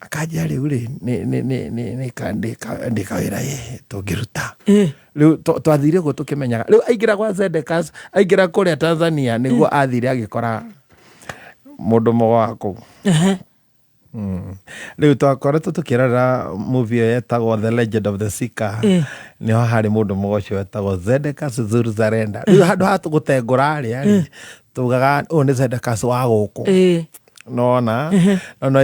akanjĩra rĩu rĩ ndĩkawĩra tũngĩruta. Rĩu twathire guo tũkĩmenyaga rĩu aingĩra gwa Zedekas aingĩra kũrĩa Tanzania nĩguo athire agĩkora mũndũ mũgo wa kũu. Rĩu twakoretwo tũkĩrora movie ĩyo yetagwo The Legend of the Seeker, nĩho harĩ mũndũ mũgo ũcio wetagwo Zedekas Zuruzarenda. Rĩu handũ ha gũtengũra rĩ tugaga ũyũ nĩ Zedekas wa gũkũ. Nona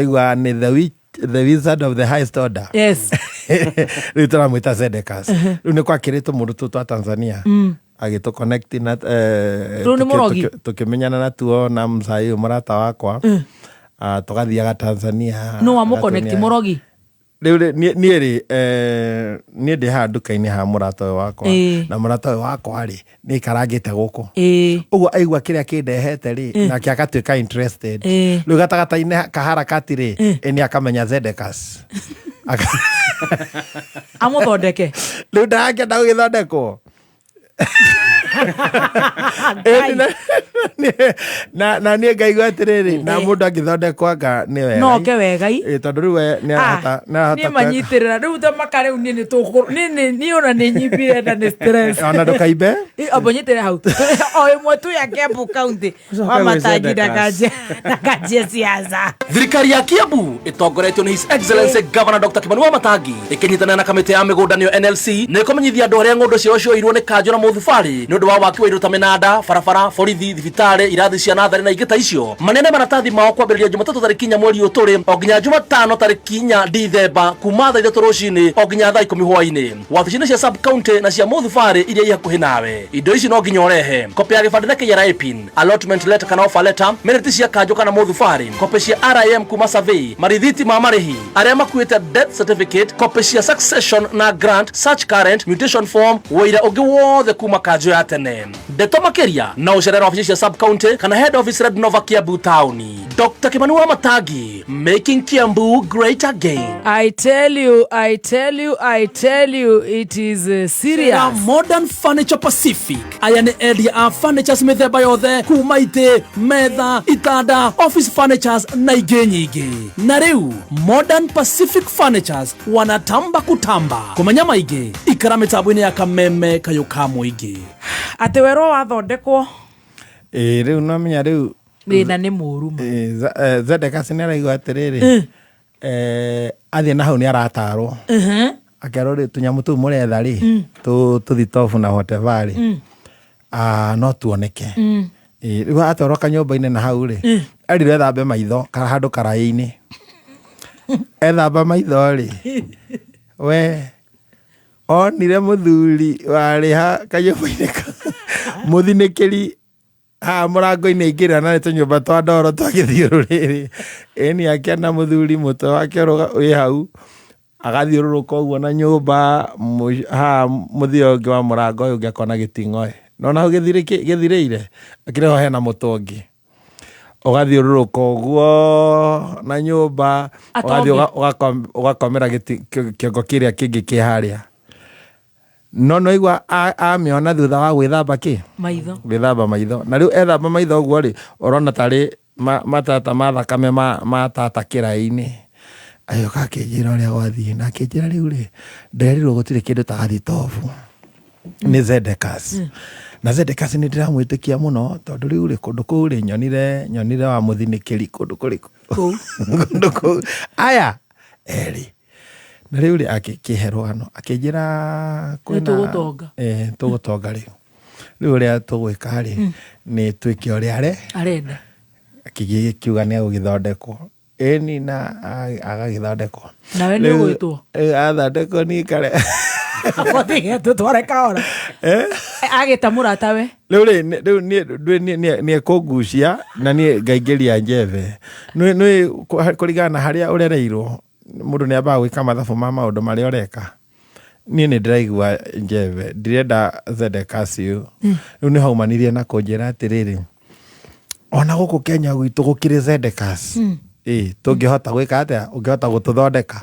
igua nĩ the wizard of the highest order. Rĩu tũramwĩta Zedekas. Rĩu nĩ kwakĩrĩtwo mũndũ twa Tanzania agĩtũconnect na tũkĩmenyana na Thuo na Msai mũrata wakwa tũgathiaga Tanzania. No wamũconnect mũrogi? Rĩu niĩ ndĩ haha nduka-inĩ ha mũrata ũyũ wakwa na mũrata ũyũ wakwa rĩ nĩ ikarangĩte gũkũ. Ũguo aigua kĩrĩa kĩndehete rĩ nake agatuĩka interested. Rĩu gatagatĩ-inĩ kaharakati rĩ nĩ akamenya Zedekas amũthondeke. Rĩu ndakĩenda gũgĩthondekwo na niä ngaigua atä rä rä na må ndå angäthondekwo anga nä wega no ke wega tondå rä u nä manyitä rä ra rä u thamaka rä u nä ona nä nyibire na nä ona ndå kaimbe amba nyitä re hau o ä mwe tu ya Kiambu kauntä wa matangi na kanjia ciaca. Thirikari ya Kiambu itongoretio ni His Excellency Governor Dr. Kimanua Matangi ikinyitana na kamiti ya migundanio NLC ni kumenyithia andu aria ngundu cio cioirwo ni kanjo na muthubari ni undu wa waki wa indo ta minada barabara borithi thibitari irathi cia nathari na ingĩ ta icio manene maratathi mao kwambĩrĩria Jumatatu tarĩki 4 mweri ũtũrĩ o nginya Jumatano tarĩki 4 Dithemba kuma thaa 3 rũcinĩ o nginya thaa 10 hwaĩ-inĩ wabici-inĩ cia sub county na cia muthubari iria i hakuhĩ nawe. Indo ici no nginya ũrehe kopi ya gĩbandĩ na KRA pin, allotment letter kana offer letter, minutes cia kanjo kana muthubari, kopi cia RIM kuma survey, marithiti ma marĩhi, arĩa makuĩte death certificate, kopi cia succession na grant, search current, mutation form, wĩira ũngĩ wothe kuma kanjo ya tene. Ndeto makĩria na ũcerera wabici cia sub county kana head office Red Nova Kiambu town. Dr. Kimanua Matangi, making Kiambu great again. I tell you, it is serious. Modern Furniture Pacific. Aya ni area a furnitures mithemba yothe kuma ite, metha, itanda, office furnitures na ingĩ nyingĩ. Na rĩu Modern Pacific Furnitures wanatamba kutamba kumenya maingĩ ikara mĩtambo-inĩ ya kameme kayo ka mũingĩ. Atĩ wero wathondekwo rĩu no menya rĩu wĩna nĩ mũru ma Zedeka nĩ araigua atĩrĩrĩ athiĩ na hau nĩ aratarwo akerwo rĩ tũnyamũ tũu mũretha rĩ tũthitobu na whatever rĩ no tuoneke rĩu atwarwo kanyũmba-inĩ na hau rĩ erire ethambe maitho handũ karaĩ-inĩ ethamba maitho rĩ we onire mũthuri warĩ ha kanyũmba-inĩ mũthinĩkĩri mũrango-inĩ ingĩrĩra na nĩ tũnyũmba twa ndoro twagĩthiũrũrĩ ĩni akĩona mũthuri mũtwe wake wĩ hau agathiũrũrũka ũguo na nyũmba mũthia ũngĩ wa mũrango ũyũ ũngĩ akona gĩting'oe nona hau gĩthirĩire akĩreho hena mũtwe ũngĩ ũgathiũrũrũka ũguo na nyũmba ũgakomera kĩongo kĩrĩa kĩngĩ kĩ harĩa no igua amĩona thutha wa gwĩthamba maitho gwĩthamba maitho na rĩu ethamba maitho ũguo rĩ ũrona tarĩ matata ma thakame matata kĩraĩ-inĩ agĩũka akĩnjĩra ũrĩa gwathiĩ na akĩnjĩra rĩu rĩ nderirwo gũtirĩ kĩndũ ta gathitobu nĩ Zedekas na Zedekas nĩ ndĩramwĩtĩkia mũno tondũ rĩu rĩ kũndũ kũu rĩ nyonire wa mũthinĩkĩri kũndũ kũrĩkũ kũndũ kũu aya erĩ na rĩu rĩ akĩhe rũgano akĩnjĩra kwĩna tũgũtonga rĩu ũrĩa tũgwĩka rĩ nĩ twĩke ũrĩa arenda akiuga nĩ agũgĩthondekwo ĩni na agagĩthondekwo nawe nĩ ũgwĩtwo athondekwo nĩ kare tũtware kaora agĩta mũratawe rĩu nĩ ekũngucia na niĩ ngaingĩria njeve nĩ kũringana na harĩa ũrereirwo mũndũ nĩ ambaga gwĩka mathabu ma maũndũ marĩa ũreka niĩ nĩ ndĩraigua njeve ndirenda Zedekas ũyũ rĩu nĩ haumanirie na kũnjĩra atĩrĩrĩ ona gũkũ Kenya gwitũ gũkĩrĩ Zedekas tũngĩhota gwĩka atĩa ũngĩhota gũtũthondeka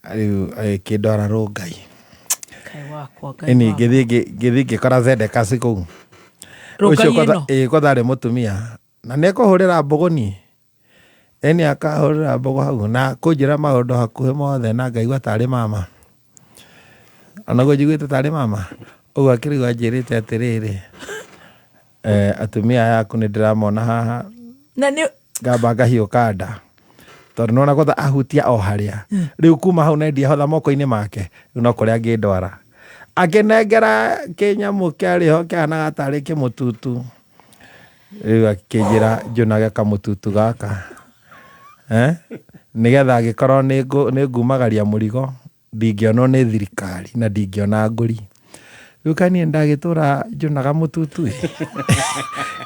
rĩu kĩndwara rũngai ĩni ngĩthiĩ ngĩkora Zedekas kũu ũcio kotharĩ mũtumia na nĩ ekũhũrĩra mbũgũni eni akahũrĩra mbogo hau na kũnjĩra maũndũ hakuhĩ mothe na ngaigua tarĩ mama onaguo njiguĩte tarĩ mama ũguo akĩrigwo anjĩrĩte atĩrĩrĩ atumia yaku nĩ ndĩramona haha ngamba ngahiũka nda tondũ nona gotha ahutia o harĩa rĩu kuma hau nendia hotha moko-inĩ make rĩu no kũrĩa angĩndwara akĩnengera kĩnyamũ kĩarĩho kĩhana gatarĩ kĩmũtutu rĩu akĩnjĩra njũnage kamũtutu gaka nĩgetha angĩkorwo nĩ ngumagaria mũrigo ndingĩonwo nĩ thirikari na ndingĩona ngũri rĩu kaniĩ ndagĩtũra njũnaga mũtutu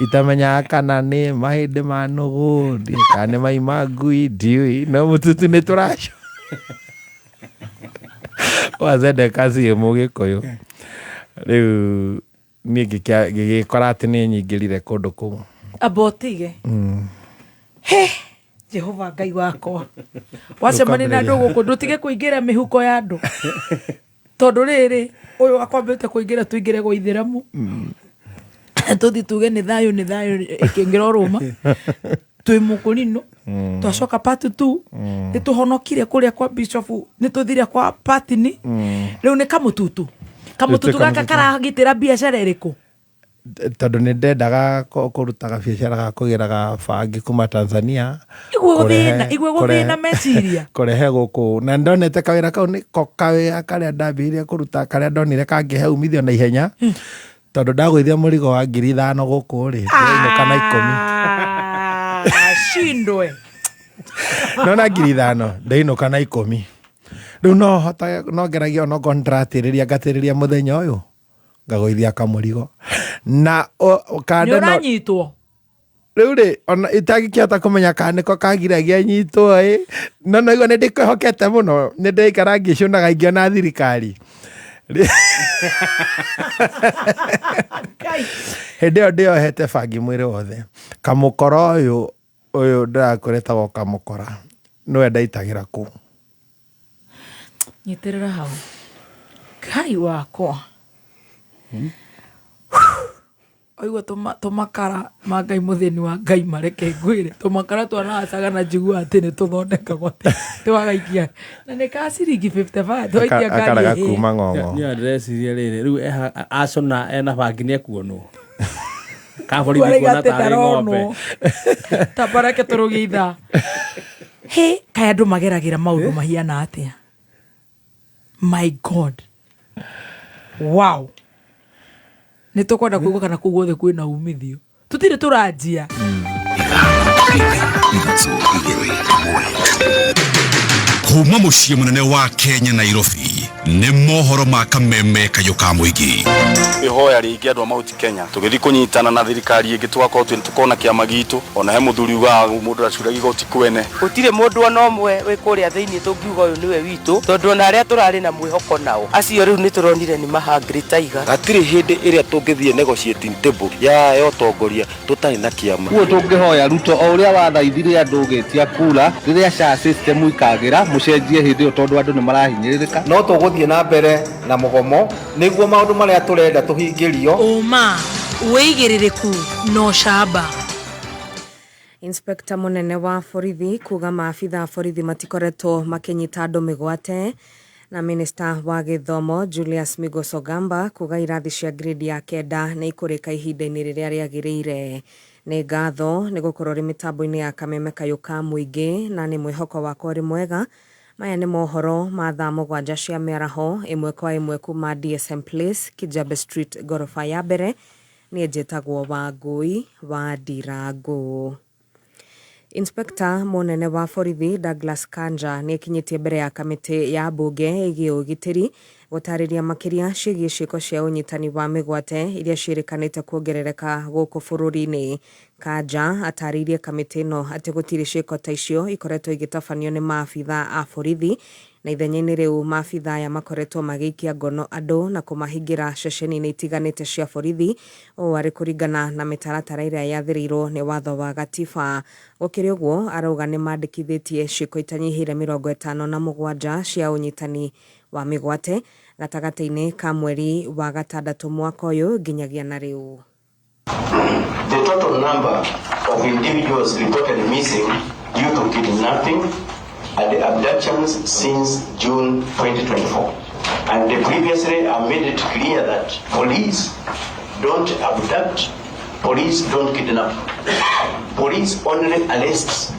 itamenyaga kana nĩ mahĩndĩ ma nũgũ kana nĩ mai ma ngui ndiũĩ no mũtutu nĩ tũracio wa Zedekas mũgĩkũyũ rĩu niĩ ngĩgĩkora atĩ nĩ nyingĩrire kũndũ kũu amba ũtige Jehova Ngai wakwa wacemania na andũ gũkũ ndũtige kũingĩra mĩhuko ya andũ tondũ rĩrĩ ũyũ akwambĩte kũingĩra tũingĩre gwa Ithĩramu tuthi tuge ni thayo ikingira ruma twi mukunino twacoka part 2 ni tuhonokire kuria kwa bishop ni tuthire kwa patini riu ni kamututu gaka karagitira biacara iriku tondu ni ndendaga kurutaga biacara ga kugiraga bangi kuma Tanzania igwe guthina meciria kurehe guku na ndonete kawira kau ni ko kawira karia ndambirie kuruta karia ndonire kangihe umithio na ihenya tondu ndagwithia murigo wa 5,000 guku ri ino kana 10 shindwe nona 5,000 ndeino kana 10 riu no hota no ngeragia no contractiriria ngatiriria muthenya uyu ngagoithia kamurigo na kande no uranyitwo riu ri ona itagikiota kumenya kana niko kagiragia nyitwo no igwa ndikihokete muno ndikara ngicunaga ingio na thirikari hende ndio hete bangi mwire wothe kamukora uyu ndakuretagwo kamukora no ndaitagira ku nyitirira hau kai wakwa oigwa tumakara ma ngai muthini wa ngai mareke ngwire tumakara twanacaga na njigua ati ni tuthondekagwo twagaikia na ni ka ciringi 55 twaikia akaraga kuma ng'ong'o ni adresiria riri riu acona ena bangi ni ekuonwo kabori bikuona tari ng'ombe tabareke turugitha he kaya andu mageragira maundu mahiana atia my god wow ni tukwenda kuigua kana kuu guothe kwina umithio tutire turanjia kuma muciĩ munene wa Kenya Nairobi nĩ mohoro ma kameme kayo ka muingi ihoya ringi andu a Mount Kenya tugithi kunyitana na thirikari ingi twako tukona kiama gitu ona he muthuri uga mundu acuraga igoti kwene gutire mundu ona omwe wi kuria thiini tungiuga uyu niwe witu tondu ona aria turari na mwihoko nao acio riu ni turonire ni mahangri taiga gatire hindi iria tungithie negotiating table ya utongoria tutari na kiama uo tungihoya Ruto o uria wathaithire andu getia kura riria sha system ikagira mucenjie hindi o tondu andu ni marahinyiririka no tuguthie na mbere na mugomo niguo maundu maria turenda tuhingirio uma uigiririku no shaba. Inspekta munene wa borithi kuga maabitha borithi matikoretwo makinyita andu migwate na minista wa githomo Julius Migoso Gamba kuga irathi cia grade ya 9 na ikurika ihinda-ini riria riagiriire ni ngatho ni gukorwo ri mitambo-ini ya kameme kayo ka muingi na ni mwihoko wakwa ri mwega. Maya ni mohoro ma thaa 7 cia miaraho imwe kwa imwe kuma DSM Place Kijabe Street gorofa ya mbere ni njitagwo Wangui wa Ndirangu. Inspekta munene wa borithi Douglas Kanja ni kinyitie mbere ya kamiti ya bunge igi ugitiri gutariria makiria ciĩgiĩ ciĩko cia unyitani wa migwate iria ciĩrĩkanĩte kuongerereka gũkũ bũrũri-inĩ. Kanja ataririe kamiti ĩno atĩ gũtirĩ ciĩko ta icio ikoretwo igĩtabanio nĩ maabitha a borithi na ithenya-inĩ rĩu maabitha aya makoretwo magĩikia ngono andũ na kũmahingira ceceni-inĩ itiganĩte cia borithi ũũ arĩ kũringana na mĩtaratara ĩrĩa yathĩrĩirwo nĩ watho wa gatiba. Gũkĩrĩ ũguo arauga nĩ mandĩkithĩtie ciĩko itanyihĩire 57 cia ũnyitani wa migwate gatagata-inĩ ka mweri wa gatandatũ mwaka ũyũ nginyagia na rĩu. The total number of individuals reported missing due to kidnapping and abductions since June 2024. And previously I made it clear that police don't abduct, police don't kidnap. Police only arrests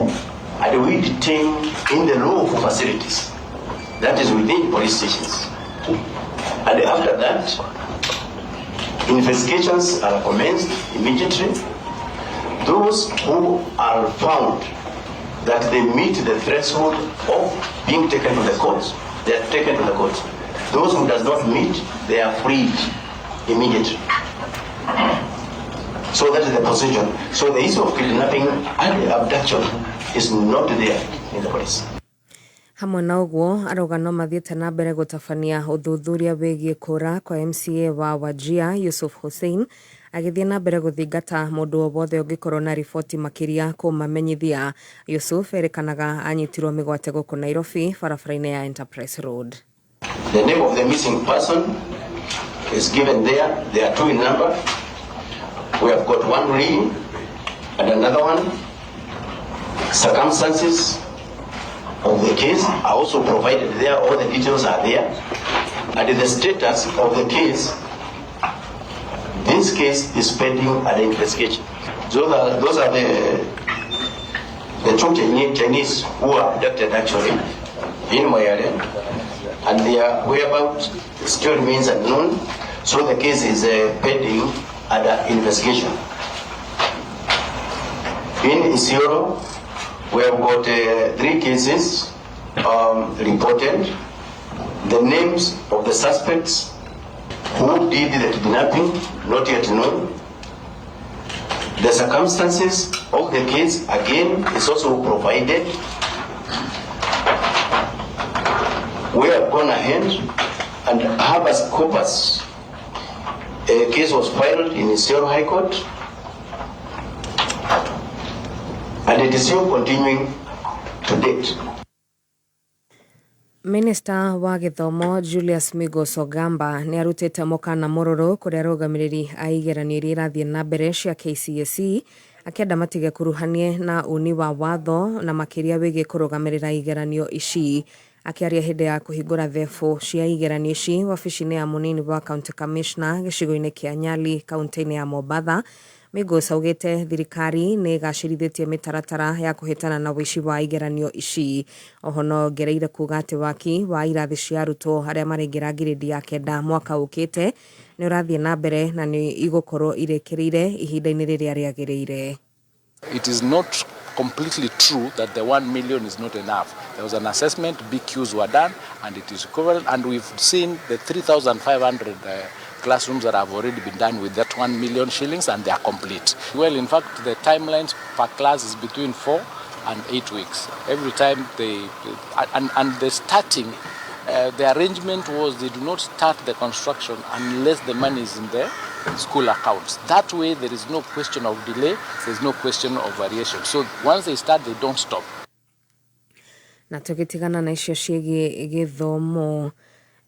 and we detain in the lawful facilities. That is within police stations. And after that, investigations are commenced immediately. Those who are found that they meet the threshold of being taken to the courts, they are taken to the courts. Those who does not meet, they are freed immediately. So that is the procedure. So the issue of kidnapping and abduction is not there in the police. Hamwe na ũguo arauga no mathiĩte na mbere gũtabania ũthuthuria wĩgiĩ kũra kwa MCA wa Wajir Yusuf Hussein agĩthiĩ na mbere gũthingata mũndũ o wothe ũngĩkorwo na riboti makĩria kũmamenyithia. Yusuf erĩkanaga anyitirwo mĩgwate gũkũ Nairobi barabara-inĩ ya Enterprise Road. The name of the missing person is given there. They are two in number. We have got one reading and another one. Circumstances of the case are also provided there. All the details are there. And the status of the case, this case is pending under investigation. So those are the two Chinese who are abducted actually in my area, and their whereabouts still remains unknown. So the case is pending under investigation. In Isiolo, we have got 3 cases reported. The names of the suspects who did the kidnapping not yet known. The circumstances of the case again is also provided. We have gone ahead and habeas corpus. A case was filed in Isiolo High Court, and it is still continuing to date. Minister wa Githomo Julius Migos Ogamba ni arutite mukana mururu kuria rugamiriri aigeranio iria irathie na mbere cia KCSE akienda matige kuruhanie na uni wa watho na makiria wigi kurugamirira igeranio ici. Akiaria hindi ya kuhingura thefo cia igeranio ici wabici-ini ya munini wa County Commissioner gicigo-ini kia Nyali kaunti-ini ya Mombasa, Migos augite thirikari ni gacirithĩtie mitaratara ya kuhitana na wici wa igeranio ici. Oho no ngereire kuga ati waki wa irathi cia arutwo aria maringira grade ya 9 mwaka ukite ni urathie na mbere na ni igukorwo irekereire ihinda-ini riria riagiriire. It is not completely true that the 1 million is not enough. There was an assessment, BQs were done, and it is equivalent, and we've seen the 3,500 classrooms that have already been done with that 1 million shillings, and they are complete. Well, in fact, the timelines per class is between 4 and 8 weeks. Every time and the starting, the arrangement was they do not start the construction unless the money is in the school accounts. That way, there is no question of delay, there is no question of variation. So once they start, they don't stop. Na tugitigana na icio ciĩgiĩ gĩthomo,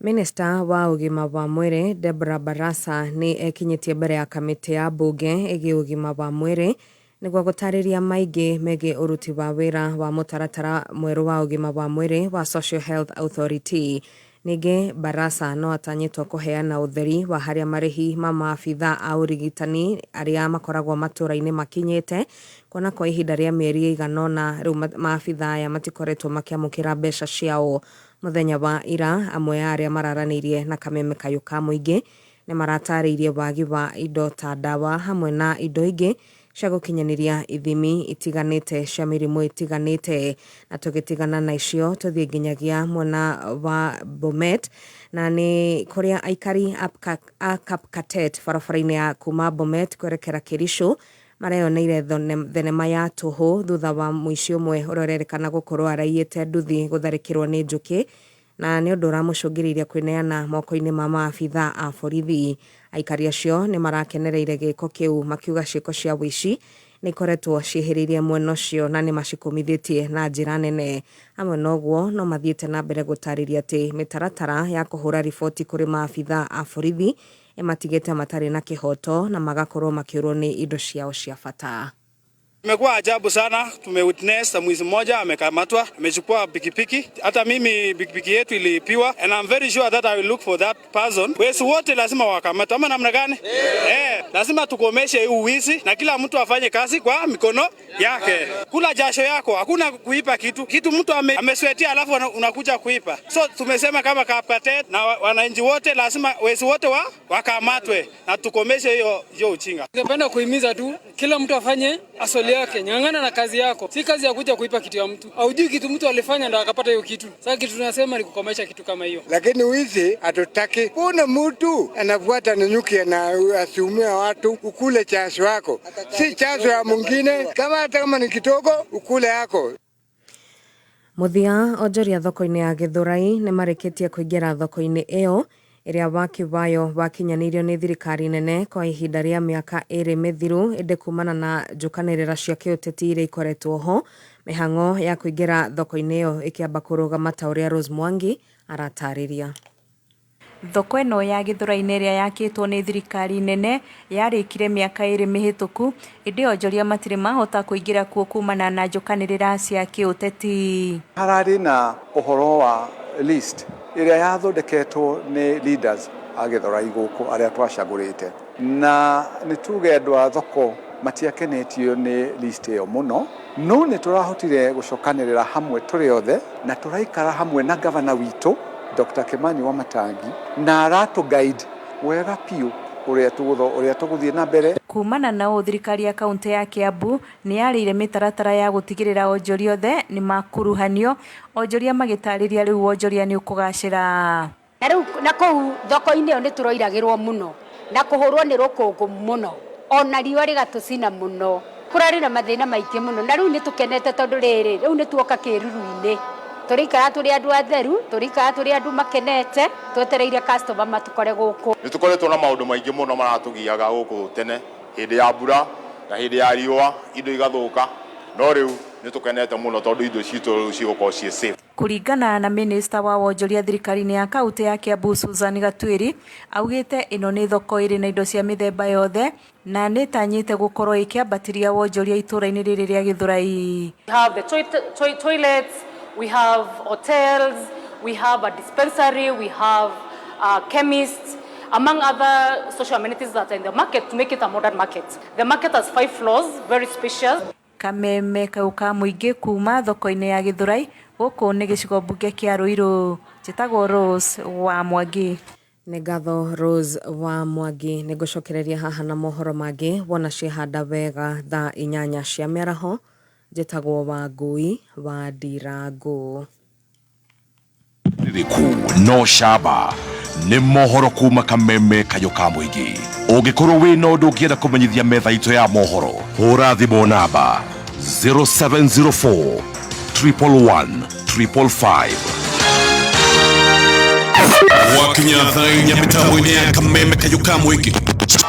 Minister wa ugima wa mwĩrĩ Deborah Barasa ni ekinyitie mbere ya kamĩtĩ ya mbunge ĩgiĩ ugima wa mwĩrĩ nĩguo gũtarĩria maingĩ megiĩ ũruti wa wĩra wa mũtaratara mwerũ wa ugima wa mwĩrĩ wa Social Health Authority. Ningĩ Barasa no atanyĩtwo kũheana ũtheri wa harĩa marĩhi ma maabitha a ũrigitani arĩa makoragwo matũra-inĩ makinyĩte, kuona kwa ihinda rĩa mĩeri ĩigana ũna rĩu maabitha aya matikoretwo makĩamũkĩra mbeca ciao. Muthenya wa ira amwe ya arĩa mararanĩirie na kameme kayo ka mũingĩ nĩ maratarĩirie wagi wa indo ta ndawa hamwe na indo ingĩ cia gũkinyanĩria ithimi itiganĩte cia mĩrimũ itiganĩte. Na tũgĩtigana na icio tũthiĩ nginyagia mwena wa Bomet, na nĩ kũrĩa aikari a Kapkatet barabara-inĩ ya kuma Bomet kwerekera Kericho mareyoneire thenema ya tũhũ thutha wa mũici ũmwe ũrorerekana gũkorwo araiyĩte nduthi gũtharĩkĩrwo nĩ njũkĩ, na nĩ ũndũ ũramũcũngĩrĩirie kwĩneana moko-inĩ ma maabitha a borithi. Aikari acio nĩ marakenereire gĩko kĩu makiuga ciĩko cia wĩici nĩ ikoretwo ciĩhĩrĩirie mwena ũcio na nĩ macikumithĩtie na njĩra nene. Hamwe na ũguo no mathiĩte na mbere gũtarĩria atĩ mĩtaratara ya kũhũra riboti kũrĩ maabitha a borithi matigĩte matarĩ na kĩhoto na magakorwo makĩũrwo nĩ indo ciao cia bata. Imekuwa ajabu sana, tumewitness mwizi mmoja amekamatwa, amechukua pikipiki. Hata mimi pikipiki yetu ilipiwa, and I'm very sure that I will look for that person. Wezi wote lazima wakamatwe, ama namna gani? Lazima tukomeshe huu wizi na kila mtu afanye kazi kwa mikono yake. Kula jasho yako, hakuna kuipa kitu mtu amesweatia alafu unakuja kuipa. So tumesema kama Kapkatet na wananchi wote lazima wezi wote wakamatwe na tukomeshe hiyo uchinga. Ningependa kuhimiza tu kila mtu afanye asoli yake, nyang'ana na kazi yako. Si kazi ya kuja kuipa kitu ya mtu. Haujui kitu mtu alifanya ndo akapata hiyo kitu. Sasa kitu tunasema ni kukomesha kitu kama hiyo. Lakini wizi hatutaki. Kuna mtu anafuata na nyuki na asiumia watu, ukule chaso yako. Si chaso ya mwingine, hata kama ni kidogo ukule yako. Muthia onjoria thoko-inĩ ya Githurai nĩ marĩkĩtie kũingĩra thoko-inĩ ĩyo ĩrĩa waki wayo wakinyanĩirio nĩ thirikari nene kwa ihinda rĩa mĩaka 2 mĩthiru ĩndĩ kumana na njũkanĩrĩra cia kĩũteti iria ikoretwo ho. Mĩhang'o ya kũingĩra thoko-inĩ ĩyo ĩkĩamba kũrũgama ta ũrĩa Rose Mwangi aratarĩria. thoko ĩno ya Gĩthũrai-inĩ ĩrĩa yakĩtwo nĩ thirikari nene yarĩkire mĩaka 2 mĩhĩtũku, ĩndĩ onjoria matirĩ mahota kũingĩra kuo kumana na njokanĩrĩra cia kĩũteti. Hararĩ na ũhoro wa list ĩrĩa yathondeketwo nĩ leaders a Gĩthũrai gũkũ arĩa twacagũrĩte, na nĩ tuge andũ a thoko matiakenetio nĩ list ĩyo mũno, no nĩ tũrahotire gũcokanĩrĩra hamwe tũrĩ othe na tũraikara hamwe na gavana witũ Dr. Kimani wa Matangi na aratu guide wega piũ ũrĩa tũgũthiĩ na mbere. Kumana na thirikari ya kaunti ya Kiambu nĩ yarĩire mĩtaratara ya gũtigĩrĩra onjoria othe nĩ makuruhanio, onjoria magĩtarĩria rĩu onjoria nĩ ũkũgacĩra. Na rĩu na kũu thoko-inĩ ĩyo nĩ tũroiragĩrwo mũno na kũhũrwo nĩ rũkũngũ mũno, ona riũa rĩgatũcina mũno, kũrarĩ na mathĩna maingĩ mũno, na rĩu nĩ tũkenete tondũ rĩu nĩ tuoka kĩruru-inĩ, tũrĩikara tũrĩ andũ atheru, tũrĩikara tũrĩ andũ makenete, twetereire customer matukore gũkũ. Nĩ tũkoretwo na maũndũ maingĩ mũno maratũgiaga gũkũ tene, hĩndĩ ya mbura na hĩndĩ ya riũa indo igathũka, no rĩu nĩ tũkenete mũno tondũ indo citũ cigũkorwo ciĩ safe. Kũringana na minista wa wonjoria thirikari-inĩ ya kaunti ya Kiambu Susan Gatwiri, augĩte ĩno nĩ thoko ĩrĩ na indo cia mĩthemba yothe na nĩ tanyĩte gũkorwo ĩkĩambatĩria wonjoria itũra-inĩ rĩrĩ rĩa Gĩthũrai. We have the toilets, we have hotels, we have a dispensary, we have chemists, among other social amenities that are in the market to make it a modern market. The market has 5 floors, very spacious. Kameme kau ka mũingĩ kuma thoko-inĩ ya Gĩthũrai gũkũ nĩ gĩcigo mbunge kĩa Ruiru. Njĩtagwo Rose wa Mwangi. Nĩ ngatho Rose wa Mwangi. Nĩ ngũcokereria haha na mohoro mangĩ wona ciehanda wega thaa 8 cia mĩaraho. Njĩtagwo Wangui wa Ndirangu. Ririku no shaba nĩ mohoro kuma kameme kayo ka mũingĩ. Ũngĩkorwo wĩna ũndũ ũngĩenda kũmenyithia metha itũ ya mohoro, hũra thimũ namba 0704 111 555. Wakinya thaini ya mitambo-inĩ ya kameme kayo ka mũingĩ.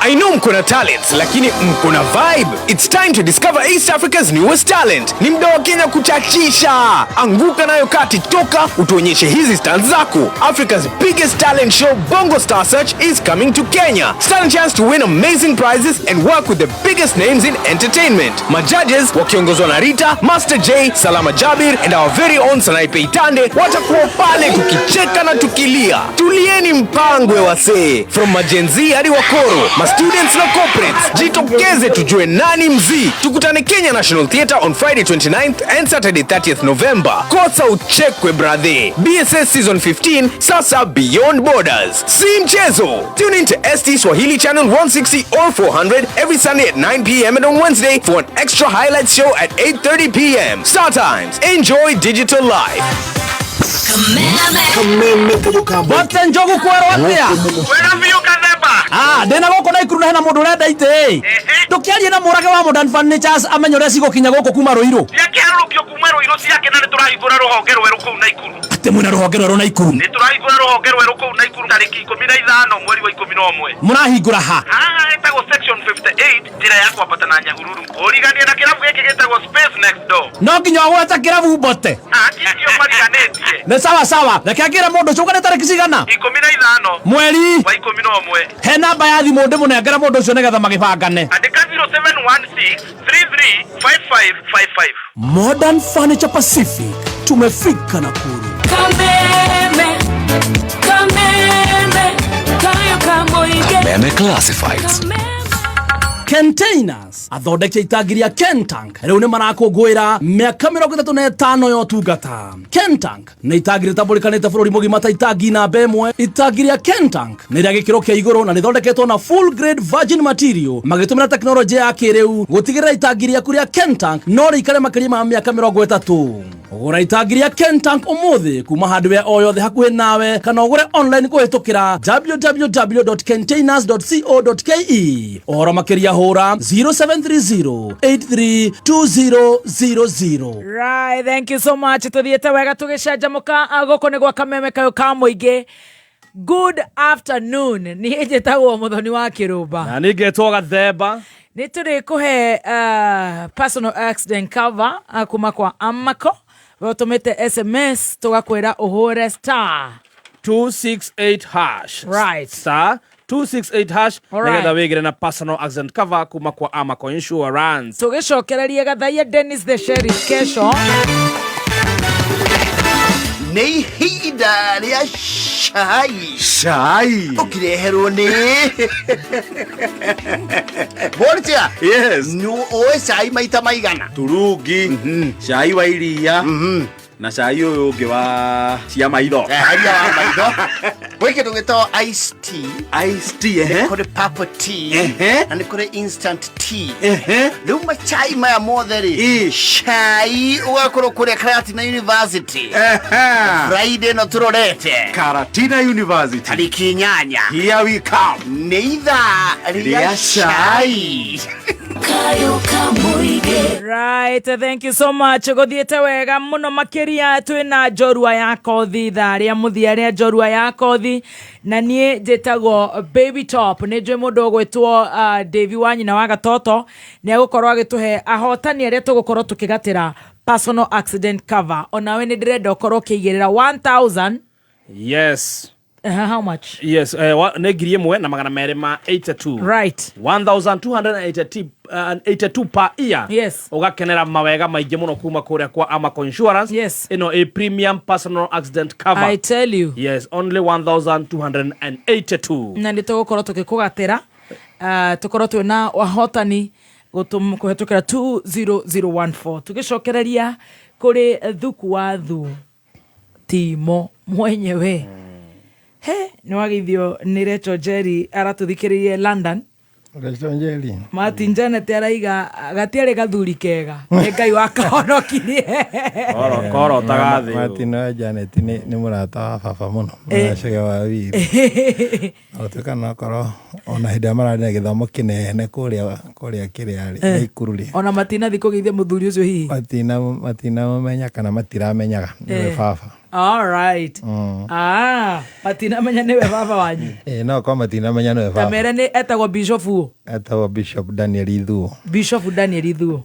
I know mkona talents, lakini mkona vibe. It's time to discover East Africa's newest talent. Ni muda wa Kenya kuchachisha. Anguka nayo kati, toka utuonyeshe hizi stars zako. Africa's biggest talent show, Bongo Star Search, is coming to Kenya. Stand a chance to win amazing prizes and work with the biggest names in entertainment. Majudges wakiongozwa na Rita, Master J, Salama Jabir and our very own Sanaipe Itande watakuwa pale tukicheka na tukilia. Tulieni mpangwe wasee. From majenzi hadi wakoro, students na corporates, jitokeze tujue nani mzii. Tukutane Kenya National Theatre on Friday 29th and Saturday 30th November. Kosa uchekwe brother. BSS Season 15, sasa beyond borders. Si mchezo. Tune in to ST Swahili Channel 160 or 400 every Sunday at 9 p.m. and on Wednesday for an extra highlights show at 8:30 p.m. Star Times. Enjoy digital life. Bote njogu kwaro atia. Wena biyo kaneba. Dena goko na ikuru na hena mundu urenda ite. Tukiarie na murage wa Modern Furnitures amenyore cigo kinya goko kuma Ruiru. Ya kiarurukio kuma Ruiru ciake na niturahingura ruhonge rweru kuu na ikuru. Ate mwina ruhonge rweru na ikuru. Niturahingura ruhonge rweru kuu na ikuru tariki 15 mweri wa 11. Murahingura ha. Etago section 58 njira ya kwambata na Nyahururu. Origania na kirabu giki gitagwo Space Next Door. No nginya gweta kirabu bote. Kio mariganetie. Ne sawa. Rekeagira mundu cukane tariki cigana? 15 mweri wa 11. He namba ya thimu ndimu nengera mundu ucio nigetha magibangane. Andika 0716 335555. Modern Furniture Pacific, tumefika Nakuru. Kameme Classifieds. Containers athondeke itagiria Kentank riu ni marakungwira miaka 35 yo tungata. Kentank ni itagiri taburikanite bururi mugima ta itagi na bemwe. Itagiria Kentank ni ria gikiro kia iguru na nithondeketwo na full grade virgin material magitumira teknolojia ya kiriu gutigirira itagiria kuria Kentank no rikare makiri ma miaka 30. Ugura itagiria Kentank umuthi kuma handu o yothe hakuhi nawe kana ugure online kuhitukira www.containers.co.ke. Ohoro makiria hura 0730832000. Right, thank you so much. Tuthiete wega tugicanjamuka goko ni gwa kameme kayo ka muingi. Good afternoon. Ni njitagwo muthoni wa Kirumba. Na ni ngetwo Gathemba. Ni turi kuhe personal accident cover kuma kwa Amako. Watumite SMS tugakwira uhure star 268 hash. Right. Star 268 hash. Alright. Negetha wigire na personal accident cover kuma kwa Amaco Insurance. Tugicokereria gathaia Dennis the Sheriff kesho. Nei hida ria shai ukireherwo ni Borja. Yes. No oe shai maita maigana turungi shai wa iria na shai uyu ungi wa cia maitho haria wa maitho weke tungeto iced tea kore purple tea na kore instant tea luma chai maya motheri shai ugakoro kure Karatina University Friday no turorete Karatina University tariki 8 here we come neither ria shai Kayo kamuige. Right, thank you so much. Gothiete wega muno makiria twina njorua ya kothi tharia muthiaria njorua ya kothi na nie njitagwo Baby Top ni njwe mundu gwitwo Davy Wanyina wa Gatoto ni agukorwo agituhe ahotani aria tugukorwo tukigatira personal accident cover. Onawe ni ndirenda ukorwo kiigirira 1000. Yes. How much? Yes, negiri mwe na magana mere ma 82. Right. 1282 per year. Yes. Ugakenera mawega maingi muno kuma kuria kwa Amaco Insurance. Yes. Ino a premium personal accident cover. I tell you. Yes, only 1282. Na nditugukorwo tukikugatira tukorwo twina wahotani kuhetukira 20014 tugicokereria kuri Thuku Thuo Timo mwenyewe. Ni wagithio ni Rachel Jerry aratuthikiririe London. Rachel Jerry. Martin Janet araiga gatiare gathuri kega. Ngai wakahonokirie. Koro tagathi. Martin Janet ni murata wa baba muno. Muracege wa wiri. Otuka no koro ona hinda mararĩ gĩthomo kĩnene kũrĩa kĩrĩa ikururi. Ona matina thikũ githia muthuri ucio hihi. Matina menya kana matiramenyaga nĩ baba. All right. Matina menya niwe baba wanyu. No kwa matina menya niwe baba. Kamera ni etagwo Bishop Thuo. Etagwo Bishop Daniel Thuo. Bishop Daniel Thuo.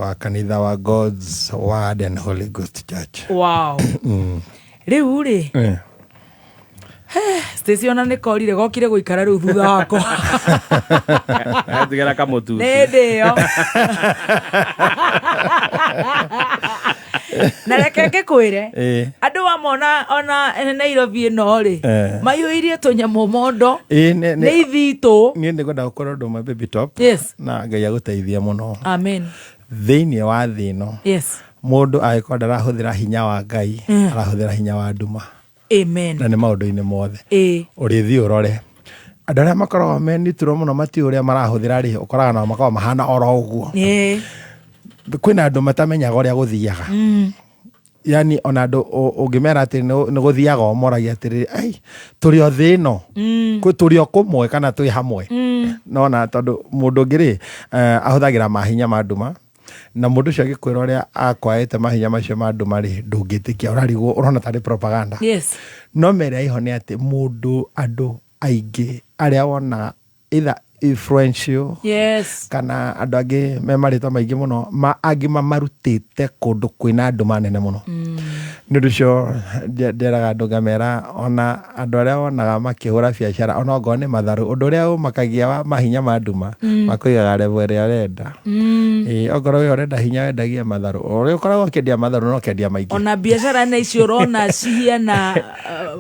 Wa kanitha wa God's Word and Holy Ghost Church. Wow. Riu ri. Station ni korire gokire guikara riu thutha wako. Atigera kamutu. Ndio. Na reke kwire andu wamona ona Nairobi no ri mayuirie tunyamu mondo ni ithitu ni ngwenda gukorwo nduma Baby Top. Yes. Na Ngai aguteithie muno. Amen. Thiini wa thi no. Yes. Mundu agikora ndarahuthira hinya wa Ngai arahuthira hinya wa nduma. Amen. Na ni maundu-ini mothe urithi urore andu aria makoragwo menitiro muno mati uria marahuthira ri ukoraga no makoragwo mahana oro uguo. Kwina andu matamenyaga uria guthiaga. Yani ona andu ungimera ati ni guthiaga omoragia atiri ai turi o thi no kwi turi o kumwe kana twi hamwe. Nona tondu mundu ngiri ahuthagira mahinya ma nduma na mundu cio agikwira uria akwaite mahinya macio ma nduma ri ndungitikia urarigwo urona tari propaganda. Yes. No mere iho ni ati mundu andu aingi aria wona either influential. Yes. Kana andu angi me marito maingi muno angi mamarutite kundu kwina nduma nene muno. Nundu cio nderaga andu ngamera ona andu aria wonaga makihura biacara ona ongo ni matharu undu uria umakagia wa mahinya ma nduma makuigaga level iria arenda. Ongorwo we urenda hinya wendagia matharu uria ukoragwo ukiendia matharu no ukiendia maingi. Ona biacara na icio urona cihiana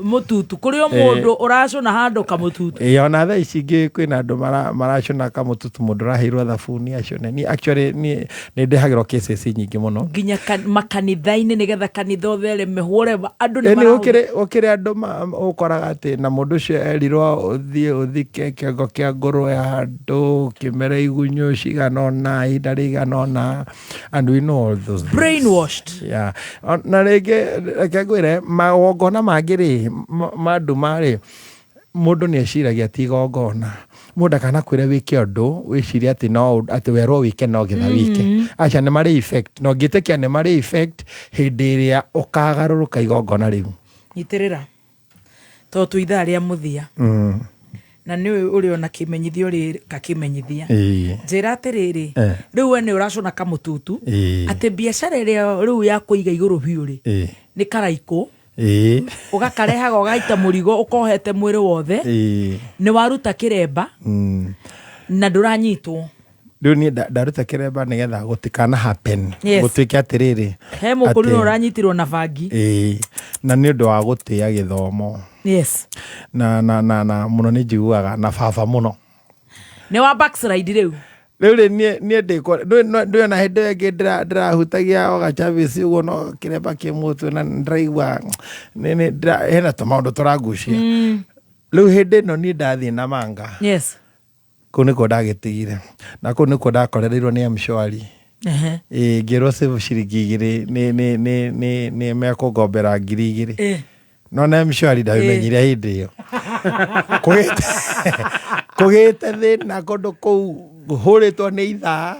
mututu kuri o mundu uracuna handu kamututu. Ona tha ici ingi kwina andu maracuna kamututu mundu rahirwo thabuni acune. Ni actually ni ndehagirwo cases nyingi muno nginya makanitha-ini nigetha kanitha othere mehure andu ni ukire andu ukoraga ati na mundu ucio erirwo uthike kiongo kia nguru ya andu kimere igunyo ciganona idarigana and we know all those brainwashed. Yeah. Na rege ngwire magongona mangiri manduma ri mundu ni eciragia ti gongona mundu kana kwire wike undu wiciria ati no ati werwo wike no githa wike acha ni mari effect no gitekia ni mari effect hindi iria ukagaruruka igongona riu nyitirira to tu ithaa ria muthia na ni uri ona kimenyithio uri kakimenyithia njira atiriri riu we ni uracuna kamututu ati biacara iria riu ya kuiga iguru biu ri ni karaiku ugakarehaga ugaita murigo ukohete mwiri wothe ni waruta kiremba na nduranyitwo riu ni ndaruta kiremba nigetha gutikana happen gutuike atiriri he mukuri no uranyitirwo na bangi na ni undu wa gutia githomo na muno ni njiguaga na baba muno ni wa backslide riu Rĩu niĩ ndĩona hĩndĩ ĩngĩ ndĩrahutagia ogacabĩci ũguo no kĩremba kĩ mũtwe na ndĩraigua hena tũmaũndũ tũrangucia rĩu hĩndĩ ĩno niĩ ndathiĩ na manga kũu nĩkuo ndagĩtigire na kũu nĩkuo ndakorereirwo nĩ mshwari ngĩrwo save ciringi 2 nĩ mekũngombera 2,000 no na mshwari ndabimenyire hĩndĩ ĩyo kũgĩte thĩna kũndũ kũu hũrĩtwo nĩ ithaa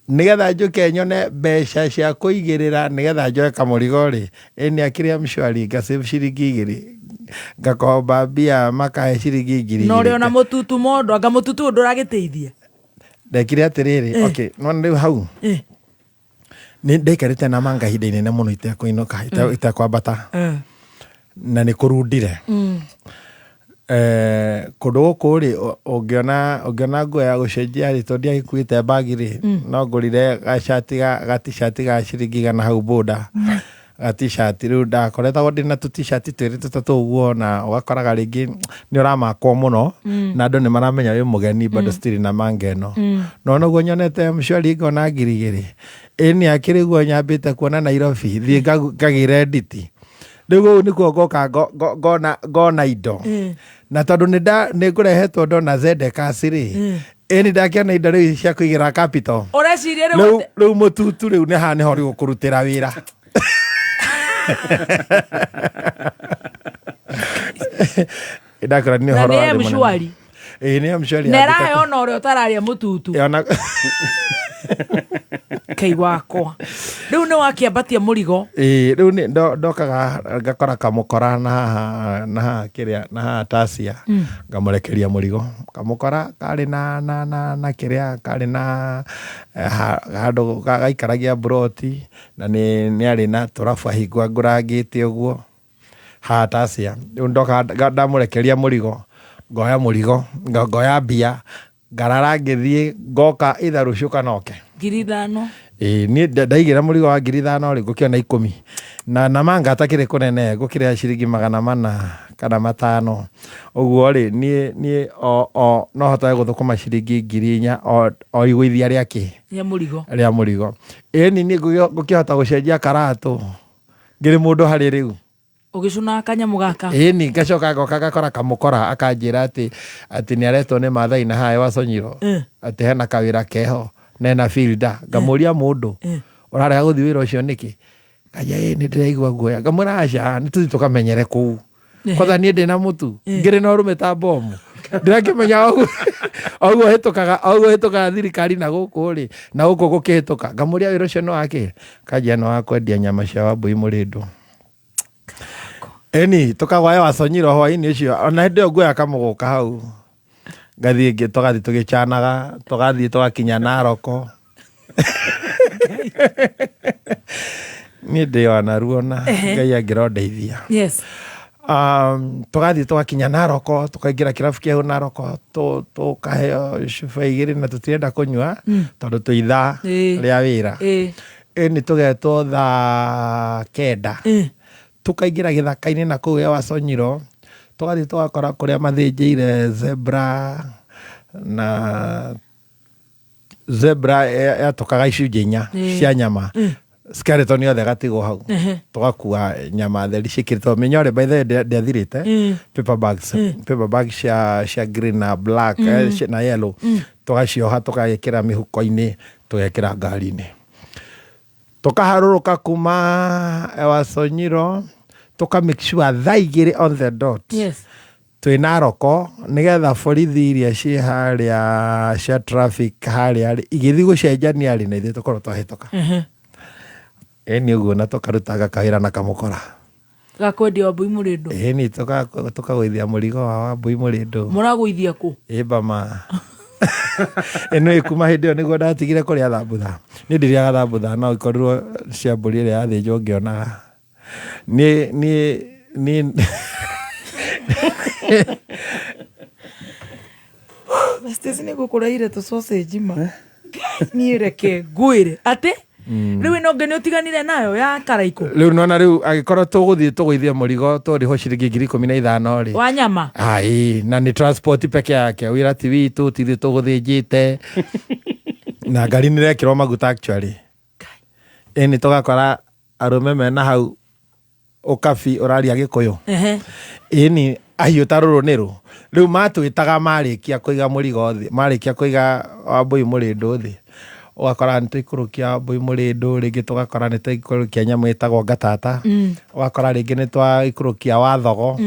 nĩgetha njuke nyone mbeca cia kũigĩrĩra nĩgetha njoe kamũrigo rĩ nĩ akĩrĩa mshwari ngasave ciringi 2 ngakomba mbia makahe ciringi 2,000 no rĩo na mũtutu mondo anga mũtutu ndũragĩteithia ndekire atĩrĩrĩ okay no rĩu hau nĩ ndaikarĩte na manga ihinda inene mũno itekũinũka itekwambata na nĩ kũrundire kũndũ gũkũ rĩ ũngĩona nguo ya gũcenjia rĩ tondũ ndiagĩkuĩte mbagi rĩ no ngũrire gatishati ga ciringi 100 hau bunda gatishati rĩu ndakoretagwo ndĩ na tũtishati twĩrĩ tũtatũ ũguo na ũgakoraga rĩngĩ nĩ ũramakwo mũno na andũ nĩ maramenya wĩ mũgeni bado still na manga ĩno no noguo nyonete mshwari ngona 2,000 nĩ akĩrĩ guo nyambĩte kuona Nairobi thiĩ ngagĩre nditi rĩu ũũ nĩkuo ngoka ngona indo na tondũ nĩ ngũrehetwo ndona Zedekas rĩ nĩ ndakĩona indo rĩu cia kũigĩra capital rĩu mũtutu rĩu nĩ haha nĩho rĩgũkũrutĩra wĩra ndakora nĩ horo wa mshwari nĩ mshwari nerahe ona ũrĩa ũtararia mũtutu Kai wakwa rĩu nĩ wakĩambatia mũrigo rĩu nĩ ndokaga ngakora kamũkora na kĩrĩa na tasia ngamũrekeria mũrigo kamũkora karĩ na kĩrĩa karĩ na handũ gaikaragia broti na nĩ arĩ na tũrabu ahingwa ngũrangĩte ũguo ha tasia rĩu ndoka ndamũrekeria mũrigo ngoya mũrigo ngoya mbia ngarara ngĩthiĩ ngoka itha rũciũ kana oke 5,000 niĩ ndaigĩra mũrigo wa 5,000 rĩ ngũkĩona 10 na manga atakĩrĩ kũnene ngũkĩrĩa ciringi 400 kana 500 ũguo rĩ niĩ no hotaga gũthũkũma ciringi 4,000 o igũithia rĩa mũrigo niĩ ngũkĩhota gũcenjia karatũ ngĩrĩ mũndũ harĩ rĩu ũgĩcuna kanyamũ gaka ni ngacoka ngoka gakora kamũkora akanjĩra atĩ nĩ aretwo nĩ Maathai na hae Waconyiro atĩ hena kawĩra keho nena fielder ngamũria mũndũ ũrarega gũthiĩ wĩra ũcio nĩkĩ kaya nĩ ndĩraigua guoya ngamwĩra aca nĩ tũthiĩ tũkamenyere kũu kotha niĩ ndĩ na mũtu ngĩrĩ na ũrũme ta bomu ndĩrakĩmenya oguo hĩtũkaga thirikari na gũkũ rĩ na gũkũ gũkĩhĩtũka ngamũria wĩra ũcio nĩ wakĩ kanjia nĩ wa kwendia nyama cia Wambũi Mũrĩndũ tũkagwaye Waconyiro hwaĩ-inĩ ũcio ona hĩndĩ ĩyo nguoya kamũgũka hau ngathiĩ tũgathiĩ tũgĩcanaga tũgathiĩ tũgakinya Naroko niĩ ndĩo naruo na Ngai angĩrondeithia tũgathiĩ tũgakinya Naroko tũkaingĩra kĩrabu kĩu Naroko tũkaheo cuba 2 na tũtirenda kũnyua tondũ twĩ ithaa rĩa wĩra nĩ tũgetwo thaa 9 tukaingira gĩthaka-inĩ na kũu Waconyiro tũgathiĩ tũgakora kũrĩa mathĩnjĩire zebra yatũkaga icunjĩ 4 cia nyama skeleton yothe gatigwo hau tũgakua nyama theri ciĩkĩrĩtwo mĩnyore by the way ndĩathirĩte paper bags cia green na black na yellow tũgacioha tũgagĩkĩra mĩhuko-inĩ tũgekĩra ngari-inĩ tũkaharũrũka kuma Waconyiro tũka make sure thaa 2 on the dot twĩ Naroko nĩgetha borithi iria ciĩ harĩa cia traffic harĩa igĩthiĩ gũcenjania rĩ na ithuĩ tũkorwo twahĩtũka nĩ ũguo na tũkarutaga kawĩra na kamũkora gakwendia Wambũi Mũrĩndũ nĩ tũkagũithia mũrigo wa Wambũi Mũrĩndũ mũragũithia kũ Bama ĩno ĩkuma hĩndĩ ĩyo nĩguo ndatigire kũrĩa thambutha nĩ ndĩrĩaga thambutha no ikorirwo cia mbũri ĩrĩa yathĩnjwo ngĩonaga ni Stacey ni gukuraire to sausage ma. Ni reke gwire. Ate? Riu no ngene utiganire nayo ya karaiko. Riu nona riu agikorwo tuguthie tuguithia murigo turiho ciringi 15,000 ri. Wa nyama. Ai, na ni transport peke yake. Wira ti witu tithie tuguthijite. Na ngari ni rekirwo maguta actually. Ni tugakora arume mena hau ukabi uraria gikuyu. Ni ahiu taruru niru. Riu matwitaga marikia kuiga murigo thi, marikia kuiga wambui murindu thi. Ugakora nitwikurukia mbui murindu, ringi tugakora nitwikurukia nyama itagwo ngatata. Ugakora ringi nitwikurukia wathogo.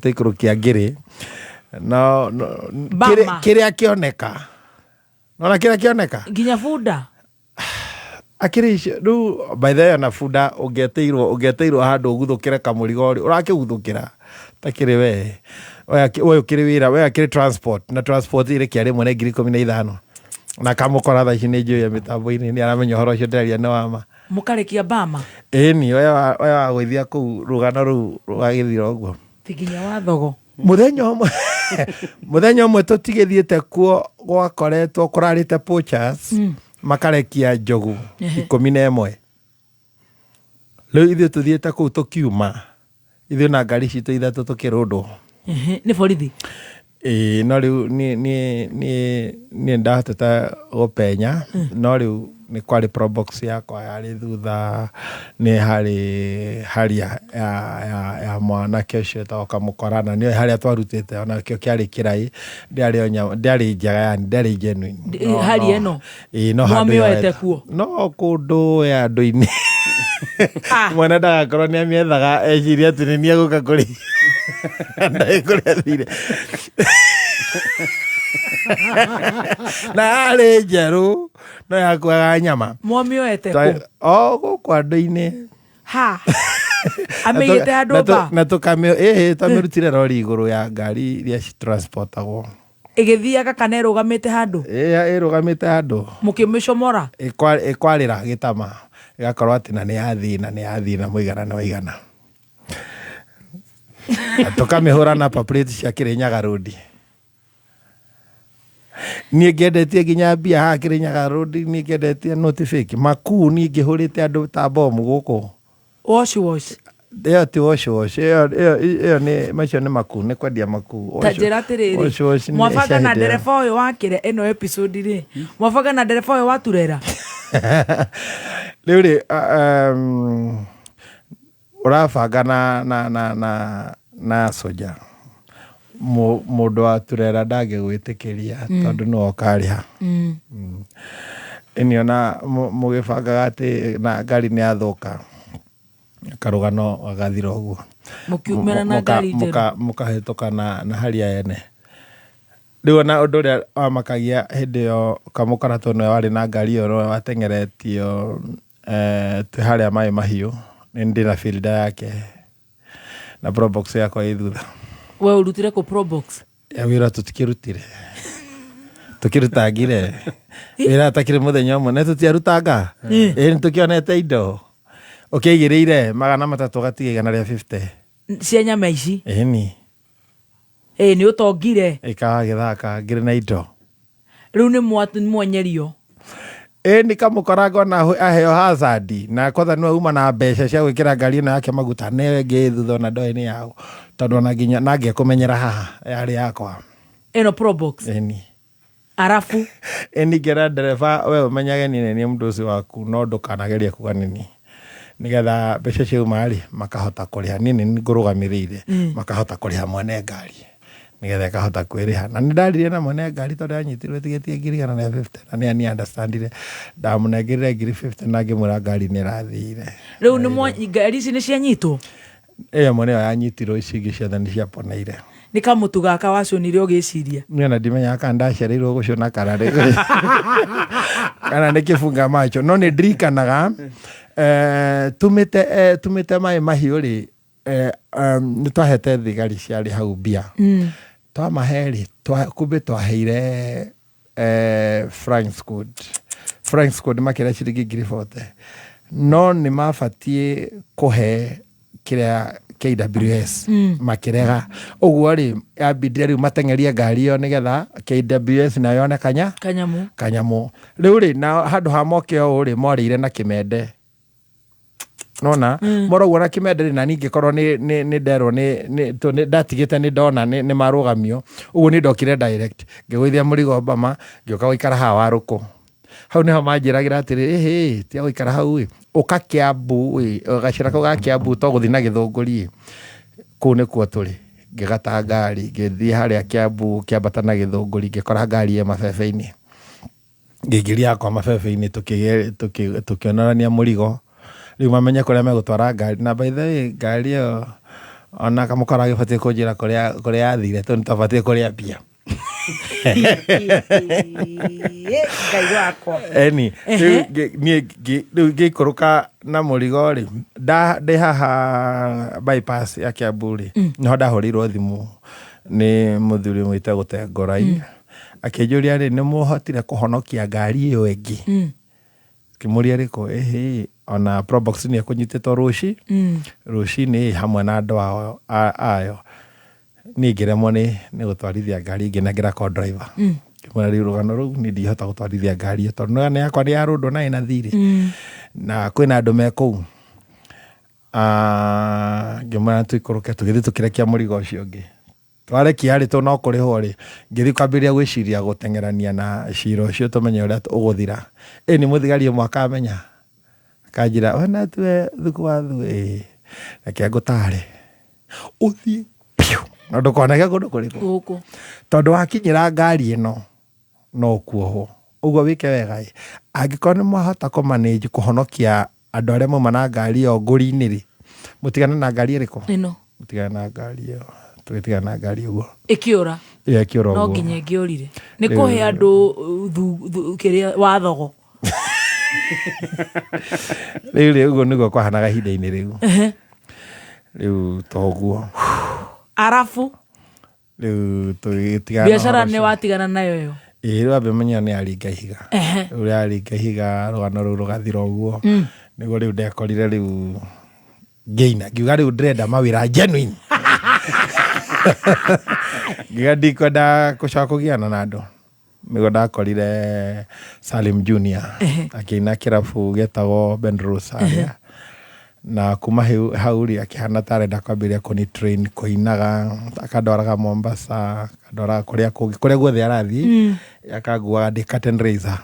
Twikurukia ngiri. No kiria kioneka. Nona kiria kioneka. Nginya bunda. Akirish ru by the way na bunda ungeteirwo handu uguthukire kamurigori urakiguthukira takiri we oya kiri wira we akiri transport na transport ire kiari mwe 15,000 na kamukora tha ici ni njuya ya mitambo-ini ni aramenya horo cio nderia ni wama mukarekia Bama ni oya gwithia ku rugano ru rugagithira uguo tiginya wathogo muthenya umwe tutigithiete kuo gwakoretwo kurarite poachers makarekia njogu 11 riu ithuĩ tuthiĩte kũu tũkiuma ithuĩ na ngari citũ ithatũ tũkĩrũndwo nĩ borithi no rĩu niĩ ndahotete gũpenya no rĩu nĩ kwarĩ probox yakwa yarĩ thutha nĩ harĩ haria ya mwanake ũcio etagwo Kamũkorana nĩoĩ harĩa twarutĩte onakĩo kĩarĩ kĩrai ndĩarĩ njega yani ndĩarĩ genuine haria ĩno no mwamĩoete kuo no kũndũ ya andũ-inĩ mwana ndagakorwo nĩ amiethaga eciria atĩ nĩ niĩ egũka kũrĩ ndaĩ kũrĩa thire na arĩ njerũ no yakuaga nyama mwamĩoete gũkũ andũ-inĩ ha amĩigĩte handũ mba na twamĩrutire rori igũrũ ya ngari iria citransportagwo ĩgĩthiaga kana ĩrũgamĩte handũ ĩrũgamĩte handũ mũkĩmĩcomora ĩkwarĩra gĩtama ĩgakorwo atĩ na nĩ yathina mũigana wa igana tũkamĩhũra na paplate cia Kĩrĩnyaga road niĩ ngĩendetie nginya mbia haha Kĩrĩnyaga road niĩ ngĩendetie noti fake makuu niĩ ngĩhũrĩte andũ ta bomu gũkũ wash ĩyo ti wash ĩyo nĩ macio nĩ makuu nĩ kwendia makuu ta njĩra atĩrĩrĩ mwabanga na ndereba ũyũ wakĩre ĩno episode rĩ mwabanga na ndereba ũyũ waturera rĩu rĩ ũrabanga na soja mũndũ wa turera ndangĩgwĩtĩkĩria tondũ nĩwe ũkarĩha ĩnĩ ona mũgĩbangaga atĩ na ngari nĩ yathũka karũgano gagathira ũguo mũkiumĩra na ngari njerũ mũkahĩtũka na haria ene rĩu ona ũndũ ũrĩa wamakagia hĩndĩ ĩyo Kamũkora tondũ nĩwe warĩ na ngari ĩyo nĩwe wateng'eretio twĩ harĩa Maĩ Mahiũ ndĩ na filda yake na probox yakwa ĩ thutha we ũrutire kũ probox ya wĩra tũtikĩrutire tũkĩrutangire wĩra atakĩrĩ mũthenya ũmwe na tũtiarutanga nĩ tũkĩonete indo ũkĩigĩrĩire 300 gatiga 150 cia nyama ici ĩni nĩ ũtongire ĩkaga gĩthaka ngĩrĩ na indo rĩu nĩ mwenyerio ni Kamũkora ngona aheo hazard na kotha nĩwe uma na mbeca cia gwĩkĩra ngari ĩno yake maguta nĩwe ngĩ thutha na ndoĩ nĩ yao tondũ ona nginya na ngĩkũmenyera haha yarĩ yakwa ĩno probox ĩni arafu ĩni ngĩra ndereba we ũmenyage nĩ mũndũ ũcio waku no ndũkanageria kuga nĩni nĩgetha mbeca ciauma rĩ makahota kũrĩha nĩ ngũrũgamĩrĩire makahota kũrĩha mwene ngari nĩgetha ĩkahota kwĩrĩha na nĩ ndarire na mwene ngari tondũ yanyitirwo ĩtigetie 150 na nĩ understandire ndamũnengerire 50 na ngĩmwĩra ngari nĩ ĩrathire rĩu nĩ ngari ici nĩ cianyitwo ĩyo mwene ĩyo yanyitirwo ici ingĩ ciothe nĩ ciaponeire nĩ kamũtu gaka waconire ũgĩciria niĩ ona ndimenyaga kana ndaciarĩirwo gũcona kana nĩ kĩbunga macho no nĩ ndirikanaga tumĩte Maĩ Mahiũ rĩ nĩ twahete thigari ciarĩ hau mbia twamahe rĩ kumbe twaheire Frank Squad makĩra ciringi 40 no nĩ mabatie kũhe kĩrĩa KWS makĩrega ũguo rĩ ambindire rĩu matengerie ngari ĩyo nĩgetha KWS nayo yone kanyamũ rĩu rĩ na handũ ha moke ũũ rĩ morĩire na kĩmende nona moragwo na kĩmende na ningĩ korwo nĩ nderwo nĩ ndatigĩte nĩ ndona nĩ marũgamio ũguo nĩ ndokire direct ngĩgũithia mũrigo Bama ngĩũka gũikara haha Warũkũ hau nĩho manjĩragĩra atĩrĩ tia gũikara hau ũka Kĩambu gacĩra kau ga Kĩambu to gũthiĩ na Gĩthũngũri kũu nĩkuo tũrĩ ngĩgata ngari ngĩthiĩ harĩa Kĩambu kĩambata na Gĩthũngũri ngĩkora ngari mabebe-inĩ ngĩingĩria yakwa mabebe-inĩ tukĩonania mũrigo rĩu mamenye kũrĩa megũtwara ngari na by the way ngari ĩyo ona kamũkora gĩbatiĩ kũnjĩra kũrĩa yathire tondũ nĩtũbatiĩ kũrĩa mbia ngai wakwa rĩu ngĩikũrũka na mũrigo rĩ ndĩ haha bypass ya Kĩambu rĩ niho ndahũrĩirwo thimũ nĩ mũthuri mwĩte Gũtengorai akĩnjũria rĩ nĩ mũhotire kũhonokia ngari ĩyo ĩngĩ kĩmũria rĩko ona probox nĩ ekũnyitĩtwo rũci-inĩ hamwe na andũ ayo niĩ ngĩremwo nĩ gũtwarithia ngari ingĩ na ngĩra co-driver kĩmũria rĩu rũgano rũu niĩ ndihota gũtwarithia ngari ĩyo tondũ nĩ yakwa nĩ ya rũndũ na ĩna thirĩ na kwĩna andũ me kũu ngĩmwĩra tũikũrũke tũgĩthiĩ tũkĩrekia mũrigo ũcio ũngĩ twarekia rĩ no kũrĩhwo rĩ ngĩthiĩ kwambĩrĩria gwĩciria gũtengerania na cira ũcio tũmenye ũrĩa ũgũthira nĩ mũthigari ũmwe akamenya akanjĩra ona tuwe Thuku wa Thuo reke ngũtare ũthiĩ na ndũkonage kũndũ kũrĩkũ tondũ wakinyĩra ngari ĩno no kuohwo ũguo wĩke wega angĩkorwo nĩ mwahota kũmanĩnji kũhonokia andũ arĩa mauma na ngari ĩyo ngũri-inĩ rĩ mũtigane na ngari ĩrĩkũ mũtigane na ngari ĩyo tũgĩtigana na ngari ũguo ĩkĩũra ũguo no nginya ĩngĩũrire nĩ kũhe andũ kĩrĩa wathogo rĩu ũguo nĩguo kwahanaga ihinda-inĩ rĩu toguo arafu rĩu tũgĩtigana biacara nĩ watigana nayo yo rĩu ambe menya nĩ aringa ihiga rĩu aringa ihiga rũgano rũu rũgathira ũguo nĩguo rĩu ndekorire rĩu ngĩina ngiuga rĩu ndĩrenda mawĩra genuine ngiuga ndikwenda gũcoka kũgiana na andũ nĩguo ndakorire Salim Junior akĩina kĩrabu gĩtagwo Bendrus harĩa na kuma hau rĩ akĩhana tarenda kwambĩrĩria kũni train kũinaga akandwaraga Mombasa akandwaraga kũrĩa guothe arathiĩ akanguaga ndĩ curtain raiser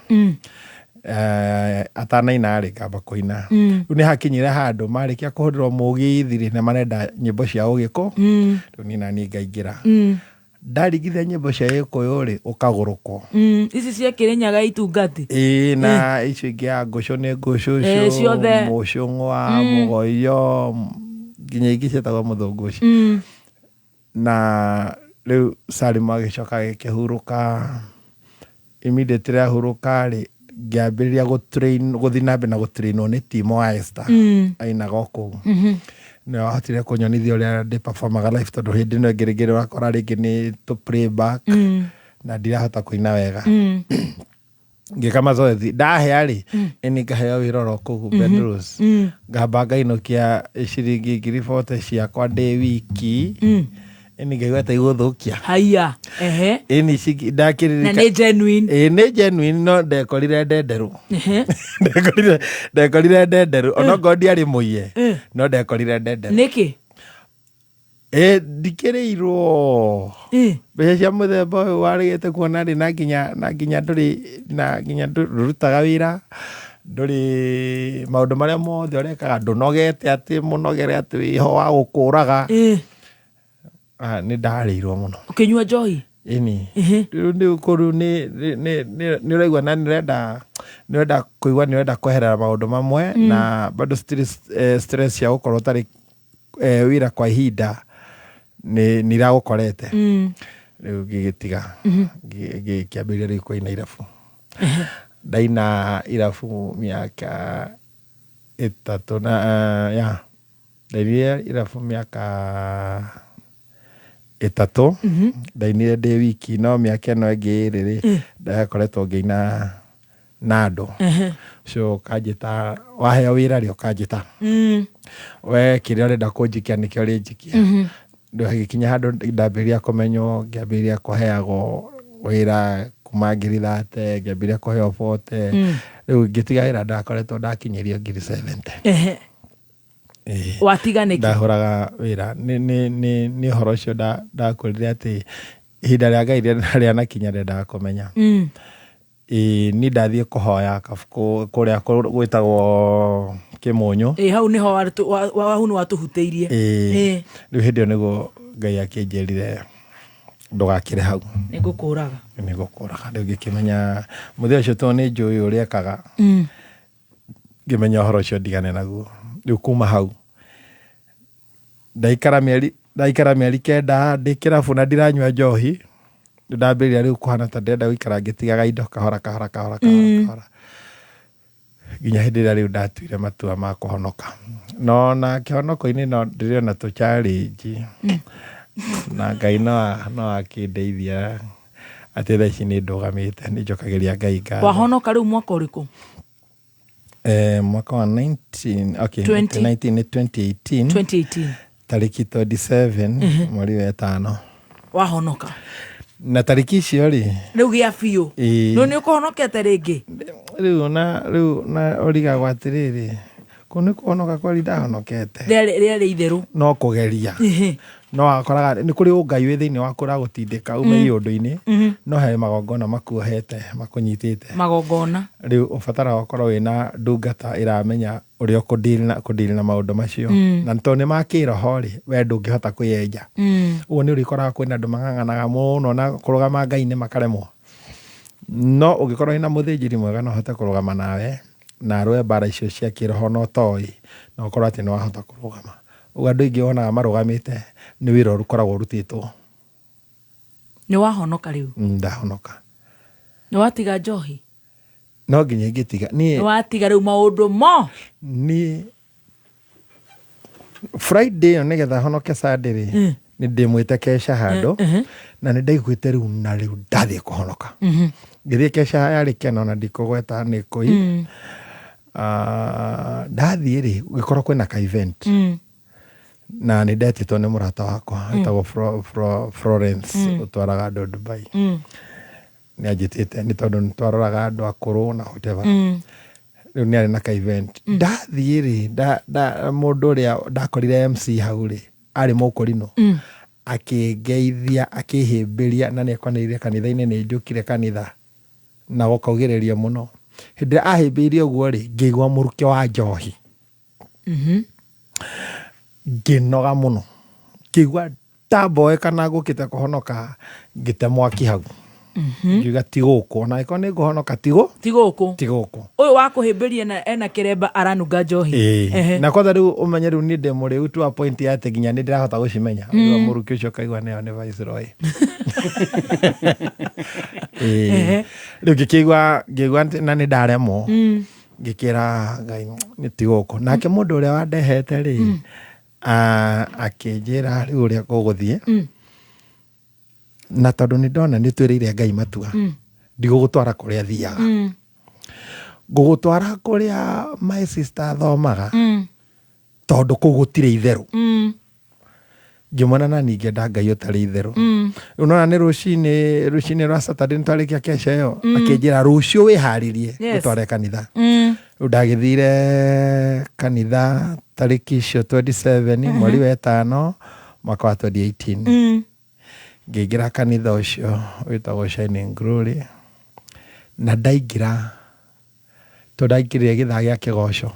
atanaina rĩ kamba kũina rĩu nĩ hakinyire handũ marĩkia kũhũthĩrwo mũgithi na marenda nyĩmbo cia ũgĩkũ rĩu niĩ nani ngaingĩra ndarigithia nyĩmbo cia Gĩkũyũ rĩ ũkagũrũkwo ici cia Kĩrĩnyaga itungati na icio ingĩ ya ngũcũ nĩ ngũcũcũ mũcũng'wa mũgoyo nginya ingĩ ciĩtagwo mũthũngũ ũcio na rĩu Salim agĩcoka agĩkĩhurũka immediately ahurũka rĩ ngĩambĩrĩria gũthiĩ na mbere na gũtrainwo nĩ Timo wa Esther ainaga o kũu nĩ wahotire kũnyonithia ũrĩa ndĩ performaga live tondũ hĩndĩ ĩno ĩngĩ ũrakora rĩngĩ nĩ to playback na ndirahota kũina wega ngĩka mazoezi ndahĩa rĩ ĩni ngaheo wĩra oro kũu Bendrus ngamba ngainũkia ciringi 40 ciakwa ndĩ wiki ĩni ngaigua ta igũthũkia haiya ĩni ndakĩririka na nĩ genuine nĩ genuine no ndekorire ndenderũ ndekorire ndenderũ onokorwo ndiarĩ mũiye no ndekorire ndenderũ nĩkĩ ndikĩrĩirwo mbeca cia mũthemba ũyũ warĩgĩte kuona rĩ na nginya ndũrutaga wĩra ndũrĩ maũndũ marĩa mothe ũrekaga ndũnogete atĩ mũnogere atĩ wĩho wa gũkũraga nĩ ndarĩirwo mũno ũkĩnyua njohi ĩni rĩu kũrũ nĩ ũraigua na nĩũrenda kũigua nĩũrenda kweherera maũndũ mamwe na bado stress cia gũkorwo ũtarĩ wĩra kwa ihinda nĩ iragũkorete rĩu ngĩgĩtiga ngĩkĩambĩrĩria rĩu kũina irabu ndaina irabu mĩaka 3 na ndainire irabu mĩaka 3 ndainire ndĩ wiki no mĩaka ĩno ĩngĩ rĩrĩ ndakoretwo ngĩina nado so kajita wahe wira rio kajita we kire urenda kunjikia nikio rinjikia ndo hagikinya handu ndambiria kumenyo ngiambiria kuheago wira kuma ngiri 30 ngiambiria kuheo 40 riu ngitigaira ndakoretwo ndakinyirio ngiri 70 watiganiki ndahoraga wira ni horo cio ndakurire ati ihinda ria Ngai ria nakinya renda kumenya ni ndathie kuhoya kabuku kuria gwitagwo Kimunyu hau niho wahunu watuhuteirie riu hindi nigo Ngai akinjerire ndugakire hau nigukuraga riu ngikimenya muthia ucio to ni njui uria kaga ngimenya horo cio ndigane naguo riu kuma hau ndaikara mieri kenda ndikirabu na ndiranyua njohi ndambiria riu kuhana ta ndenda guikara ngitigaga indo kahora ginya hindi ria riu ndatuire matua ma kuhonoka no na kihonoko-ini no ndiriona tu challenge na Ngai no akindeithia ati thaa ici ni ndugamite ni njokagiria Ngai ngatho wahonoka riu mwaka uriku mwaka wa 2018 tariki 27 mweri wa 5 wahonoka na tariki icio ri riu gia biu no ni ukuhonokete ringi riu na origa gwatiriri kuni kuhonoka kwa ndahonokete ria itheru no kugeria no akoraga ni kuri ungai wi thiini wa kura gutindika ume iundu-ini no he magongona makuohete makunyitite magongona riu ubatara ukorwo wina ndungata iramenya uria kudili na maundu macio na to ni makiroho ri we ndungihota kuyenja uguo ni urikoraga kwina andu mang'ang'anaga muno na kurugama Ngai-ini makaremwo no ugikorwo ina muthinjiri mwega no hote kurugama nawe na arwe bara icio cia kiroho no toi no ukorwo ati no hota kurugama ugandu ingi wonaga marugamite ni wira ukoragwo urutitwo ni wahonoka riu ndahonoka ni watiga njohi no nginya ngitiga ni watiga riu maundu mo ni Friday on nigetha honoke Sunday ri ni ndimwite kesha handu na ni ndaiguite riu na riu ndathie kuhonoka ngithie kesha yari kena na ndikugweta ni koi ndathie ri gikorwo kwina ka event na ni ndetitwo ni murata wakwa etagwo Florence utwaraga andu Dubai ni ajitite ni tondu twaroraga andu akuru na whatever riu ni ari na ka event ndathie ri mundu uria ndakorire MC hau ri ari mukurino akingeithia akihimbiria na ni akonire kanitha-ini ni njukire kanitha na gukaugireria muno hindi ahimbiirie uguo ri ngigwa muruke wa njohi nginoga muno kigwa tamboe kana gukite kuhonoka ngite mwaki hau ngiuga tiguku na iko ni nguhonoka tiguku uyu wa kuhimbiria na ena kiremba aranunga njohi na kwanza riu umenye riu ni ndemuri utu a point ya te ginya ni ndirahota gucimenya uyu muruki ucio kaigwa neo ni Viceroy riu ngikigwa na ni ndaremwo ngikira Ngai ni tiguku nake mundu uria wandehete ri akinjira riu uria kuguthie na tondu ni ndona ni twirire Ngai matua ndigugutwara kuria thiaga ngugutwara kuria my sister thomaga tondu kugutire itheru ngimona na ninge Ngai utari itheru unona ni rucini rwa Saturday ntwarikia kesha yo akinjira rucio wiharirie utware kanitha ndagithire kanitha tariki icio 27 mweri wa 5 mwaka wa 2018 ngigira kanitha ucio witagwo Shining Glory na ndaingira ndaingirire githaa gia kigoco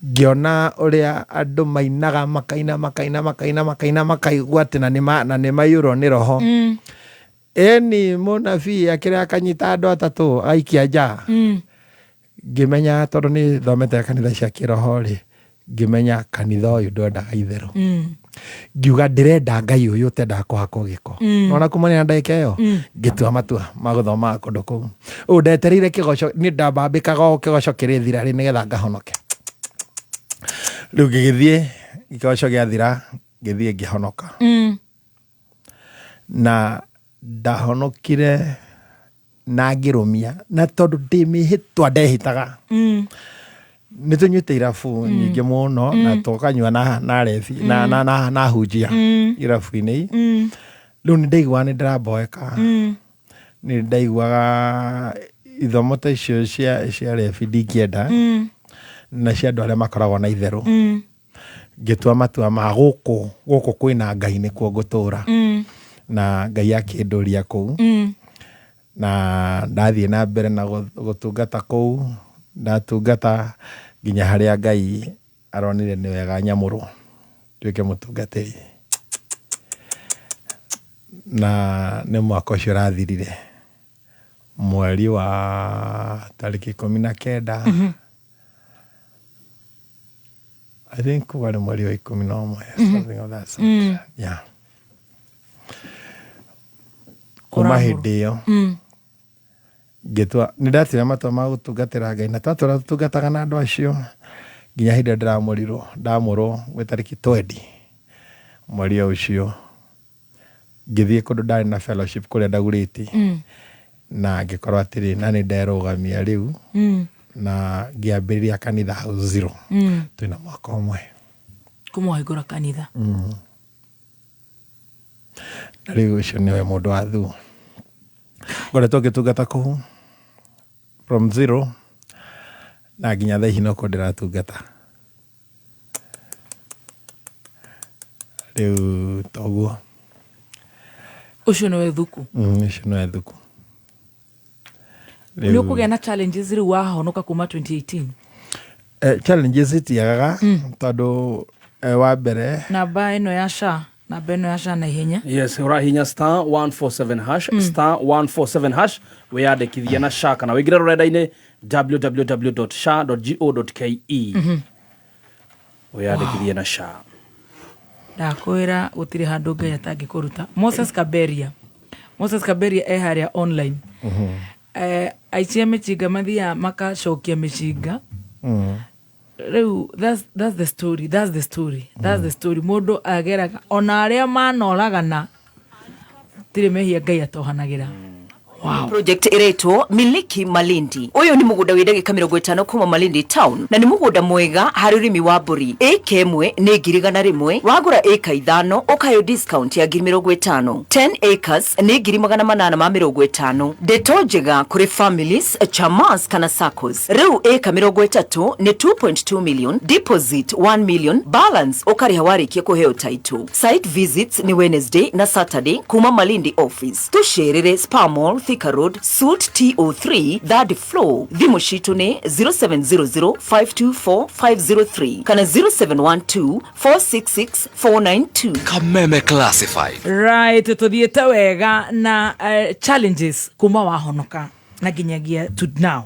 ngiona uria andu mainaga makaigua ati na ni mayurwo ni roho eni munabii akira akanyita andu atatu aikia nja ngimenya tondu ni thomete kanitha cia kiroho ri ngimenya kanitha uyu ndwendaga itheru ngiuga ndirenda Ngai uyu tenda kuhakwo giko nona kumania ndeka iyo ngitua matua maguthoma kundu kuu ndetereire kigoco ni ndambambikaga kigoco kirithira ri nigetha ngahonoke riu ngigithie kigoco giathira ngithie ngihonoka na ndahonokire na ngirumia na tondu ndimihitwa ndehitaga nä tå nyuä irabu nyingä må no na tå kanyua na rebi na hunjia irabu-inä rä u nä ndaiguaga nä ndä ramboeka nä ndaiguaga ithomo ta icio cia rebi ndingĩenda na cia andå arä a makoragwo na itherå ngä tua matua ma gå kå kwä na Ngai nä kuo ngå tå ra na Ngai akä ndå ria kå u na ndathiä na mbere na gå tungata kå u ndatungata nginya harä a Ngai aronire nä wega nyamå rwo tuä ke må tungatä ri na nä mwaka å cio rathirire mweri wa tariki 19 I think warä mweri wa 11 something of that sort. Yeah. Kuma hä ndä ä yo ngätua nä ndatira matua ma gå tungatä ra Ngai na twatå ra tå tungataga na andå acio nginya hä ndä ä ndamå rwo gwä tariki 20 mweri å cio ngä thiä kå ndå ndarä na fellowship kå rä a ndagurä ti na ngä korwo atä rä na nä nderå gamia rä u na ngä ambä rä ria kanitha hau zero twä na mwaka å mwe kå mwahingå ra kanitha na rä u å cio nä we må ndå wa Thuo ngoretwo ngä tungata kå u from zero na nginya thaa ici no kå ndä ratungata rä u toguo å cio nä we Thuku å cio nä we Thuku nä å kå gä a na challenges rä u wahonoka kuma 2018 challenges itiagaga tondå wa mbere namba ä no ya SHA namba ä no ya SHA na ihenya yes urahinya star 147 hash star 147 hash wiyandikithia na SHA kana wingire rurenda-inĩ www.sha.go.ke wiyandikithie na SHA ndakwira gutiri handu Ngai atangä kå ruta Moses Kaberia e harĩa online aici a mĩcinga mathiaga makacokia mĩcinga rĩu that's the story mũndũ ageraga ona arĩa manoragana tirĩ mehia Ngai atohanagĩra Wow. Project iretwo Miliki Malindi. Uyu ni mugunda wi ndagika 50 kuma Malindi town na ni mugunda mwega hari urimi wa mburi. Eka imwe ni ngirigana rimwe wagura eka 5 ukayo discount ya 50. 10 acres ni 850. Ndeto njega kuri families, chamas kana saccos. Riu eka 30 ni 2.2 million, deposit 1 million, balance ukari hawarikia kuheo title. Site visits ni Wednesday na Saturday kuma Malindi office. Tusherere Spa Mall Thika Road, Suite TO3, third floor. Thimu shitu ni 0700-524-503 kana 0712-466-492. Kameme Classified. Right, tuthiete wega na challenges kuma wahonoka na ginyagia to now.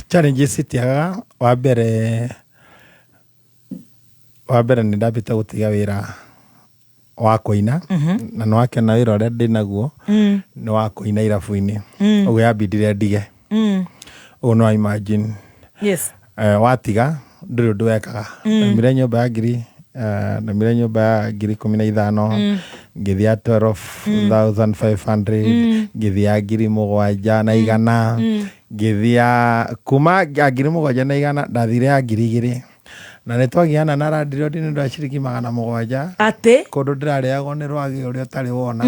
Challenges itiagaga wa mbere ni ndambite gutiga wira wa kuina na no akena wira uria ndinaguo ni wa kuina irabu-ini uguo yambindire ndige uguo no imagine yes watiga nduri undu wekaga namire nyumba ya ngiri 15 ngithia 12,500 ngithia ngiri 7,000 na igana ngithia kuma ngiri 7,000 na igana ndathire ya ngiri 2 na nä twagiana na radio nä ndå aciriki 700 atä kå ndärarĩagwo nä rwagä å rä a å tarä wona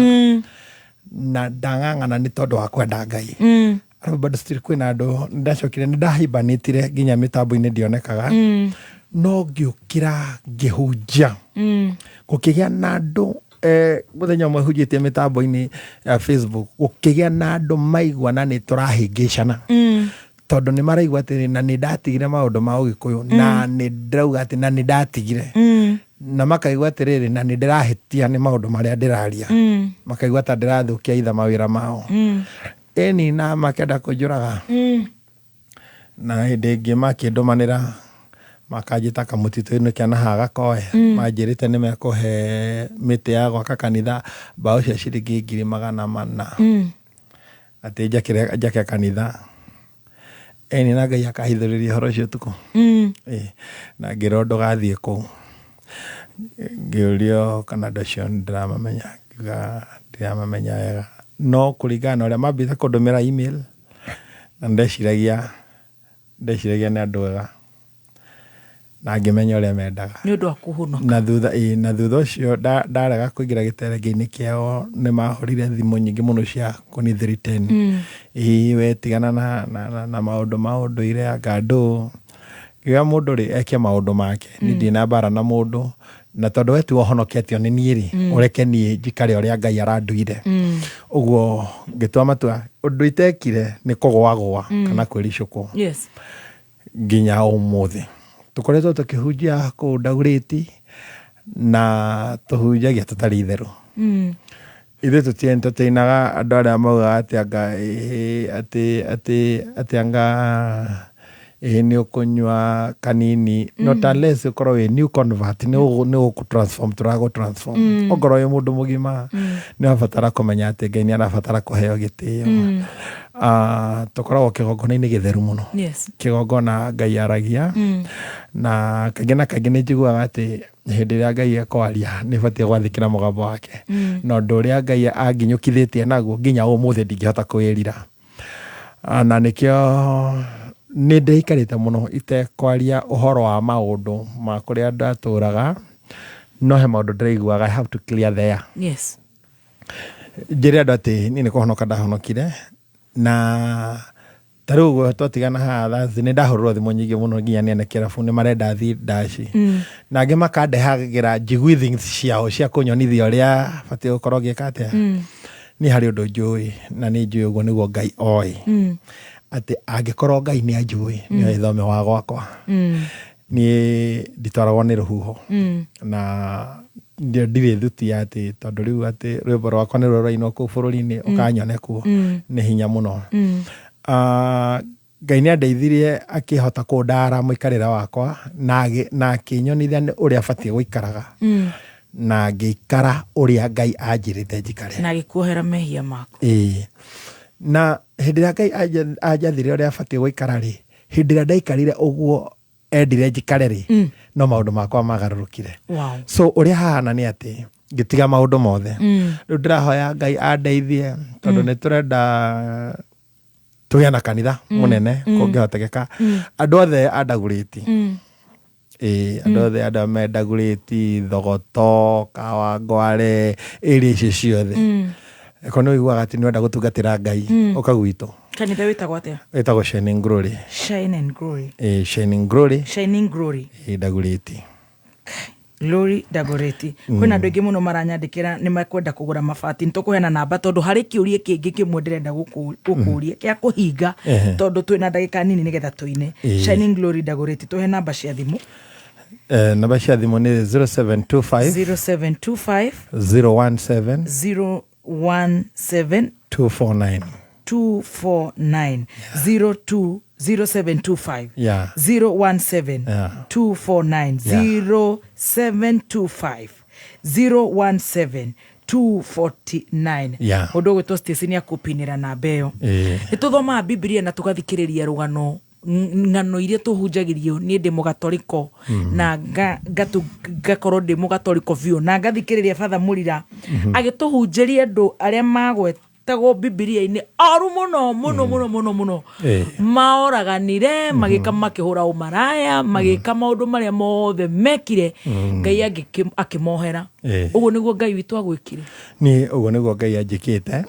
na ndang'ang'ana nä tondå wa kwenda Ngai bado still kwä na andå nä ndacokire nä ndahimbanä tire nginya mä tambo-inä ndionekaga no ngä å kä ra ngä hunjia gå kä gä a na andå må thenya mwe hunjä tie mä tambo-inä ya Facebook gå kä gä a na andå maigua na nä tå rahä ngä cana tondå nä maraigua atä na nä ndatigire maå ma å gä kå yå na nä ndärauga atä na nä ndatigire na makaigua atä rä rä na nä ndä rahä tia nä maå ndå marä a ndä raria makaigua ta ndä rathå kia itha mawä ra mao eni na makenda kå njå raga na hä ndä ngä makä ndå manä ra makanjä ta kamå titå-inä kä ana haga koe manjä rä te nä mekå he mä tä ya gwaka kanitha mbaå cia ciringi 400 atä njake kanitha eni na Ngai akahithũrĩria horo ũcio tuko na ngĩrwo ndũgathiĩ kũu ngĩũrio kana andũ acio ndĩramamenya ngiuga ndiramamenya wega no kũringana na ũrĩa mambĩte kũndũmĩra email na ndeciragia nĩ andũ ega na ngĩmenya ũrĩa mendaga nĩ ũndũ wa kũhonoka na thutha ũcio ndarega kũingĩra gĩterenge-inĩ kĩao nĩ mahũrire thimũ nyingĩ mũno cia kũni we tigana na maũndũ ma ũndũire anga ndũ gĩa mũndũ rĩ eke maũndũ make nĩ ndina mbara na mũndũ na tondũ we ti wohonoketio nĩ niĩ rĩ ũreke niĩ njikare ũrĩa Ngai aranduire ũguo ngĩtua matua ũndũ itekire nĩ kũgũagũa kana kwĩricũkwo nginya ũmũthĩ tukoretwo tukihunjia kũu Dagoretti na tuhunjagia tũtarĩ itherũ ithuĩ tũtientertainaga andũ arĩa maugaga atĩ anga nĩ ũkũnyua kanini not unless ũkorwo wĩ new convert nĩ ũgũtransform tũragũ-transform okorwo wĩ mũndũ mũgima nĩ wabatara kũmenya atĩ Ngai nĩ arabatara kũheo gĩtĩo tũkoragwo kĩgongona-inĩ gĩtheru mũno kĩgongona Ngai aragia na kaingĩ nĩ njiguaga atĩ hĩndĩ ĩrĩa Ngai ekwaria nĩ batiĩ gwathĩkĩra mũgambo wake na ũndũ ũrĩa Ngai anginyũkithĩtie naguo nginya ũmũthĩ ndingĩhota kwĩrira na nĩkĩo nĩ ndĩikarĩte mũno itekwaria ũhoro wa maũndũ ma kũrĩa andũ atũraga no he maũndũ ndĩraiguaga I have to clear there njĩre andũ atĩ niĩ nĩ kũhonoka ndahonokire na tarĩu ũguo twatigana haha nĩ ndahũrĩrwo thimũ nyingĩ mũno nginya nĩ ene kĩrabu nĩ marenda thiĩ ndaci na angĩ makandehagĩra njiguithings ciao cia kũnyonithia ũrĩa batiĩ gũkorwo ngĩka atĩa niĩ harĩ ũndũ njũĩ na nĩ njũĩ ũguo nĩguo Ngai oĩ atĩ angĩkorwo Ngai nĩ anjũĩ nĩ oĩ thome wa gwakwa niĩ nditwaragwo nĩ rũhuho na ndirĩ thuti atĩ tondũ rĩu atĩ rwĩmbo rwakwa nĩ rũrainwo kũu bũrũri-inĩ ũkanyone kuo nĩ hinya mũno Ngai nĩ andeithirie akĩhota kũndara mũikarĩre wakwa na akĩnyonithia ũrĩa batiĩ gũikaraga na ngĩikara ũrĩa Ngai anjĩrĩte njikare na agĩkuohera mehia maku na hĩndĩ ĩrĩa Ngai anjathire ũrĩa batiĩ gũikara rĩ hĩndĩ ĩrĩa ndaikarire ũguo endire njikare rĩ no maũndũ makwa magarũrũkire so ũrĩa hahana nĩ atĩ ngĩtiga maũndũ mothe rĩu ndĩrahoya Ngai andeithie tondũ nĩ tũrenda tũgĩa na kanitha mũnene kũngĩhotekeka andũ othe a Dagoretti andũ othe andũ me Dagoretti Thogoto Kawangware area icio ciothe eko nĩ ũiguaga atĩ nĩ wenda gũtungatĩra Ngai ũka gwitũ kanitha wĩtagwo atĩa wĩtagwo Shining Glory Shining Glory Dagoretti Glory Dagoretti kwĩna andũ aingĩ mũno maranyandĩkĩra nĩ makwenda kũgũra mabati nĩtũkũheana namba tondũ harĩ kĩũria kĩngĩ kĩmwe ndĩrenda gũkũria gĩa kũhinga tondũ twĩna ndagĩka nini nĩgetha tũine Shining Glory Dagoretti tũhe namba cia thimũ namba cia thimũ nĩ 0725 017 249 0725 017 249 0725 017 249 ũndũ ũgwĩtwo station ya kũpinĩra namba ĩyo nĩ tũthomaga Biblia na tũgathikĩrĩria rũgano ng'ano iria tũhunjagĩrio niĩ ndĩ mũgatoriko na ngakorwo ndĩ mũgatoriko biũ na ngathikĩrĩria Father Mũrira agĩtũhunjĩria andũ arĩa magwetagwo Biblia-inĩ oru mũno maoraganire magĩka makĩhũra ũmaraya magĩka maũndũ marĩa mothe mekire Ngai akĩmohera ũguo nĩguo Ngai witũ agwĩkire niĩ ũguo nĩguo Ngai anjĩkĩte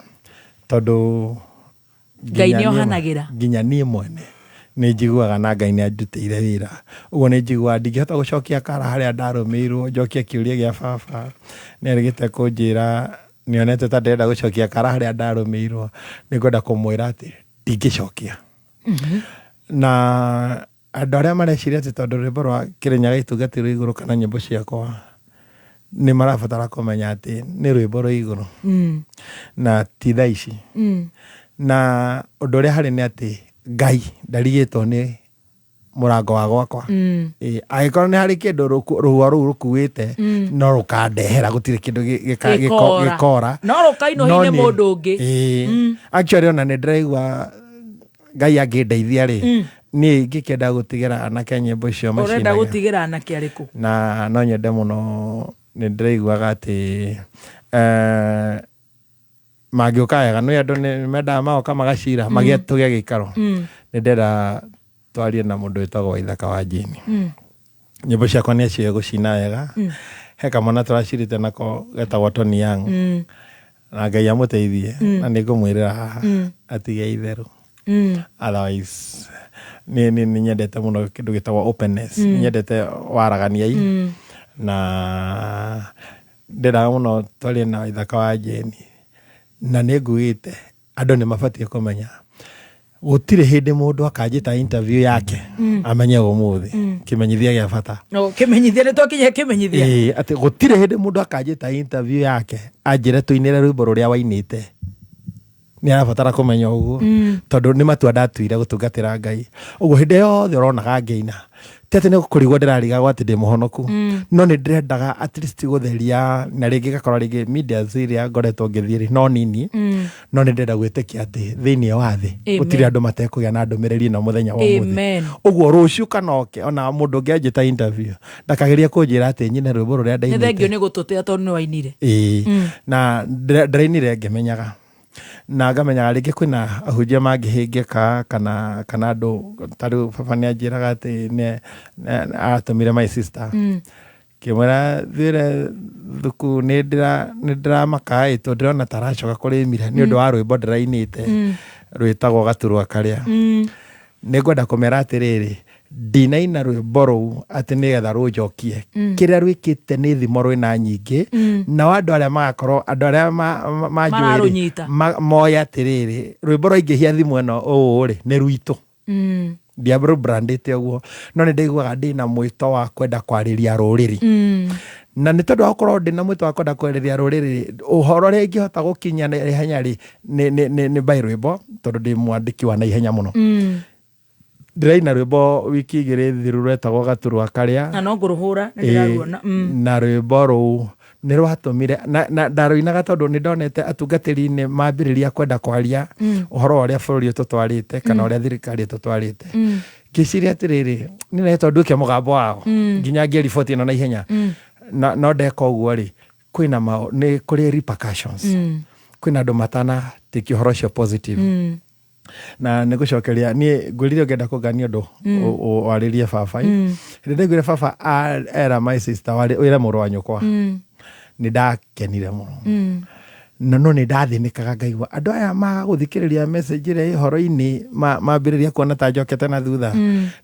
tondũ Ngai nĩ ohanagĩra nginya niĩ mwene nĩ njiguaga na Ngai nĩ andutĩire wĩra ũguo nĩ njiguaga ndingĩhota gũcokia kara harĩa ndarũmĩirwo njokie kĩũria gĩa baba nĩ erĩgĩte kũnjĩra nĩonete ta ndĩrenda gũcokia kara harĩa ndarũmĩirwo nĩ ngwenda kũmwĩra atĩ ndingĩcokia na andũ arĩa mareciria atĩ tondũ rwĩmbo rwa Kĩrĩnyaga itungatĩrwo igũrũ kana nyĩmbo ciakwa nĩ marabatara kũmenya atĩ nĩ rwĩmbo rwa igũrũ na ti thaa ici na ũndũ ũrĩa harĩ nĩ atĩ Ngai ndarigĩtwo nĩ mũrango wa gwakwa angĩkorwo nĩ harĩ kĩndũ rũhua rũu rũkuĩte no rũkandehera gũtirĩ kĩndũ gĩkora no rũkainũhine mũndũ ũngĩ actually ona nĩ ndĩraigua Ngai angĩndeithia rĩ niĩ ngĩkĩenda gũtigĩra anake nyĩmbo icio macinaga ũrenda gũtigĩra anake arĩkũ na no nyende mũno nĩ ndĩraiguaga atĩ magĩũka wega nĩ andũ nĩ mendaga magoka magacira tũgĩe gĩikaro nĩ ndĩrenda twarie na mũndũ wĩtagwo Waithaka wa Jane nyĩmbo ciakwa nĩ acio gũcina wega he kamwana tũracirĩte nako getagwo Tony Young na Ngai amũteithie na nĩ ngũmwĩrĩra haha atige itherũ otherwise nĩ nyendete mũno kĩndũ gĩtagwo openness nyendete waragania na ndĩraga mũno twarie na Waithaka wa Jane na nĩ ngugĩte andũ nĩ mabatiĩ kũmenya gũtirĩ hĩndĩ mũndũ akanjĩta interview yake amenye ũmũthĩ kĩmenyithia gĩa bata kĩmenyithia nĩ twakinya kĩmenyithia atĩ gũtirĩ hĩndĩ mũndũ akanjĩta interview yake anjĩre tũinĩre rwĩmbo rũrĩa wainĩte nĩ arabatara kũmenya ũguo tondũ nĩ matua ndatuire gũtungatĩra Ngai ũguo hĩndĩ yothe ũronaga ngĩina tete nĩ kũrigwo ndĩrarigagwo atĩ ndĩ mũhonoku no nĩ ndĩrendaga at least gũtheria na rĩngĩ gakora rĩngĩ media iria ngoretwo ngĩthiĩ no nini no nĩ ndĩrenda gwĩtĩkia atĩ thĩinĩ wa thĩ gũtirĩ andũ matekũgĩa na ndũmĩrĩri na mũthenya wa ũmũthĩ ũguo rũciũ kana oke ona mũndũ ũngĩanjĩta interview ndakageria kũnjĩra atĩ nyine rwĩmbo rũrĩa ndainĩte nĩ thengio nĩ gũtũtĩa tondũ nĩ wainire na ndĩrainire ngĩmenyaga na ngamenyaga rĩngĩ kwĩna ahunjia mangĩhĩngĩka kana andũ tarĩ baba nĩ anjĩraga atĩ nĩ atũmire my sister kĩmwĩra thire Thuku nĩ ndĩramaka tondũ ndĩrona taracoka kũrĩmire nĩ ũndũ wa rwĩmbo ndĩrainĩte rwĩtagwo gaturwa karĩa nĩ ngwenda kũmera atĩrĩrĩ ndinaina rwĩmbo rũu atĩ nĩgetha rũnjokie kĩrĩa rwĩkĩte nĩ thimo rwĩna nyingĩ na andũ arĩa magakorwo andũ arĩa manjũĩrĩ moya atĩrĩrĩ rwĩmbo rwaingĩhia thimo ĩno ũũ-rĩ nĩ rwitũ ndiabro brandĩte ũguo no nĩ ndaiguaga ndĩna mwĩto wa kwenda kwarĩria rũrĩrĩ na nĩ tondũ wakorwo ndĩna mwĩto wa kwenda kwarĩria rũrĩrĩ ũhoro ũrĩa ingĩhota gũkinya na ihenya-rĩ nĩ by rwĩmbo tondũ ndĩ mwandĩki wa naihenya mũno ndĩraina rwĩmbo wiki igĩrĩ thiru rwetagwo gaturwa karĩa na no ngũrũhũra nĩ ndĩraruona na rwĩmbo rũu nĩ rwatũmire na ndarũinaga tondũ nĩ ndonete atungatĩri-inĩ mambĩrĩria kwenda kwaria ũhoro ũrĩa bũrũri ũtũtwarĩte kana ũrĩa thirikari ĩtũtwarĩte ngĩciria atĩrĩrĩ nĩ na tondũ nduĩke mũgambo wao nginya ngĩriboti ĩno na ihenya no ndeka ũguo-rĩ kwĩna nĩ kũrĩ repercussions kwĩna andũ matana tĩki ũhoro ũcio positive na nĩ gũcokeria niĩ ngwĩrire ũngĩenda kũngania ũndũ warĩrie baba hĩndĩ ndaiguire baba era my sister wĩre mũrũ wa nyũkwa nĩ ndakenire mũno no nĩ ndathĩnĩkaga ngaigua andũ aya magũthikĩrĩria message ĩrĩa ĩhoro-inĩ mambĩrĩria kuona ta njokete na thutha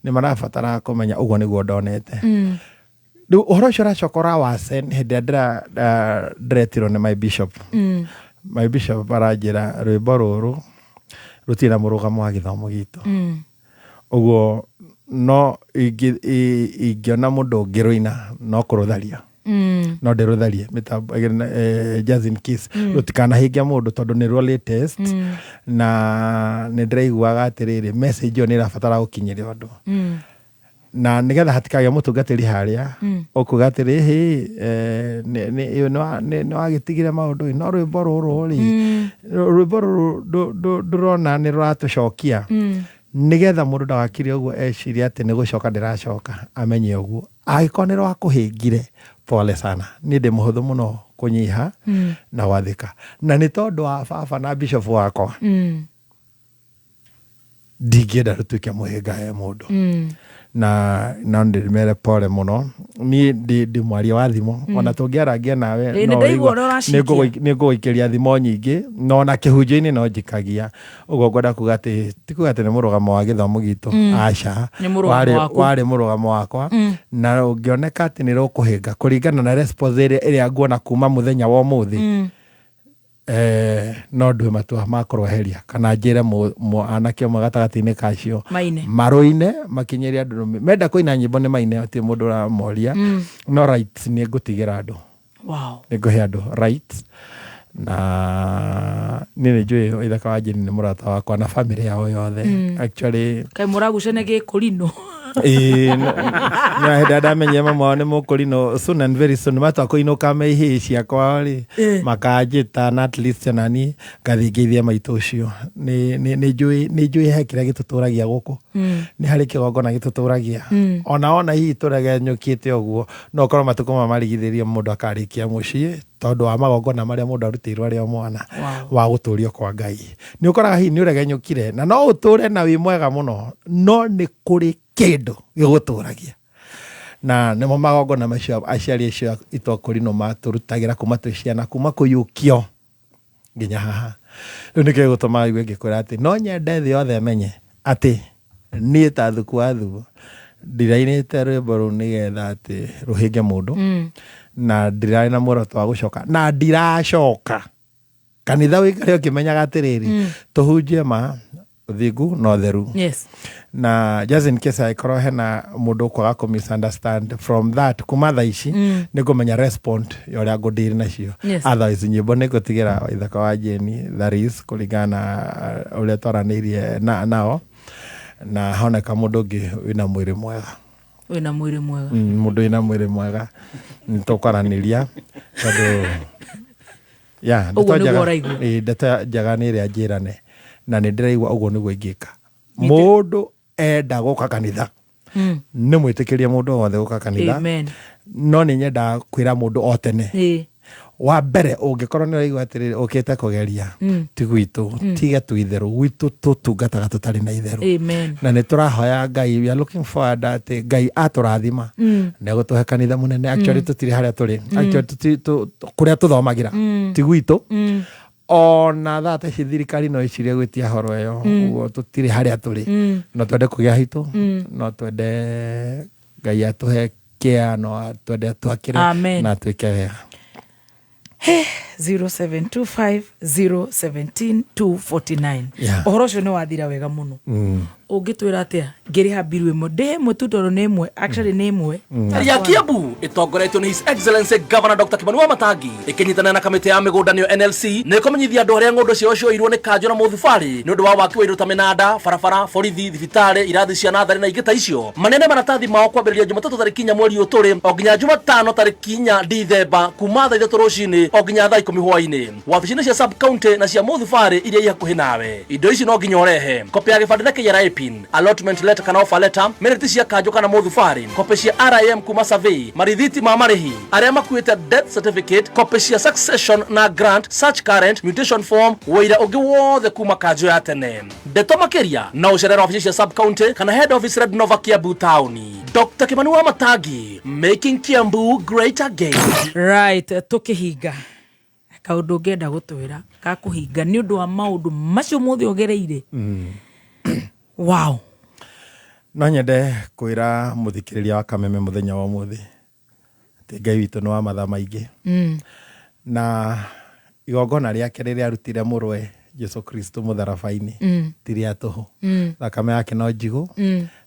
nĩ marabatara kũmenya ũguo nĩguo ndonete rĩu ũhoro ũcio ũracoka ũrawacen hĩndĩ ĩrĩa ndĩretirwo nĩ my bishop aranjĩra rwĩmbo rũrũ rũtirĩ na mũrũgamo wa gĩthomo gitũ ũguo no ingĩona mũndũ ũngĩrũina no kũrũtharia no ndĩrũtharie Jazin Kiss rũtikanahingia mũndũ tondũ nĩ ruo latest na nĩ ndĩraiguaga atĩrĩrĩ message ĩyo nĩ ĩrabatara gũkinyĩria andũ na nĩgetha hatikagĩa mũtungatĩri harĩa ũkuga atĩrĩ nĩ wagĩtigire maũndũ no rwĩmbo rũrũ-rĩ rwĩmbo rũrũ ndũrona nĩ rũratũcokia nĩgetha mũndũ ndagakire ũguo eciria atĩ nĩ gũcoka ndĩracoka amenye ũguo angĩkorwo nĩ rwakũhĩngire pole sana nĩ ndĩ mũhũthũ mũno kũnyiha na gwathĩka na nĩ tondũ wa baba na bishop wakwa ndingĩenda rũtuĩke mũhĩnga he mũndũ na ndĩmere pole mũno niĩ ndĩ mwaria wa thimo ona tũngĩarangia nawe nĩ ngũgũikĩria thimo nyingĩ no na kĩhunjio-inĩ no njikagia ũguo ngwenda kuga atĩ ti kuga atĩ nĩ mũrũgamo wa gĩthomo gitũ aca warĩ mũrũgamo wakwa na ũngĩoneka atĩ nĩ rũkũhĩnga kũringana na response ĩrĩa nguona kuma mũthenya wa ũmũthĩ no ndue matua makũrweheria kana njĩre anake ũmwe gatagatĩ-inĩ kacio marũine makinyĩria andũ menda kũina nyĩmbo nĩ maine atĩ mũndũ ũramoria no rights nĩ ngũtigĩra andũ nĩ ngũhe andũ rights na niĩ nĩ njũĩ Waithaka wa Jane nĩ mũrata wakwa na family yao yothe actually kaĩ mũragucania gĩkũrino na hĩndĩ ndamenye mama wao nĩ mũkũrino soon and very soon matua kũinũka me ihĩĩ ciakwa-rĩ makanjĩta na at least nani ngathingĩithia maitũ ũcio nĩ njũĩ he kĩrĩa gĩtũtũragia gũkũ nĩ harĩ kĩgongona gĩtũtũragia ona hihi tũrege nyũkĩte ũguo no korwo matukũ marigithĩrio mũndũ akarĩkia mũciĩ tondu wa magongona maria mundu arutirwo ari o mwana wa guturio kwa Ngai. Ni ukoraga hi ni uregenyukire na no uture na wi mwega muno, no ni kuri kindu giguturagia. Na nimo magongona macio aciari acio itokuri no maturutagira kuma twiciana kuma kuyukio nginya haha. Riu nike gutuma igue ngikura ati no nyende thi yothe menye ati ni ta Thuku Thuo ndirainite rwimbo ru nigetha ati ruhinge mundu na ndirari na muoroto wa gucoka na ndiracoka kanitha wikare ukimenyaga atiriri tuhunjie ma uthingu no theru. Yes. Na just in case I korwo hena mundu kwaga ku misunderstand from that kuma tha ici ni kumenya respond yoria ngudiri nacio. Otherwise nyimbo ni gutigira ithaka wa Jeni that is kuringana uria twaranirie nao na honeka mundu ngi wina mwiri mwega. Wina mwiri mwega. Mundu wina mwiri mwega nitukaraniria tondu ya ndeta jaga ni ria njirane na ni ndiraigua uguo niguo ingika. Mundu enda guka kanitha ni mwitikiria mundu wothe guka kanitha. No ni nyenda kwira mundu o tene wa mbere ungikorwo ni uraigua atiriri ukite kugeria ti gwitu tige tu itheru gwitu tutungataga tutari na itheru. Na ni turahoya Ngai, we are looking forward ati Ngai aturathima ne gutuhe kanitha munene. Actually tutiri haria turi, actually kuria tuthomagira ti gwitu ona thate thirikari no icirie gwitia horo eyo uguo tutiri haria turi. No twende kugia hitu, no twende Ngai atuhe kia, no twende twakire na twike wega. 0725017249 ohoro cio ni wathira wega muno. Ungitwira atia ngiriha biru imwe ndi mututoro ni imwe actually ni imwe ya Kiambu itongoretio ni His Excellency Governor Dr. Kimanua Matangi ikinyitana na kamiti ya migundanio NLC ni kumenyithia andu aria ngundu cio cio irwo ni kanjo na muthufari ni undu wa waki wa indo ta minada barabara borithi thibitari irathi cia nathari na ingita icio manene maratathi mao kwambiriria Jumatatu tariki 4 mweri uturi o nginya Jumatano tariki 4 Dithemba kuma thaa 3 rucini o nginya thaa 10 hwaini wabici-ini cia sub county na cia muthufari iria ihakuhi nawe. Indo ici no nginya urehe kopi ya gibandĩ kĩra pin, allotment letter kana offer letter, minute cia kanjo kana muthufari, kopi cia RIM kuma survey, marithiti ma marihi, aria makuite death certificate, kopi cia succession na grant, search current, mutation form, wira ungi wothe kuma kanjo ya tene. Ndeto makiria na ucerera ofici cia sub county kana head office Red Nova Kiambu town. Dr. Kimanua Matangi, making Kiambu great again. Right, tukihinga kaundu ngenda gutwira ka kuhinga ni undu wa maundu macio mothe ogereire. Wow. No nyende kwira muthikiriria wa Kameme muthenya wa muthi ati Ngai witu no wa matha maingi na igongona riake riria arutire murwe Jesu Kristo mutharabaini tiria tuhu thakame yake no njigu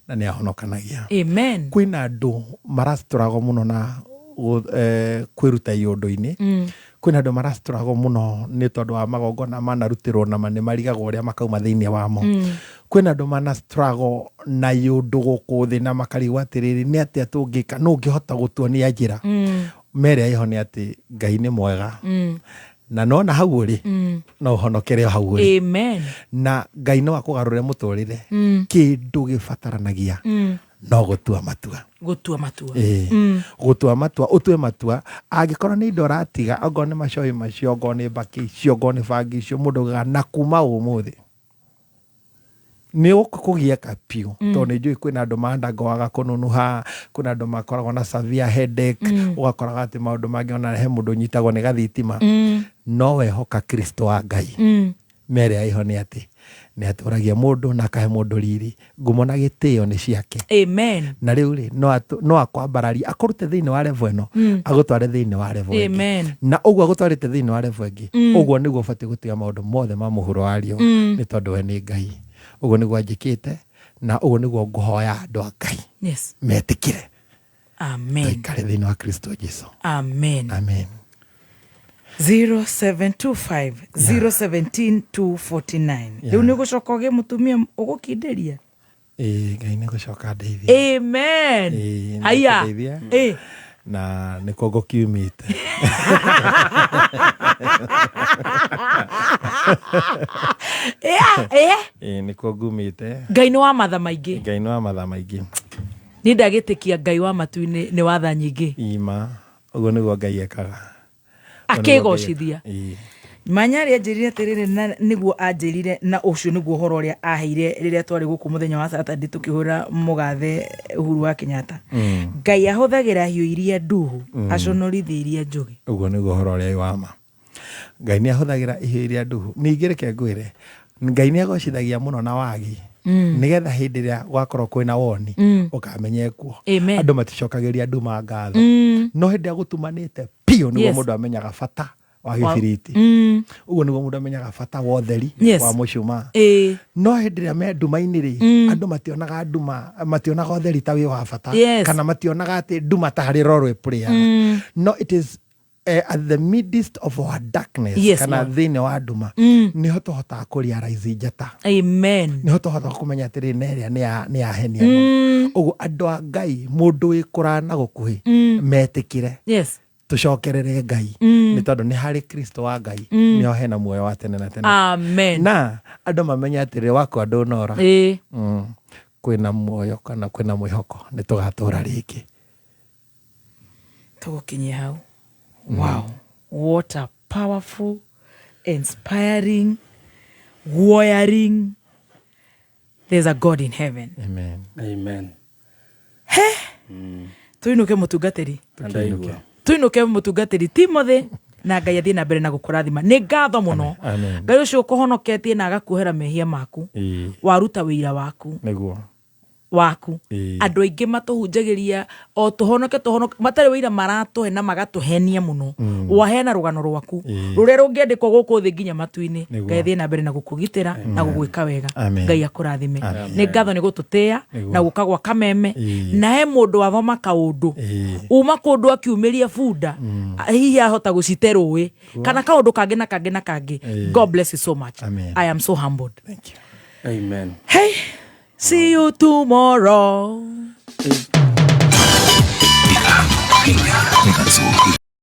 na ni ahonokanagia. Amen. Kwina andu marasturago muno na kwiruta iundu-ini. Kwina andu marasturago muno ni tondu wa magongona manarutirwo na mane marigagwo uria makauma thiini wamo. Kwina andu manastruggle na iundu guku thi na makarigwa atiriri ni atia tungika no ngihota gutuonia njira. Mere iho ni ati Ngai ni mwega na no na hau uri no honokere hau uri. Amen. Na Ngai no akugarure muturire kindu gibataranagia no gutua matua. Gutua matua. Gutua matua, utue matua. Angikorwo ni indo ratiga, ongo ni macoi macio, ongo ni baki icio, ongo ni bangi icio, mundu na kuma umuthi ni ukugia kapiu. To ni njui kwina andu mandagoaga kununuha, kuna andu makoragwo na severe headache, ugakoraga ati maundu mangi ona he mundu nyitagwo ni gathitima. No wehoka Kristo wa Ngai. Mere aiho ni ati ni aturagia mundu na kahe mundu riri, ngumo na gitio ni ciake. Amen. Na riu ri no akwambararia akurute thiini wa level ino agutware thiini wa level ingi. Amen. Na uguo agutwarite thiini wa level ingi uguo niguo bati gutiga maundu mothe ma muhuro wario ni tondu we ni Ngai. Uguo niguo njikite na uguo niguo nguhoya andu a Ngai. Yes. Metikire. Amen. Tuikare thiini wa Kristo Jesu. Amen. Amen. 0725017249. Riu ni gucoka uge mutumia ugukinderia. Ngai ni gucoka ndeithia. Amen. Haya. Na niko gukiumite. Niko ngumite. Ngai ni wa matha maingi. Ngai ni wa matha maingi. Ni ndagitikia Ngai wa matu ni watha nyingi. Ima. Uguo niguo Ngai ekaga. akigocithia Manyari ajirire atirire niguo ajirire na ucio niguo horo ria aheire riria twari guku muthenya wa Saturday tukihura mugathe Uhuru wa Kenyatta. Ngai ahuthagira hiu iria nduhu aconorithi iria njugi. Uguo niguo horo ria wama. Ngai ni ahuthagira hiu iria nduhu. Ningireke ngwire Ngai ni agocithagia muno na wagi. Nigetha hindi ria gwakorwo kwina woni ukamenye kuo. Andu maticokagiria nduma ngatho. No hindi agutumanite pio niguo mundu amenyaga bata wa gibiriti. Uguo niguo mundu amenyaga bata wa utheri wa mucuma. No hindi ria me nduma-ini ri andu mationaga nduma, mationaga utheri ta wi wa bata kana mationaga ati nduma ta hari rorwe prayer. No, it is at the midst of our darkness kana thine wa nduma niho tuhota kurealize njata. Amen. Niho tuhota kumenya atiri neria ni ahenia. Uguo andu a Ngai mundu wikura na gukuhi metikire tucokerere Ngai ni tondu ni hari Kristo wa Ngai ni hena muoyo wa tene na tene. Amen. Na andu mamenya atiri wakwa ndunora kwina muoyo kana kwina mwihoko ni tugatura ringi tugukinye hau. Wow, what a powerful, inspiring, warring. There's a God in heaven. Amen. Amen. Tuinuke mutungatiri. Tuinuke mutungatiri Timothy na Ngai athie na mbere na gukurathima. Ni ngatho muno. Ngai ucio ukuhonoketie na agakuhera mehia maku. Waruta wira waku. Niguo waku. Andu aingi matuhunjagiria o tuhonoke matari wira maratuhe na magatuhenia muno. Wahena rugano rwaku ruria rungiandikwo guku thi nginya matu-ini. Ngai athie na mbere na gukugitira na gugwika wega. Ngai akurathime. Ni ngatho ni gututia na guka gwa kameme na he mundu wathoma kaundu uma kundu akiumiria bunda hihi ahota guciterũĩ kana kaundu kangi na kangi na kangi. God bless you so much. I am so humbled. Thank you. Amen. Hey, see you tomorrow.